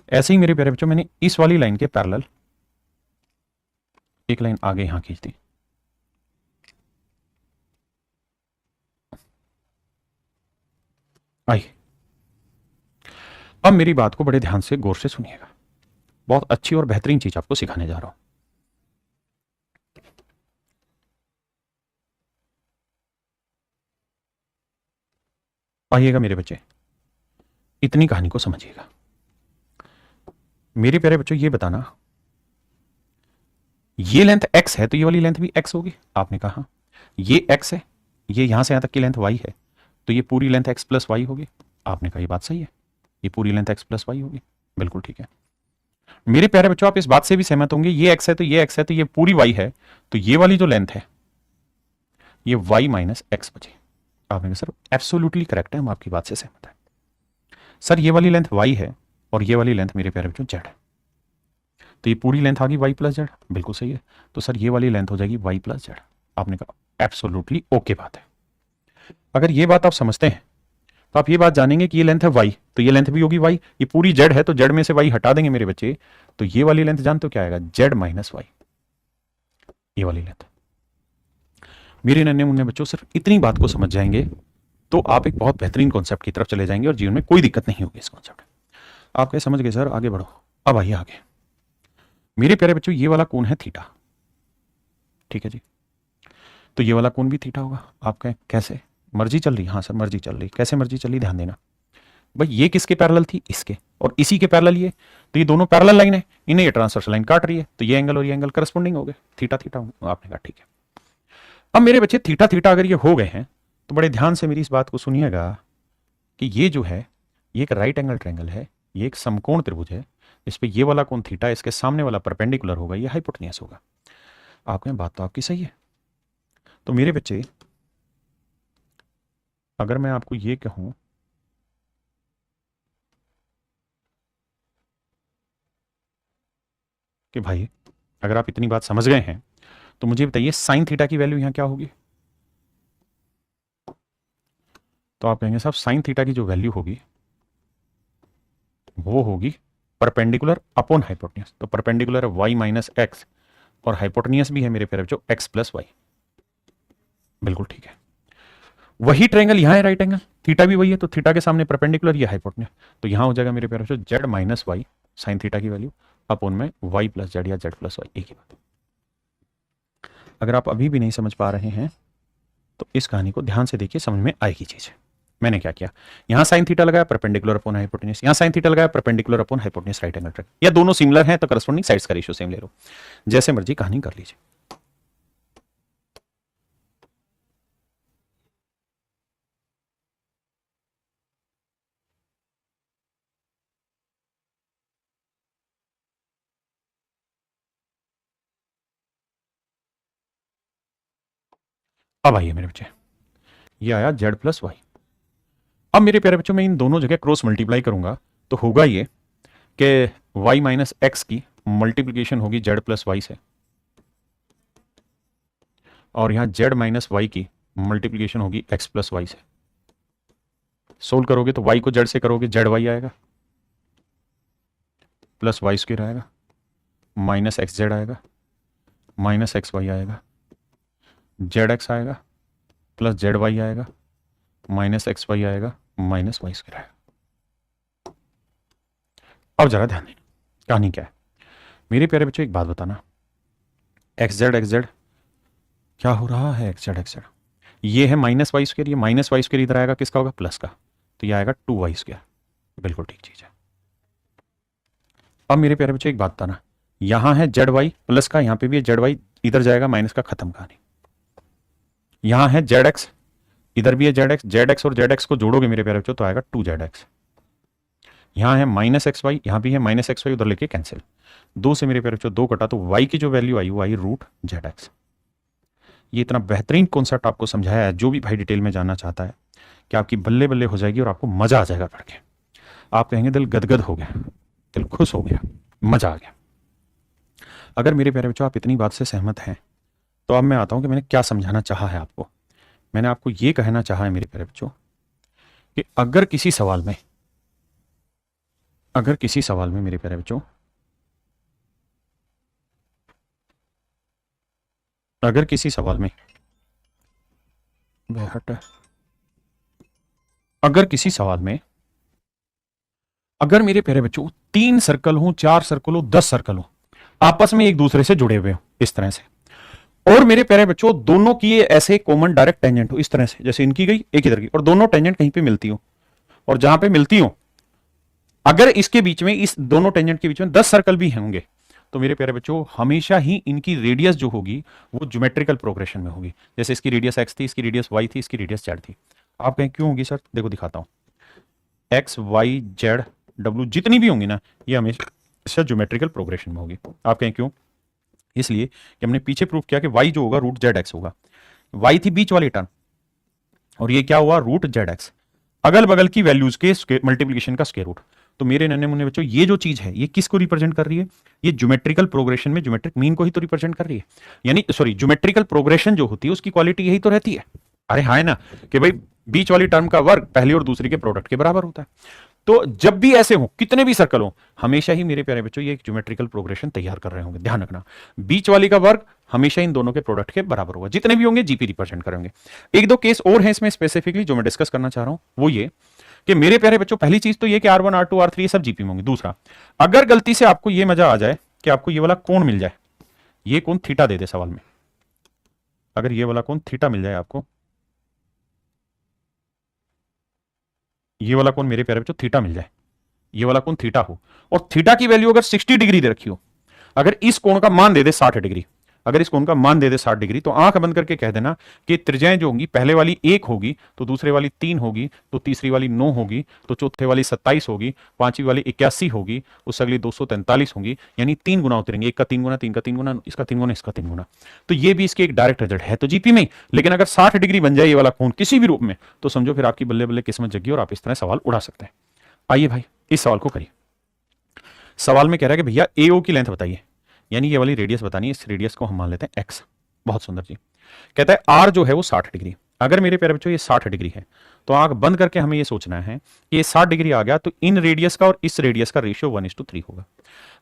A: ऐसे ही मेरे प्यारे बच्चों मैंने इस वाली लाइन के पैरेलल एक लाइन आगे यहां खींच दी। आइए अब मेरी बात को बड़े ध्यान से गौर से सुनिएगा, बहुत अच्छी और बेहतरीन चीज आपको सिखाने जा रहा हूं। आइएगा मेरे बच्चे, इतनी कहानी को समझिएगा। मेरे प्यारे बच्चों ये बताना, ये लेंथ x है तो ये वाली लेंथ भी x होगी। आपने कहा ये x है, ये यहां से यहां तक की लेंथ y है, तो ये पूरी लेंथ x प्लस वाई होगी। आपने कहा ये बात सही है, ये पूरी लेंथ x प्लस वाई होगी, बिल्कुल ठीक है। मेरे प्यारे बच्चों आप इस बात से भी सहमत होंगे, ये x है तो ये x है तो ये पूरी y है, तो ये वाली जो लेंथ है ये y माइनस एक्स बची। आपने कहा सर एब्सोल्युटली करेक्ट है, हम आपकी बात से सहमत है। सर ये वाली लेंथ y है और ये वाली लेंथ मेरे प्यारे बच्चों z है, तो ये पूरी लेंथ आ गई y प्लस जेड, बिल्कुल सही है। तो सर ये वाली लेंथ हो जाएगी y प्लस जेड। आपने कहा एब्सोल्युटली ओके बात है। अगर ये बात आप समझते हैं तो आप ये बात जानेंगे कि ये लेंथ है y, तो ये लेंथ भी होगी y, ये पूरी z है तो z में से y हटा देंगे मेरे बच्चे, तो ये वाली लेंथ जानते हो क्या आएगा, z माइनस वाई, ये वाली लेंथ। मेरे नन्हे मुन्ने बच्चों सिर्फ इतनी बात को समझ जाएंगे तो आप एक बहुत बेहतरीन कॉन्सेप्ट की तरफ चले जाएंगे और जीवन में कोई दिक्कत नहीं होगी इस कॉन्सेप्ट। आप क्या समझ गए सर, आगे बढ़ो। अब आइए आगे। मेरे प्यारे बच्चों ये वाला कोण है थीटा, ठीक है जी, तो ये वाला कोण भी थीटा होगा। आप कहें कैसे, मर्जी चल रही, हाँ सर मर्जी चल रही, कैसे मर्जी चल रही ध्यान देना भाई। ये किसके पैरेलल थी, इसके, और इसी के पैरेलल ये, तो ये दोनों पैरेलल लाइन है, इन्हें ये ट्रांसवर्सल लाइन काट रही है, तो ये एंगल और ये एंगल करस्पॉन्डिंग हो गए, थीटा थीटा। आपने कहा ठीक है। अब मेरे बच्चे थीटा थीटा अगर ये हो गए हैं तो बड़े ध्यान से मेरी इस बात को सुनिएगा कि ये जो है ये एक राइट एंगल ट्रायंगल है, ये एक समकोण त्रिभुज है, इस पे ये वाला कोण थीटा, इसके सामने वाला परपेंडिकुलर होगा, ये हाइपोटेन्यूस होगा। आप कहें बात तो आपकी सही है, तो मेरे बच्चे अगर मैं आपको ये कहूं कि भाई अगर आप इतनी बात समझ गए हैं तो मुझे बताइए साइन थीटा की वैल्यू यहां क्या होगी। तो आप कहेंगे साहब साइन थीटा की जो वैल्यू होगी वो होगी परपेंडिकुलर अपॉन हाइपोटेन्यूज। तो परपेंडिकुलर है y माइनस एक्स और हाइपोटेन्यूज भी है मेरे प्यारे बच्चों x प्लस वाई। बिल्कुल ठीक है, वही ट्रायंगल यहां है राइट एंगल, थीटा भी वही है, तो थीटा के सामने परपेंडिकुलर ये हाइपोटेन्यूज, तो यहां हो जाएगा मेरे प्यारे बच्चों z minus Y sine theta की वैल्यू अपॉन में y प्लस जेड या z प्लस वाई, एक ही बात। अगर आप अभी भी नहीं समझ पा रहे हैं तो इस कहानी को ध्यान से देखिए, समझ में आएगी चीज। मैंने क्या किया, यहां साइन थीटा लगाया परपेंडिकुलर अपॉन हाइपोटेन्यूज, यहां साइन थीटा लगाया perpendicular upon hypotenuse right angle triangle, या दोनों सिमिलर हैं तो करस्पॉन्डिंग साइड्स का रेशियो सेम ले लो, जैसे मर्जी कहानी कर लीजिए। अब आइए मेरे बच्चे, ये आया z प्लस वाई। अब मेरे प्यारे बच्चों मैं इन दोनों जगह क्रॉस मल्टीप्लाई करूंगा तो होगा ये कि y माइनस एक्स की मल्टीप्लीकेशन होगी z प्लस वाई से, और यहां z माइनस वाई की मल्टीप्लीकेशन होगी x प्लस वाई से। सोल्व करोगे तो y को z से करोगे जेड वाई आएगा, प्लस वाई स्क्वायर आएगा, माइनस एक्स जेड आएगा, माइनस एक्स वाई आएगा, जेड एक्स आएगा, प्लस जेड वाई आएगा, माइनस एक्स वाई आएगा, माइनस वाई स्क्वायर आएगा। अब जरा ध्यान देना कहानी क्या है मेरे प्यारे बच्चों, एक बात बताना, एक्स जेड क्या हो रहा है, एक्स जेड ये है माइनस वाई स्क्वायर, ये माइनस वाई स्क्वायर इधर आएगा किसका होगा, प्लस का, तो ये आएगा 2y स्क्वायर। बिल्कुल ठीक चीज है। अब मेरे प्यारे बच्चों एक बात बताना, यहां है जेड वाई प्लस का, यहां पे भी है जेड वाई, इधर जाएगा माइनस का, खत्म कहानी। यहां है जेड एक्स, इधर भी है जेड एक्स और जेड एक्स को जोड़ोगे मेरे प्यारे बच्चों तो आएगा 2z। यहां है माइनस एक्स वाई, यहां भी है माइनस एक्स वाई, उधर लेके कैंसिल, दो से मेरे प्यारे बच्चों दो कटा, तो y की जो वैल्यू आई वो आई रूट जेड एक्स। ये इतना बेहतरीन कॉन्सेप्ट आपको समझाया है, जो भी भाई डिटेल में जानना चाहता है कि आपकी बल्ले बल्ले हो जाएगी और आपको मजा आ जाएगा पढ़ के। आप कहेंगे दिल गदगद हो गया, दिल खुश हो गया, मजा आ गया। अगर मेरे प्यारे बच्चों आप इतनी बात से सहमत हैं तो अब मैं आता हूं कि मैंने क्या समझाना चाहा है आपको। मैंने आपको यह कहना चाहा है मेरे प्यारे बच्चों कि अगर किसी सवाल में मेरे प्यारे बच्चों अगर किसी सवाल में अगर मेरे प्यारे बच्चों 3 सर्कल हो, 4 सर्कल हो, 10 सर्कल हो, आपस में एक दूसरे से जुड़े हुए हो इस तरह से, और मेरे प्यारे बच्चों दोनों की ये ऐसे कॉमन डायरेक्ट टेंजेंट हो इस तरह से, जैसे इनकी गई एक इधर की, और दोनों टेंजेंट कहीं पे मिलती हो, और जहां पे मिलती हो अगर इसके बीच में, इस दोनों टेंजेंट के बीच में 10 सर्कल भी होंगे तो मेरे प्यारे बच्चों हमेशा ही इनकी रेडियस जो होगी वो ज्योमेट्रिकल प्रोग्रेशन में होगी। जैसे इसकी रेडियस एक्स थी, इसकी रेडियस वाई थी, इसकी रेडियस जेड थी। आप कहें क्यों होगी सर, देखो दिखाता हूं, एक्स वाई जेड डब्ल्यू जितनी भी होंगी ना ये हमेशा ज्योमेट्रिकल प्रोग्रेशन में होगी। आप कहें क्यों, इसलिए कि हमने पीछे प्रूव किया कि y जो होगा रूट जेड एक्स होगा, y थी बीच वाली टर्म और ये क्या हुआ रूट जेड एक्स, अगल बगल की वैल्यूज के मल्टीप्लीकेशन का स्क्वायर रूट। तो मेरे नन्हे मुन्ने बच्चों ये जो चीज है ये किसको रिप्रेजेंट कर रही है, ये ज्योमेट्रिकल प्रोग्रेशन में ज्योमेट्रिक मीन को ही तो रिप्रेजेंट कर रही है। यानी सॉरी ज्योमेट्रिकल प्रोग्रेशन जो होती है उसकी क्वालिटी यही तो रहती है, अरे हाँ है ना, कि भाई बीच वाली टर्म का वर्ग पहली और दूसरी के प्रोडक्ट के बराबर होता है। तो जब भी ऐसे हो, कितने भी सर्कल हो, हमेशा ही मेरे प्यारे बच्चों ये एक ज्योमेट्रिकल प्रोग्रेशन तैयार कर रहे होंगे। ध्यान रखना, बीच वाली का वर्ग हमेशा इन दोनों के प्रोडक्ट के बराबर होगा, जितने भी होंगे जीपी रिप्रेजेंट करेंगे। एक दो केस और हैं इसमें स्पेसिफिकली जो मैं डिस्कस करना चाह रहा हूं, वो ये कि मेरे प्यारे बच्चों पहली चीज तो ये कि R1 R2 R3 ये सब जीपी में होंगे। दूसरा, अगर गलती से आपको ये मजा आ जाए कि आपको ये वाला कोण मिल जाए, ये कोण थीटा दे दे सवाल में, अगर ये वाला कोण थीटा मिल जाए आपको, ये वाला कोण मेरे प्यारे बच्चों थीटा मिल जाए, ये वाला कोण थीटा हो और थीटा की वैल्यू अगर 60 डिग्री दे रखी हो, अगर इस कोण का मान दे दे 60 डिग्री, अगर इस कोण का मान दे दे 60 डिग्री, तो आंख बंद करके कह देना कि त्रिज्याएं जो होंगी, पहले वाली 1 होगी तो दूसरे वाली 3 होगी, तो तीसरी वाली 9 होगी, तो चौथे वाली 27 होगी, पांचवी वाली 81 होगी, उससे अगली 243 होंगी, यानी 3 गुना उतरेंगे, 1 का 3 गुना, 3 का 3 गुना, इसका 3 गुना, इसका 3 गुना। तो ये भी इसके एक डायरेक्ट रिजल्ट है तो जीपी में। लेकिन अगर 60 डिग्री बन जाए ये वाला कोण किसी भी रूप में, तो समझो फिर आपकी बल्ले बल्ले किस्मत जगी और आप इस तरह सवाल उड़ा सकते हैं। आइए भाई इस सवाल को करिए। सवाल में कह रहा है कि भैया एओ की लेंथ बताइए, यानी ये वाली रेडियस बतानी है, इस रेडियस को हम मान लेते हैं एक्स। बहुत सुंदर जी। कहता है आर जो है वो 60 डिग्री। अगर मेरे प्यारे बच्चों ये 60 डिग्री है, तो आंख बंद करके हमें ये सोचना है कि ये 60 डिग्री आ गया तो इन रेडियस का और इस रेडियस का रेशियो 1:3 होगा।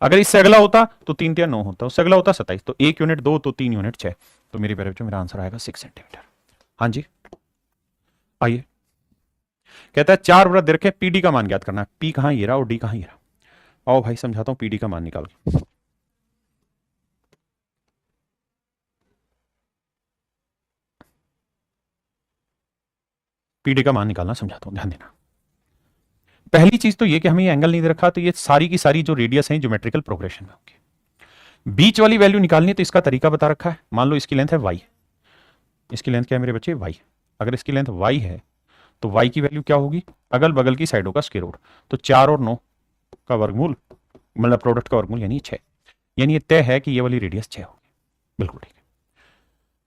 A: अगर इससे अगला होता तो 3 या 9 होता, उससे अगला होता 27, तो 1 यूनिट 2, तो 3 यूनिट 6, तो मेरे प्यारे बच्चों मेरा आंसर आएगा 6 सेंटीमीटर। हाँ जी आइए। कहता है 4 वृत्त रखे, पीडी का मान ज्ञात करना है। पी कहां ये रहा और डी कहां ये रहा। आओ भाई समझाता हूं पीडी का मान निकाल के। पीडी का मान निकालना समझाता हूं, ध्यान देना। पहली चीज तो ये कि हमें ये एंगल नहीं दे रखा, तो ये सारी की सारी जो रेडियस है ज्योमेट्रिकल प्रोग्रेशन में होगी। बीच वाली वैल्यू निकालनी है तो इसका तरीका बता रखा है। मान लो इसकी लेंथ है y, इसकी लेंथ क्या है मेरे बच्चे y। अगर इसकी लेंथ y है तो y की वैल्यू क्या होगी, अगल बगल की साइडों का स्क्वायर रूट, तो 4 और 9 का वर्गमूल, मतलब प्रोडक्ट का वर्गमूल यानी 6, यानी ये तय है कि ये वाली रेडियस 6 होगी। बिल्कुल ठीक है,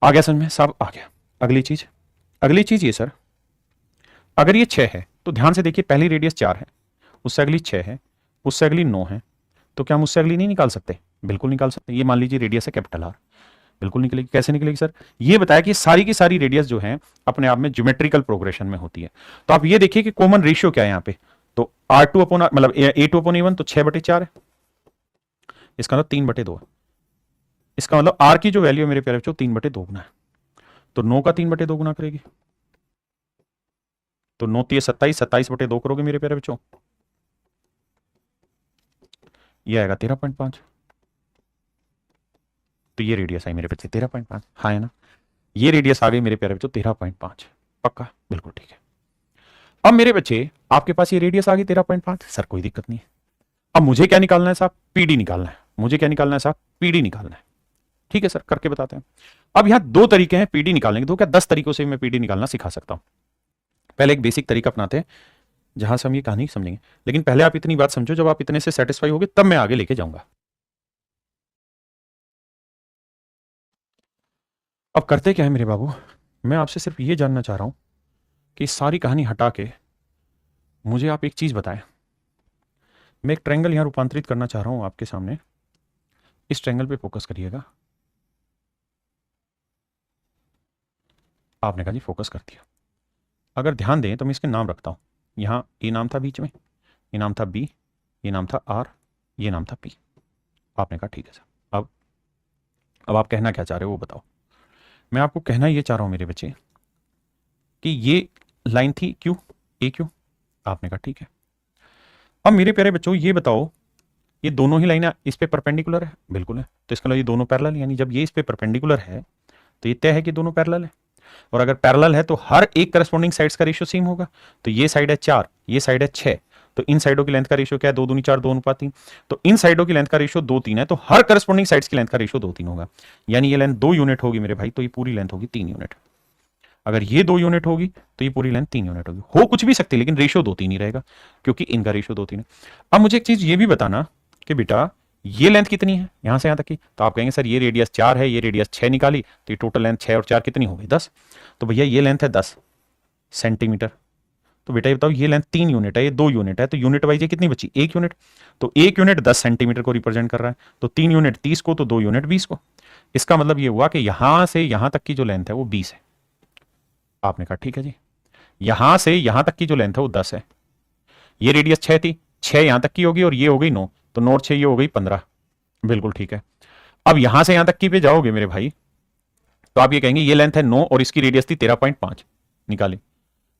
A: आ गया समझ में, सब आ गया। अगली चीज ये सर, अगर ये 6 है तो ध्यान से देखिए, पहली रेडियस 4 है, उससे अगली 6 है, उससे अगली 9 है, तो क्या हम उससे अगली नहीं निकाल सकते? बिल्कुल निकाल सकते। ये मान लीजिए रेडियस है कैपिटल आर, बिल्कुल निकलेगी। कैसे निकलेगी सर? ये बताया कि सारी की सारी रेडियस जो है अपने आप में ज्योमेट्रिकल प्रोग्रेशन में होती है। तो आप ये देखिए कि कॉमन रेशियो क्या है यहाँ पे, तो R2 अपॉन मतलब A2 अपॉन A1, तो 6/4 है, इसका मतलब 3/2 है। इसका मतलब R की जो वैल्यू है मेरे प्यारे बच्चों 3/2 गुना है, तो 9 का 3/2 गुना करेगी, तो 9 3 27, 27/2 करोगे मेरे प्यारे बच्चों, ये आएगा 13.5। तो ये रेडियस आई मेरे बच्चे 13.5, हाँ है ना, ये रेडियस आ गई मेरे प्यारे बच्चों 13.5। पक्का? बिल्कुल ठीक है। अब मेरे बच्चे आपके पास ये रेडियस आ गई 13.5, सर कोई दिक्कत नहीं है। अब मुझे क्या निकालना है साहब? पीडी निकालना है। मुझे क्या निकालना है साहब? पीडी निकालना है। ठीक है सर, करके बताते हैं। अब यहां 2 तरीके हैं पीडी निकालने के, तो क्या 10 तरीकों से मैं पीडी निकालना सिखा सकता हूं। पहले एक बेसिक तरीका अपनाते हैं जहां से हम ये कहानी समझेंगे, लेकिन पहले आप इतनी बात समझो, जब आप इतने से सेटिस्फाई होगे तब मैं आगे लेके जाऊंगा। अब करते क्या है मेरे बाबू, मैं आपसे सिर्फ ये जानना चाह रहा हूं कि इस सारी कहानी हटा के मुझे आप एक चीज बताएं। मैं एक ट्रायंगल यहां रूपांतरित करना चाह रहा हूं आपके सामने, इस ट्रायंगल पे फोकस करिएगा। आपने कहा जी फोकस कर दिया। अगर ध्यान दें तो मैं इसके नाम रखता हूं, यहां ए नाम था बीच में, ये नाम था बी, ये नाम था आर, ये नाम था पी। आपने कहा ठीक है सर। अब आप कहना क्या चाह रहे हो वो बताओ। मैं आपको कहना ये चाह रहा हूं मेरे बच्चे कि ये लाइन थी क्यू, ए क्यू। आपने कहा ठीक है। अब मेरे प्यारे बच्चों ये बताओ, ये दोनों ही लाइनें इस पे परपेंडिकुलर है? बिल्कुल है। तो इसका मतलब ये दोनों पैरेलल, यानी जब ये इस पे परपेंडिकुलर है तो ये तय है कि दोनों पैरेलल है। और अगर पैरेलल है तो हर एक करस्पॉन्डिंग साइड्स का रेशियो सेम होगा। तो ये साइड है 4, ये साइड है 6, तो इन साइडों की लेंथ का रेशियो क्या है? 2 दूनी 4, 2:3। तो इन साइडों की लेंथ का रेशियो 2:3 है, तो हर करस्पॉन्डिंग साइड्स की लेंथ का रेशियो 2:3 होगा। यानी ये लेंथ 2 यूनिट होगी मेरे भाई, तो ये पूरी लेंथ होगी 3 यूनिट। अगर ये 2 यूनिट होगी तो ये पूरी लेंथ 3 यूनिट होगी। हो कुछ भी सकती है लेकिन रेशियो 2:3 ही रहेगा, क्योंकि इनका रेशियो 2:3 है। अब मुझे एक चीज ये भी बताना कि बेटा ये लेंथ कितनी है यहां से यहां तक की। तो आप कहेंगे सर ये रेडियस 4 है, ये रेडियस 6 निकाली, तो ये टोटल लेंथ 6 और 4 कितनी हो गई? 10। तो भैया ये लेंथ है 10 सेंटीमीटर। तो बेटा ये बताओ ये लेंथ 3 यूनिट है, ये 2 यूनिट है, तो यूनिट वाइज ये कितनी बची? 1 यूनिट। तो 1 यूनिट 10 सेंटीमीटर को रिप्रेजेंट कर रहा है, तो 3 यूनिट 30 को, तो 2 यूनिट 20 को। इसका मतलब ये हुआ कि यहां से यहां तक की जो लेंथ है वो 20 है। आपने कहा ठीक है जी। यहां से यहां तक की जो लेंथ है वो 10 है। ये रेडियस 6 थी, 6 यहां तक की होगी और ये हो गई 9, तो 9 और 6 ये हो गई 15। बिल्कुल ठीक है। अब यहां से यहां तक की पे जाओगे मेरे भाई, तो आप ये कहेंगे ये लेंथ है 9 और इसकी रेडियस थी 13.5 निकाली,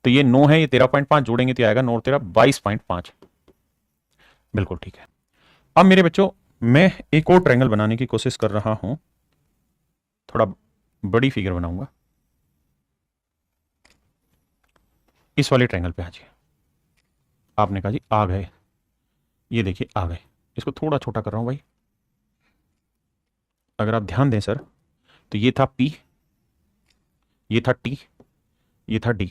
A: तो ये 9 है, ये 13.5 जोड़ेंगे तो आएगा 9 और 13 22.5। बिल्कुल ठीक है। अब मेरे बच्चों मैं एक और ट्रायंगल बनाने की कोशिश कर रहा हूं, थोड़ा बड़ी फिगर बनाऊंगा। इस वाले ट्रायंगल पे आ जाइए। आपने कहा जी आ गए, ये देखिए आ गए। इसको थोड़ा छोटा कर रहा हूं भाई, अगर आप ध्यान दें सर तो ये था P, ये था T, ये था D।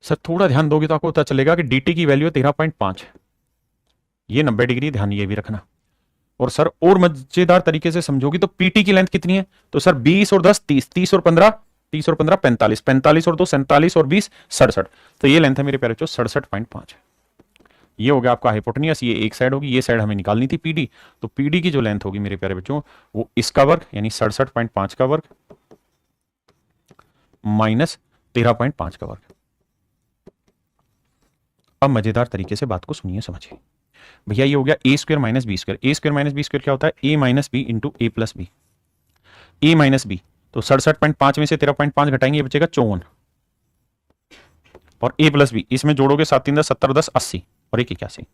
A: सर थोड़ा ध्यान दोगे तो आपको पता चलेगा कि dt की वैल्यू है 13.5, ये 90 डिग्री, ध्यान ये भी रखना। और सर और मजेदार तरीके से समझोगी तो पीटी की लेंथ कितनी है, तो सर 20 और 10 30, 30 और 15 30 और 15 45, 45 और 2 47 और 20 67, तो ये लेंथ है मेरे प्यारे बच्चों 67.5। ये हो गया आपका हाइपोटेनियस, ये एक साइड होगी, ये साइड हमें निकालनी थी पीडी, तो पीडी की जो लेंथ होगी मेरे प्यारे बच्चों वो इसका वर्ग यानी 67.5 का वर्ग माइनस 13.5 का वर्ग। अब मजेदार तरीके से बात को सुनिए समझिए भैया, ये हो गया ए स्क्वायर माइनस बी स्क्वायर। ए स्क्वायर माइनस बी स्क्वायर क्या होता है, ए माइनस बी इंटू ए प्लस बी, ए माइनस बी, तो 67.5 में से 13.5 घटाएंगे, ये बचेगा 54, और ए प्लस बी इसमें जोड़ोगे 7 3 10 70 10 80 और 1 81।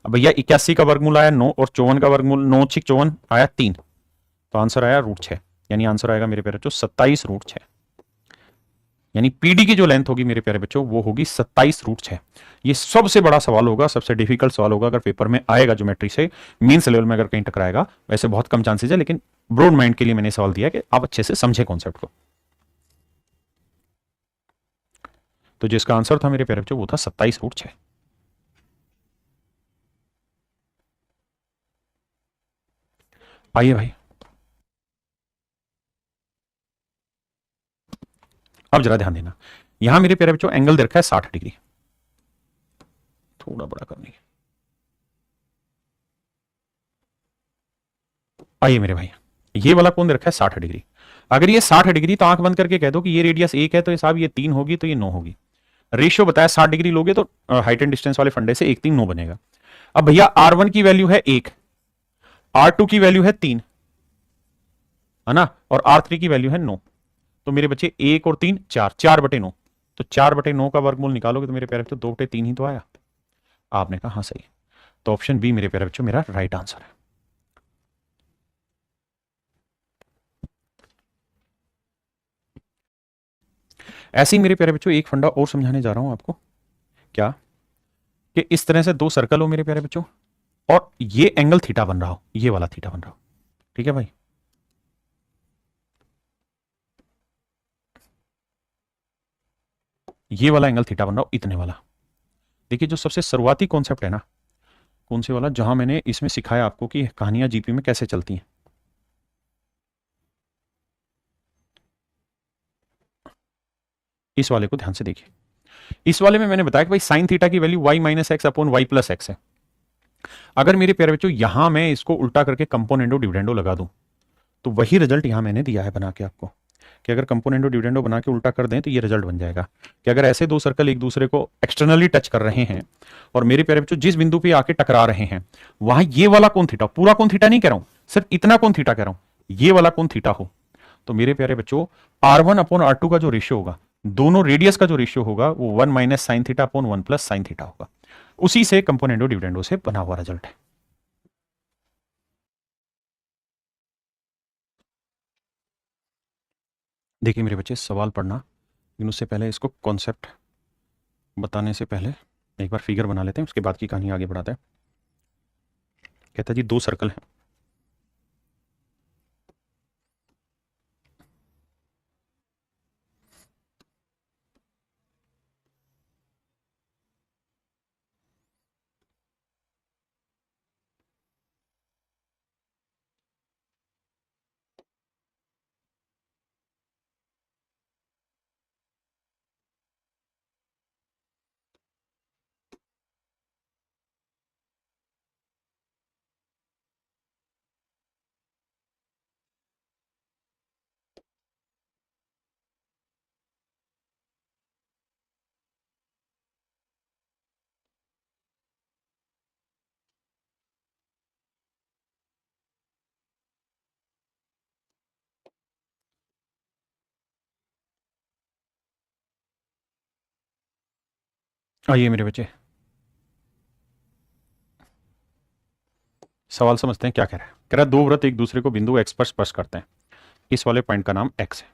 A: अब भैया 81 का वर्गमूल आया 9 और 54 का वर्गमूल 9 6 54 आया 3, तो आंसर आया √6, यानी आंसर आएगा मेरे प्यारे बच्चों 27 √6। यानी पीडी की जो लेंथ होगी मेरे प्यारे बच्चों वो होगी 27 √6। ये सबसे बड़ा सवाल होगा, सबसे डिफिकल्ट सवाल होगा अगर पेपर में आएगा ज्योमेट्री से, मेंस लेवल में अगर कहीं टकराएगा, वैसे बहुत कम चांसेस है, लेकिन ब्रॉड माइंड के लिए मैंने सवाल दिया कि आप अच्छे से समझे कॉन्सेप्ट को। तो जिसका आंसर था मेरे प्यारे बच्चों वो था 27 √6। आइए भाई, अब जरा ध्यान देना, यहां मेरे प्यारे बच्चों एंगल दे रखा है 60 डिग्री, थोड़ा बड़ा करनी है। आइए मेरे भाई, ये वाला कोण दे रखा है 60 डिग्री। अगर ये 60 डिग्री तो आंख बंद करके कह दो कि ये रेडियस 1 है, तो साहब ये 3 होगी, तो ये 9 होगी। रेशियो बताया 60 डिग्री लोगे तो हाइट एंड डिस्टेंस वाले फंडे से 1 3 9 बनेगा। अब भैया R1 की वैल्यू है 1, R2 की वैल्यू है 3, है ना, और R3 की वैल्यू है 9, तो मेरे बच्चे 1 और 3 4, 4/9, तो 4/9 का वर्गमूल निकालोगे तो मेरे प्यारे बच्चों 2/3 ही तो आया। आपने कहा हाँ सही, तो ऑप्शन बी मेरे प्यारे बच्चों मेरा राइट आंसर है। ऐसे ही मेरे प्यारे बच्चों एक फंडा और समझाने जा रहा हूं आपको, क्या कि इस तरह से दो सर्कल हो मेरे प्यारे बच्चों, और ये एंगल थीटा बन रहा हो, ये वाला थीटा बन रहा हो, ठीक है भाई। ये वाला एंगल थीटा बन रहा हो, इतने वाला। देखिए जो सबसे शुरुआती कॉन्सेप्ट है ना, कौन से वाला, जहां मैंने इसमें सिखाया आपको कि कहानियां जीपी में कैसे चलती हैं, इस वाले को ध्यान से देखिए। इस वाले में मैंने बताया कि भाई साइन थीटा की value y minus X upon Y plus X है। अगर मेरे प्यारे बच्चों यहां मैं इसको उल्टा करके कंपोनेंडो डिविडेंडो लगा दूं, तो वही रिजल्ट यहां मैंने दिया है बना के आपको, कि अगर कंपोनेंडो डिविडेंडो बना के उल्टा कर दें तो ये रिजल्ट बन जाएगा कि अगर ऐसे दो सर्कल एक दूसरे को एक्सटर्नली टच कर रहे हैं और मेरे प्यारे बच्चों जिस बिंदु पे आके टकरा रहे हैं वहां ये वाला कोण थीटा, पूरा कोण थीटा नहीं कह रहा हूं, सिर्फ इतना कोण थीटा कह रहा हूं, ये वाला कोण थीटा हो, तो मेरे प्यारे बच्चों R1 अपॉन R2 का जो रेशियो होगा, दोनों रेडियस का जो रेशियो होगा वो 1 minus sine theta upon 1 plus sine theta होगा। उसी से कंपोनेंडो डिविडेंडो से बना हुआ रिजल्ट है। देखिए मेरे बच्चे सवाल पढ़ना, लेकिन उससे पहले इसको कॉन्सेप्ट बताने से पहले एक बार फिगर बना लेते हैं, उसके बाद की कहानी आगे बढ़ाते हैं। कहता है जी दो सर्कल हैं, आइए मेरे बच्चे सवाल समझते हैं क्या कह रहा है। कह रहा है दो वृत्त एक दूसरे को बिंदु x पर स्पर्श करते हैं, इस वाले पॉइंट का नाम x है।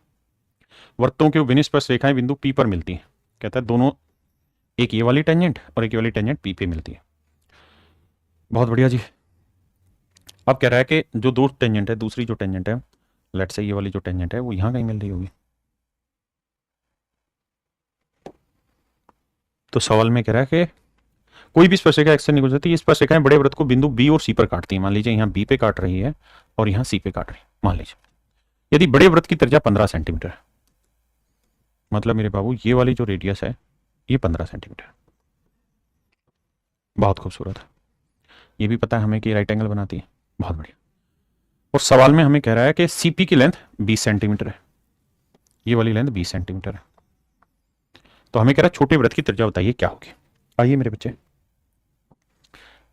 A: वृत्तों के विनिस्पर्श रेखाएं बिंदु P पर मिलती हैं। कहता है दोनों, एक ये वाली टेंजेंट और एक ये वाली टेंजेंट P पे मिलती है। बहुत बढ़िया जी। अब कह रहा है कि जो दो टेंजेंट है, दूसरी जो टेंजेंट है लेट्स से ये वाली जो टेंजेंट है वो यहां कहीं मिल रही होगी। तो सवाल में कह रहा है कि कोई भी स्पर्शिका एक्स से नहीं गुजरती, ये स्पर्शिकाएं बड़े वृत्त को बिंदु बी और सी पर काटती हैं। मान लीजिए यहाँ बी पे काट रही है और यहाँ सी पे काट रही है। मान लीजिए यदि बड़े वृत्त की त्रिज्या 15 सेंटीमीटर है, मतलब मेरे बाबू ये वाली जो रेडियस है ये 15 सेंटीमीटर, बहुत खूबसूरत है। ये भी पता है हमें कि राइट एंगल बनाती है, बहुत बढ़िया। और सवाल में हमें कह रहा है कि सीपी की लेंथ 20 सेंटीमीटर है, ये वाली लेंथ 20 सेंटीमीटर है। तो हमें कह रहा है छोटे वृत्त की त्रिज्या बताइए क्या होगी। आइए मेरे बच्चे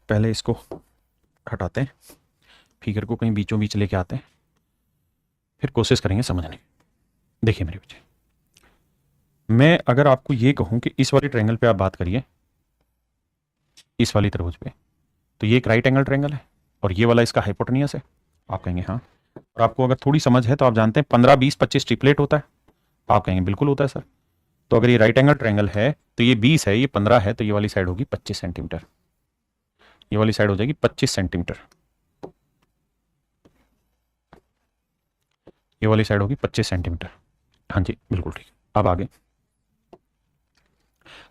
A: पहले इसको हटाते हैं, फिगर को कहीं बीचों बीच लेके आते हैं, फिर कोशिश करेंगे समझने की। देखिए मेरे बच्चे, मैं अगर आपको ये कहूं कि इस वाली ट्रायंगल पे आप बात करिए, इस वाली त्रिभुज पे, तो ये एक राइट एंगल ट्रायंगल है और ये वाला इसका हाइपोटेनियस है। आप कहेंगे हाँ। और आपको अगर थोड़ी समझ है तो आप जानते हैं 15, 20, 25 ट्रिपलेट होता है। आप कहेंगे बिल्कुल होता है सर। तो अगर ये राइट एंगल ट्रायंगल है तो ये 20 है, ये 15 है, तो ये वाली साइड होगी 25 सेंटीमीटर, ये वाली साइड हो जाएगी 25 सेंटीमीटर, ये वाली साइड होगी 25 सेंटीमीटर। हाँ जी बिल्कुल ठीक।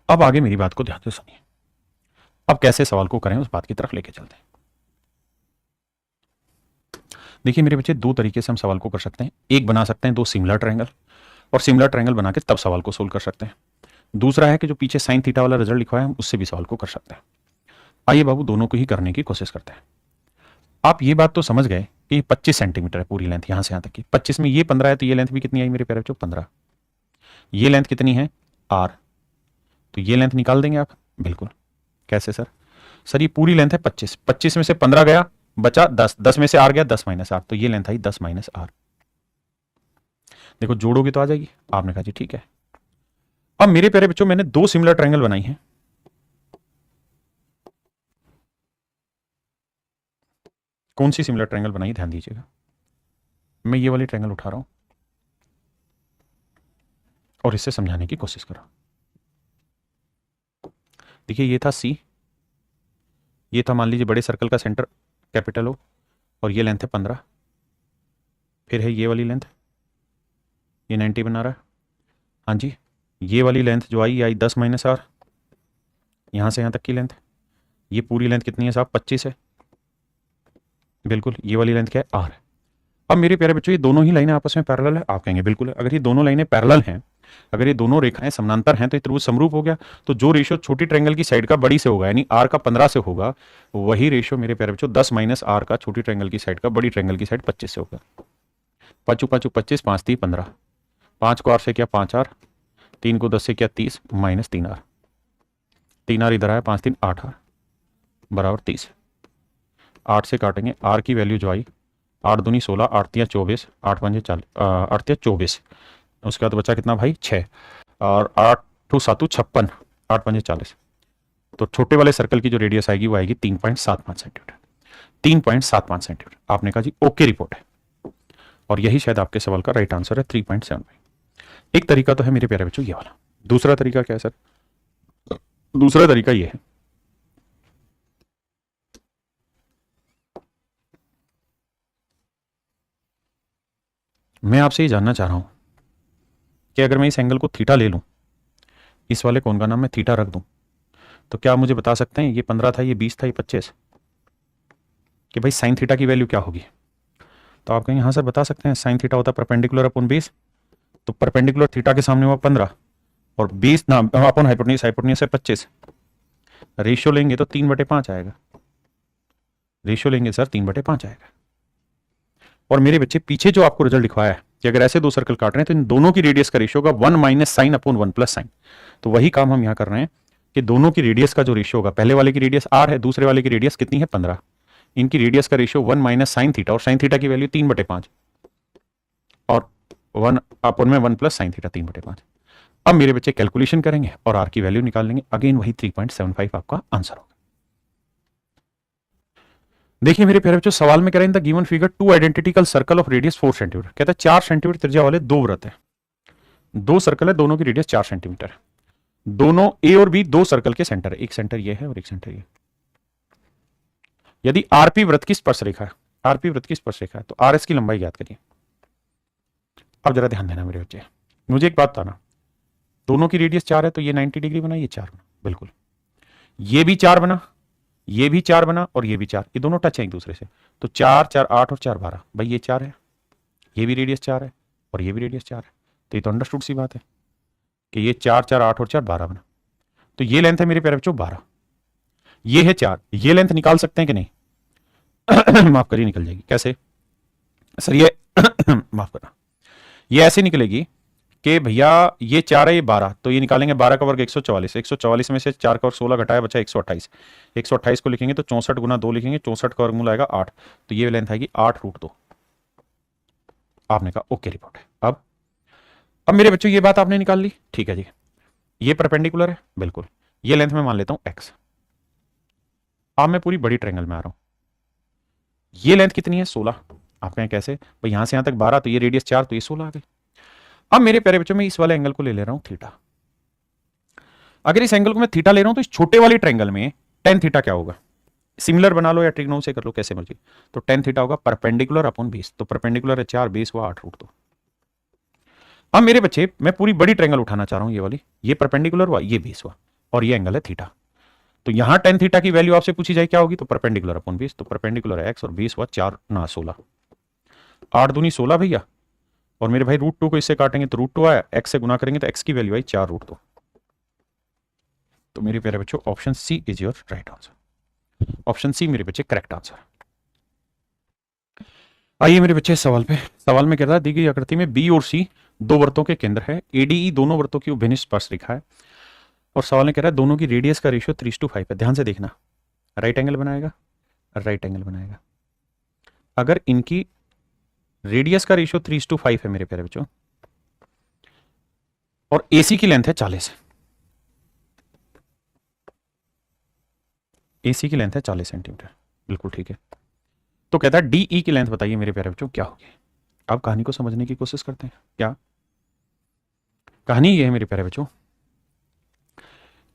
A: अब आगे मेरी बात को ध्यान से सुनिए। अब कैसे सवाल को करें उस बात की तरफ लेके चलते हैं। देखिए मेरे बच्चे, दो तरीके से हम सवाल को कर सकते हैं। एक बना सकते हैं दो सिमिलर ट्रायंगल, और सिमिलर ट्रायंगल बना के तब सवाल को सोल्व कर सकते हैं। दूसरा है कि जो पीछे साइन थीटा वाला रिजल्ट लिखा है हम उससे भी सवाल को कर सकते हैं। आइए बाबू दोनों को ही करने की कोशिश करते हैं। आप ये बात तो समझ गए कि 25 सेंटीमीटर है पूरी लेंथ यहां से यहां तक की। 25 में ये 15 है तो ये लेंथ भी कितनी आई मेरे प्यारे बच्चों, 15। ये लेंथ कितनी है, r, तो ये लेंथ निकाल देंगे आप। बिल्कुल। कैसे सर? सर ये पूरी लेंथ है 25, 25 में से 15 गया, बचा 10, 10 में से r गया 10 माइनस r, तो ये लेंथ आई 10 माइनस r। देखो जोड़ोगे तो आ जाएगी। आपने कहा जी ठीक है। अब मेरे प्यारे बच्चों मैंने दो सिमिलर ट्रायंगल बनाई हैं। कौन सी सिमिलर ट्रायंगल बनाई, ध्यान दीजिएगा। मैं ये वाली ट्रायंगल उठा रहा हूं और इससे समझाने की कोशिश कर रहा हूं। देखिए ये था C, ये था मान लीजिए बड़े सर्कल का सेंटर कैपिटल O, और ये लेंथ है 15। फिर है ये वाली लेंथ, ये 90 बना रहा है। हाँ जी, ये वाली लेंथ जो आई 10 माइनस r, यहां से यहां तक की लेंथ। ये पूरी लेंथ कितनी है साहब, 25 है। बिल्कुल। ये वाली लेंथ क्या है, r है। अब मेरे प्यारे बच्चों ये दोनों ही लाइनें आपस में पैरेलल है। आप कहेंगे बिल्कुल है। अगर ये दोनों लाइनें पैरेलल हैं, अगर ये दोनों रेखाएं समानांतर हैं तो ये त्रिभुज समरूप हो गया। तो जो रेशियो छोटी ट्रायंगल की साइड का बड़ी से होगा, यानी r का 15 से होगा, वही रेशियो मेरे प्यारे बच्चों 10 माइनस r का छोटी ट्रायंगल की साइड का बड़ी ट्रायंगल की साइड 25 से होगा। 5 5 25, 5 3 15, 5 को r से किया 5r, 3 को 10 से किया 30 माइनस 3r, 3r इधर आया, 5 3 8r बराबर 30। 8 से काटेंगे, r की वैल्यू जो आई 8 दूनी 16, 8 तिया 24, 8 पंजे 40, 8 तिया 24। उसके बाद बचा कितना भाई 6, और 8 टू 7 56, 8 पंजे 40। तो छोटे वाले सर्कल की जो रेडियस आएगी वो आएगी 3.75 सेंटीमीटर, 3.75 सेंटीमीटर। आपने कहा जी ओके रिपोर्ट है, और यही शायद आपके सवाल का राइट आंसर है 3.75। एक तरीका तो है मेरे प्यारे बच्चों ये वाला। दूसरा तरीका क्या है सर? दूसरा तरीका ये है, मैं आपसे ये जानना चाह रहा हूं कि अगर मैं इस एंगल को थीटा ले लूं, इस वाले कोण का नाम मैं थीटा रख दूं, तो क्या आप मुझे बता सकते हैं ये 15 था, ये 20 था, ये 25, कि भाई साइन थीटा की वैल्यू क्या होगी? तो आप कहेंगे हाँ सर बता सकते हैं, साइन थीटा होता है परपेंडिकुलर अपॉन बेस। तो परपेंडिकुलर थीटा के सामने हुआ 15 और बेस ना अपॉन हाइपोटेन्यूज, हाइपोटेन्यूज है 25। रेशियो लेंगे तो 3/5 आएगा। रेशियो लेंगे सर 3/5 आएगा। और मेरे बच्चे पीछे जो आपको रिजल्ट दिखवाया है कि अगर ऐसे दो सर्कल काट रहे हैं तो इन दोनों की रेडियस का रेशियो होगा 1 minus sine upon 1 plus sign. तो वही काम हम यहां कर रहे हैं कि दोनों की रेडियस का जो रेशियो होगा, पहले वाले की रेडियस r है, दूसरे वाले की रेडियस कितनी है 15, इनकी रेडियस का रेशियो 1 माइनस साइन थीटा, और साइन थीटा की वैल्यू 3/5, और 1 अपॉन में 1 प्लस साइन थीटा 3/5। अब मेरे बच्चे कैलकुलेशन करेंगे और r की वैल्यू निकाल लेंगे। अगेन वही 3.75 आपका आंसर होगा। देखिए मेरे प्यारे बच्चों, सवाल में कह रहे हैं in the given figure two identical circle of radius 4 centimetre. कहता है 4 सेंटीमीटर त्रिज्या वाले दो वृत्त है, दो सर्कल है, दोनों की रेडियस 4 सेंटीमीटर है। दोनों ए और बी दो सर्कल के सेंटर है, एक सेंटर ये है और एक सेंटर ये। यदि आरपी वृत्त की स्पर्श रेखा है, आरपी वृत्त की स्पर्श रेखा है, तो आर एस की लंबाई ज्ञात करिए। अब जरा ध्यान देना मेरे बच्चे, मुझे एक बात बताना, दोनों की रेडियस 4 है तो ये 90 डिग्री बना, ये 4 बना, बिल्कुल ये भी 4 बना, ये भी 4 बना और ये भी 4, ये दोनों टच है एक दूसरे से, तो 4 4 8 और 4 12, भाई ये 4 है, ये भी रेडियस 4 है और ये भी रेडियस 4 है, तो ये तो अंडरस्टूड सी बात है कि ये 4 4 8 और 4 12 बना। तो ये लेंथ है मेरे प्यारे बच्चों 12, ये है 4, ये लेंथ निकाल सकते हैं कि नहीं? माफ करिए, निकल जाएगी। कैसे सर ये माफ करना, ये ऐसे निकलेगी कि भैया ये 4 है ये 12, तो ये निकालेंगे 12 का वर्ग 144, 144 में से 4 का वर्ग 16 घटाया बचा 128, 128 को लिखेंगे तो 64 गुना 2 लिखेंगे, 64 का वर्गमूल आएगा 8, तो ये लेंथ आएगी 8√2। आपने कहा ओके रिपोर्ट है। अब मेरे बच्चों ये बात आपने निकाल ली, ठीक है जी, ये परपेंडिकुलर है बिल्कुल, ये लेंथ में मान लेता हूं x। अब मैं पूरी बड़ी ट्रायंगल में आ रहा हूं, ये लेंथ कितनी है 16, आप कहें कैसे भाई यहां से यहां तक 12, तो ये रेडियस 4, तो ये 16 आ गई। अब मेरे प्यारे बच्चों मैं इस वाले एंगल को ले रहा हूं थीटा, अगर इस एंगल को मैं थीटा ले रहा हूं तो इस छोटे वाली ट्रायंगल में tan थीटा क्या होगा, सिमिलर बना लो या ट्रिग्नो से कर लो कैसे मर्जी, तो tan थीटा होगा परपेंडिकुलर अपॉन बेस, तो परपेंडिकुलर है 4, बेस हुआ 8√2। अब मेरे बच्चे मैं पूरी बड़ी ट्रायंगल उठाना चाह रहा हूं, ये वाली, ये परपेंडिकुलर हुआ, ये बेस हुआ और ये एंगल है थीटा, तो यहां tan थीटा की वैल्यू आपसे पूछी जाए क्या होगी, तो परपेंडिकुलर अपॉन बेस, तो परपेंडिकुलर है x और बेस हुआ 4 ना 16, 8 दूनी 16 भैया, और मेरे भाई √2 को इससे काटेंगे तो √2 आया, x से गुना करेंगे तो x की वैल्यू आई 4√2। तो मेरे प्यारे बच्चों option C is your right answer, option C मेरे बच्चे करेक्ट आंसर। आइए मेरे बच्चे सवाल पे, सवाल में कह रहा है दी गई आकृति में बी और सी दो वृत्तों के केंद्र है, एडीई दोनों वृत्तों की अभिन्न स्पर्श रेखा है, और सवाल में कह रहा है दोनों की रेडियस का रेशियो 3:5 है। ध्यान से देखना, राइट एंगल बनाएगा, राइट एंगल बनाएगा, अगर इनकी रेडियस का रेशियो 3:5 है मेरे प्यारे बच्चों, और एसी की लेंथ है 40, एसी की लेंथ है 40 सेंटीमीटर, बिल्कुल ठीक है, तो कहता है डीई की लेंथ बताइए मेरे प्यारे बच्चों क्या होगी। अब कहानी को समझने की कोशिश करते हैं, क्या कहानी ये है मेरे प्यारे बच्चों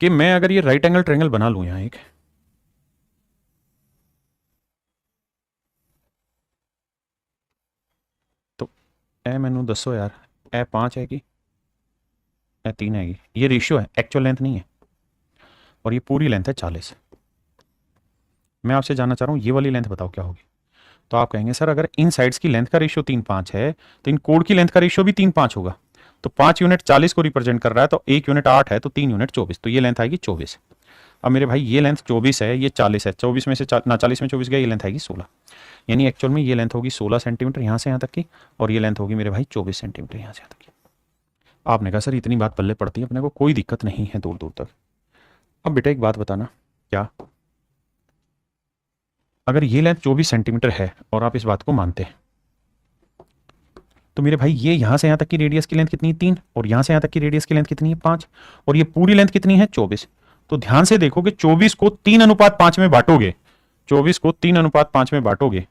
A: कि मैं अगर ये राइट एंगल ट्रायंगल बना लूं यहां एक, तो ए मैनू दसो यार, ए 5 है कि ए 3 है, ये रेशियो है, एक्चुअल लेंथ नहीं है, और ये पूरी लेंथ है 40। मैं आपसे जानना चाह रहा हूं ये वाली लेंथ बताओ क्या होगी, तो आप कहेंगे सर अगर इन साइड्स की लेंथ का रेशियो 3:5 है तो इन कोड की लेंथ का रेशियो भी 3:5 होगा, तो 5 यूनिट 40 को रिप्रेजेंट कर रहा है, तो 1 यूनिट 8 है तो 3 यूनिट 24, तो ये लेंथ आएगी 24। अब मेरे भाई ये लेंथ 24 है, ये 40 है, 24 में से 40 में 24 गया, ये लेंथ आएगी 16, यानी एक्चुअल में ये लेंथ होगी 16 सेंटीमीटर यहाँ से यहाँ तक की, और ये लेंथ होगी मेरे भाई 24 सेंटीमीटर यहाँ से यहाँ तक की। आपने कहा सर इतनी बात पल्ले पड़ती है अपने को, कोई दिक्कत नहीं है दूर दूर तक। अब बेटा एक बात बताना, क्या अगर ये लेंथ 24 सेंटीमीटर है और आप इस बात को मानते हैं, तो मेरे भाई ये यहां से यहां तक की रेडियस की लेंथ कितनी है 3, और यहां से यहां तक की रेडियस की लेंथ कितनी है 5, और ये पूरी लेंथ कितनी है 24। तो ध्यान से देखो कि 24 को 3:5 में बांटोगे, 24 को 3:5 में बांटोगे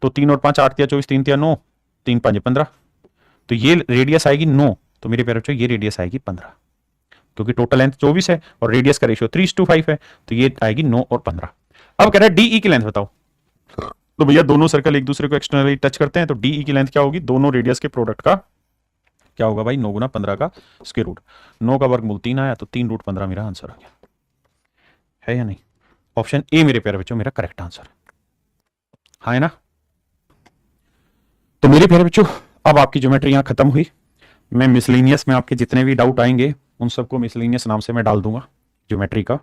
A: तो 3 और 5 8 या 24, 3 या 9, 3 5 15, तो ये रेडियस आएगी 9, तो मेरे प्यारे बच्चों ये रेडियस आएगी 15, क्योंकि टोटल लेंथ 24 है और रेडियस का रेशियो 3:5 है, तो ये आएगी 9 और 15। अब कह रहा है डीई की लेंथ बताओ, तो भैया दोनों सर्कल एक दूसरे को एक्सटर्नली टच करते हैं, तो डीई की लेंथ क्या होगी, दोनों रेडियस के प्रोडक्ट का क्या होगा भाई, 9 गुना 15 का स्क्वायर रूट, 9 का वर्गमूल 3 आया, तो 3√15 मेरा आंसर आ गया, है या नहीं? ऑप्शन ए मेरे प्यारे बच्चों मेरा करेक्ट आंसर है ना। तो मेरे प्यारे बच्चों अब आपकी ज्योमेट्री यहां खत्म हुई, मैं मिसलिनियस में आपके जितने भी डाउट आएंगे उन सबको मिसलिनियस नाम से मैं डाल दूंगा ज्योमेट्री का,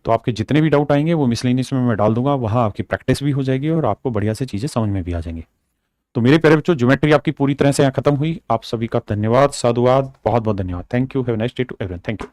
A: तो आपके जितने भी डाउट आएंगे वो मिसलिनियस में मैं डाल दूंगा, वहां आपकी प्रैक्टिस भी हो जाएगी और आपको बढ़िया से चीजें समझ में भी आ जाएंगी। तो मेरे प्यारे बच्चों ज्योमेट्री आपकी पूरी तरह से यहाँ खत्म हुई, आप सभी का धन्यवाद, साधुवाद, बहुत बहुत धन्यवाद, thank you, have a nice day to everyone, thank you.